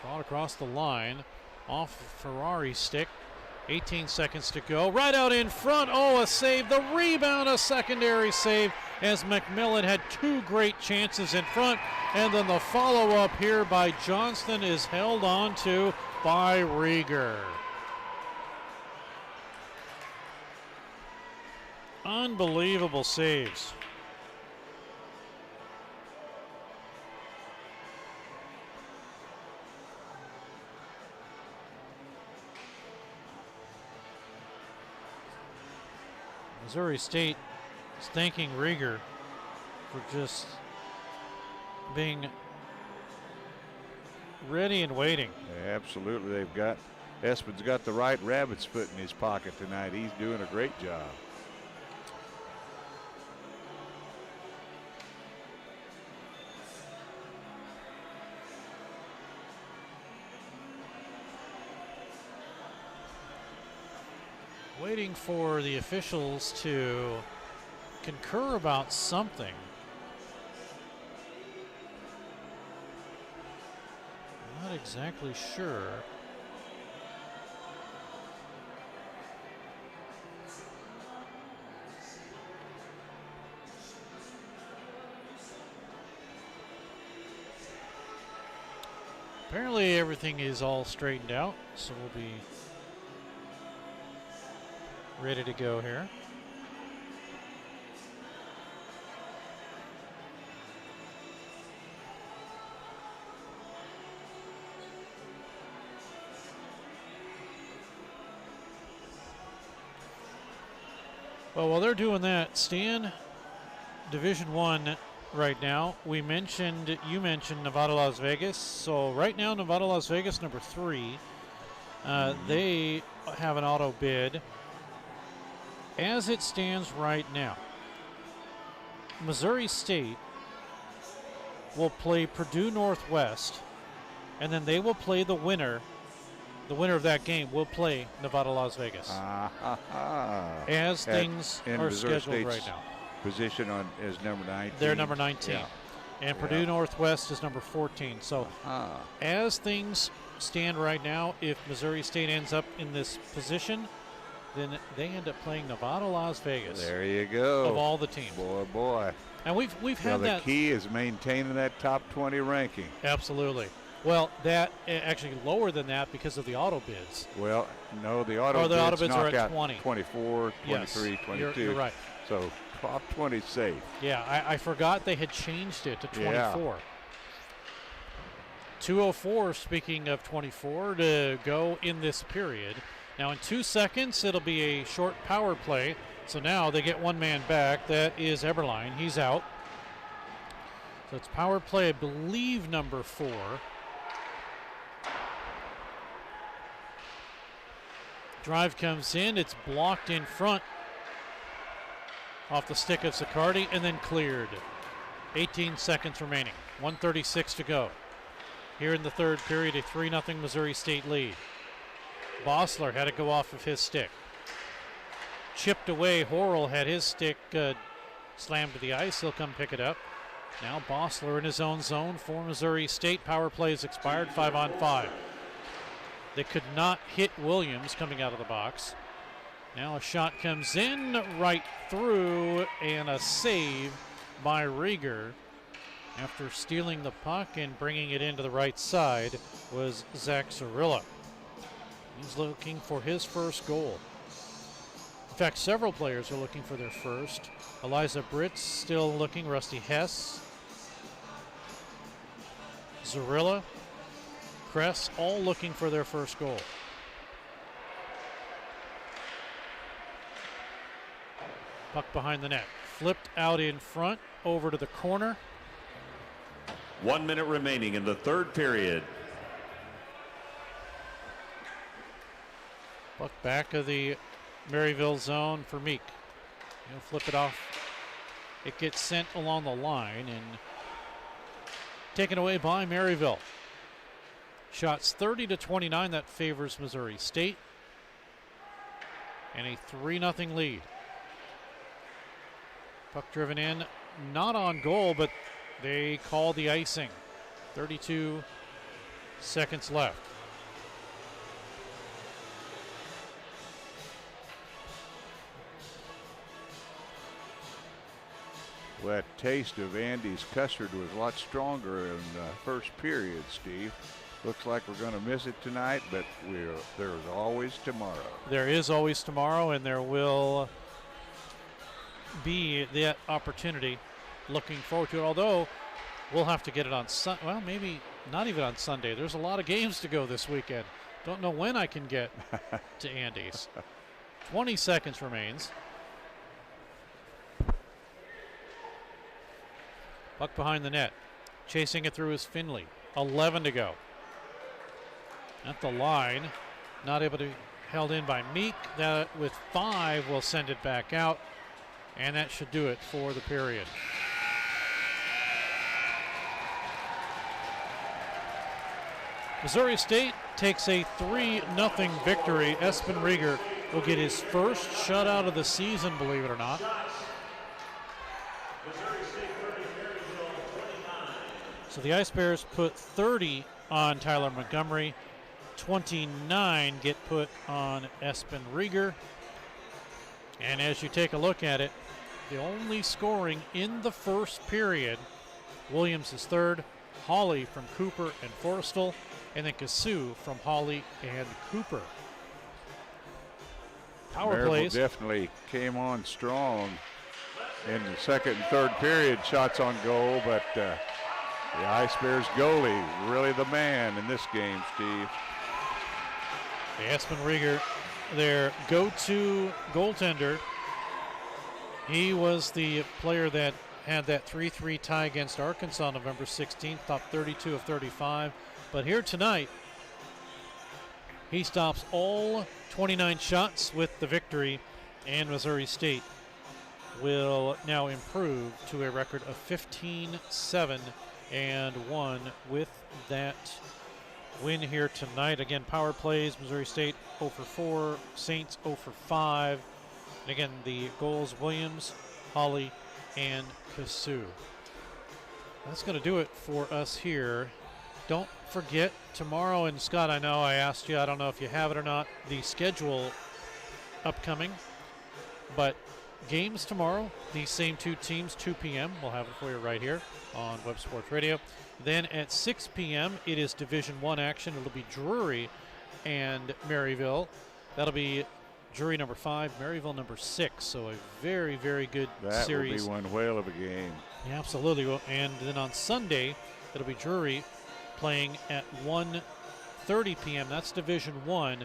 Brought across the line, off Ferrari's stick. 18 seconds to go. Right out in front. Oh, a save. The rebound, a secondary save as McMillan had two great chances in front. And then the follow-up here by Johnston is held on to by Rieger. Unbelievable saves. Missouri State is thanking Rieger for just being ready and waiting. Absolutely, Espen's got the right rabbit's foot in his pocket tonight. He's doing a great job. Waiting for the officials to concur about something. Not exactly sure. Apparently everything is all straightened out, so we'll be ready to go here. Well, while they're doing that, Stan, Division I right now, you mentioned Nevada, Las Vegas. So right now, Nevada, Las Vegas, number 3, they have an auto bid. As it stands right now, Missouri State will play Purdue Northwest, and then they will play the winner. The winner of that game will play Nevada, Las Vegas. As things are Missouri scheduled State's right now. Position is number 19. They're number 19. Yeah. And Purdue Northwest is number 14. So as things stand right now, if Missouri State ends up in this position, then they end up playing Nevada, Las Vegas. There you go. Of all the teams. Boy. And we've had the that. The key is maintaining that top 20 ranking. Absolutely. Well, that actually lower than that because of the auto bids. Well, no, the auto bids are at out 20. 24, 23, yes, 22. You're right. So top 20 safe. Yeah, I forgot they had changed it to 24. Yeah. 2:04, speaking of 24, to go in this period. Now in 2 seconds, it'll be a short power play. So now they get one man back. That is Eberline. He's out. So it's power play, I believe, number 4. Drive comes in. It's blocked in front off the stick of Zaccardi and then cleared. 18 seconds remaining. 1:36 to go. Here in the third period, a 3-0 Missouri State lead. Bossler had to go off of his stick. Chipped away. Horrell had his stick slammed to the ice. He'll come pick it up. Now Bossler in his own zone for Missouri State. Power play has expired, 5-on-5. They could not hit Williams coming out of the box. Now a shot comes in right through, and a save by Rieger. After stealing the puck and bringing it into the right side was Zach Zarilla. He's looking for his first goal. In fact, several players are looking for their first. Eliza Britz still looking, Rusty Hess, Zarilla, Kress, all looking for their first goal. Puck behind the net. Flipped out in front, over to the corner. 1 minute remaining in the third period. Puck back of the Maryville zone for Meek. He'll flip it off. It gets sent along the line and taken away by Maryville. Shots 30-29. That favors Missouri State. And a 3-0 lead. Puck driven in, not on goal, but they call the icing. 32 seconds left. Well, that taste of Andy's custard was a lot stronger in the first period, Steve. Looks like we're going to miss it tonight, but there's always tomorrow. There is always tomorrow, and there will be that opportunity. Looking forward to it, although we'll have to get it on well, maybe not even on Sunday. There's a lot of games to go this weekend. Don't know when I can get to Andy's. 20 seconds remains. Puck behind the net. Chasing it through is Finley. 11 to go. At the line. Not able to be held in by Meek. That with 5 will send it back out. And that should do it for the period. Missouri State takes a 3-0 victory. Espen Rieger will get his first shutout of the season, believe it or not. So the Ice Bears put 30 on Tyler Montgomery. 29 get put on Espen Rieger. And as you take a look at it, the only scoring in the first period, Williams is third, Hawley from Cooper and Forrestal, and then Kasu from Hawley and Cooper. Power plays. Definitely came on strong in the second and third period, shots on goal, but the Ice Bears goalie, really the man in this game, Steve. Espen Rieger, their go-to goaltender. He was the player that had that 3-3 tie against Arkansas November 16th, top 32 of 35. But here tonight, he stops all 29 shots with the victory, and Missouri State will now improve to a record of 15-7-1 with that win here tonight. Again, power plays, Missouri State 0 for 4, Saints 0 for 5. And again, the goals, Williams, Hawley, and Kasu. That's going to do it for us here. Don't forget, tomorrow, and Scott, I know I asked you, I don't know if you have it or not, the schedule upcoming. But games tomorrow, these same two teams, 2 p.m. We'll have it for you right here on Web Sports Radio. Then at 6 p.m., it is Division I action. It'll be Drury and Maryville. That'll be Drury number 5, Maryville number 6. So a very, very good series. That will be one whale of a game. Yeah, absolutely. And then on Sunday, it'll be Drury playing at 1:30 p.m. That's Division I.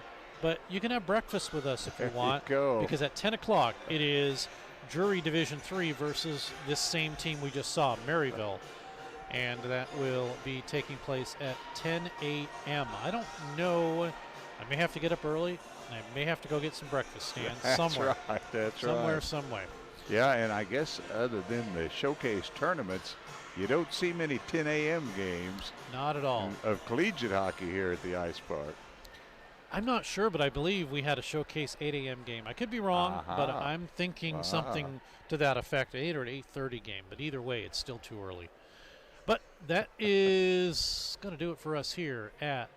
But you can have breakfast with us if you want. go. Because at 10 o'clock, it is Jury Division 3 versus this same team we just saw, Maryville. And that will be taking place at 10 a.m. I don't know. I may have to get up early, and I may have to go get some breakfast, Stan, somewhere. That's somewhere, right. some way. Yeah, and I guess other than the showcase tournaments, you don't see many 10 a.m. games. Not at all. Of collegiate hockey here at the Ice Park. I'm not sure, but I believe we had a showcase 8 a.m. game. I could be wrong, but I'm thinking something to that effect, 8 or an 8:30 game. But either way, it's still too early. But that is going to do it for us here at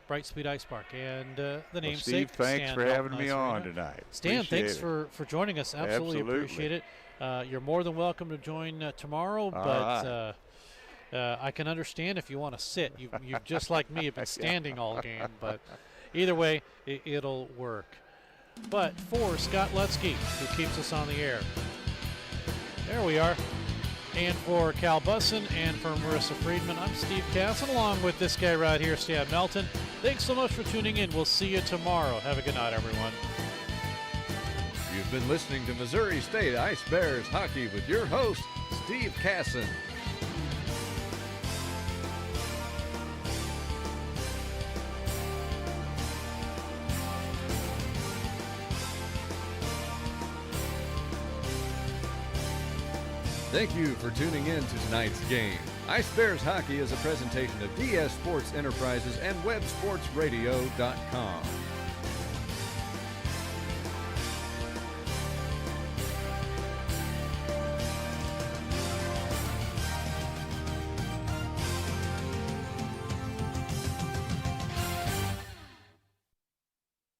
Brightspeed Ice Park. And the namesake, Steve, thanks Stan for having me Ice on Arena. tonight. Stan, Appreciate thanks it. for joining us. Absolutely appreciate it. You're more than welcome to join tomorrow, but I can understand if you want to sit. You've just like me, have been standing all game, but either way, it'll work. But for Scott Lutzke, who keeps us on the air, there we are. And for Cal Bussin and for Marissa Friedman, I'm Steve Casson, along with this guy right here, Stan Melton. Thanks so much for tuning in. We'll see you tomorrow. Have a good night, everyone. You've been listening to Missouri State Ice Bears Hockey with your host, Steve Casson. Thank you for tuning in to tonight's game. Ice Bears Hockey is a presentation of DS Sports Enterprises and WebSportsRadio.com.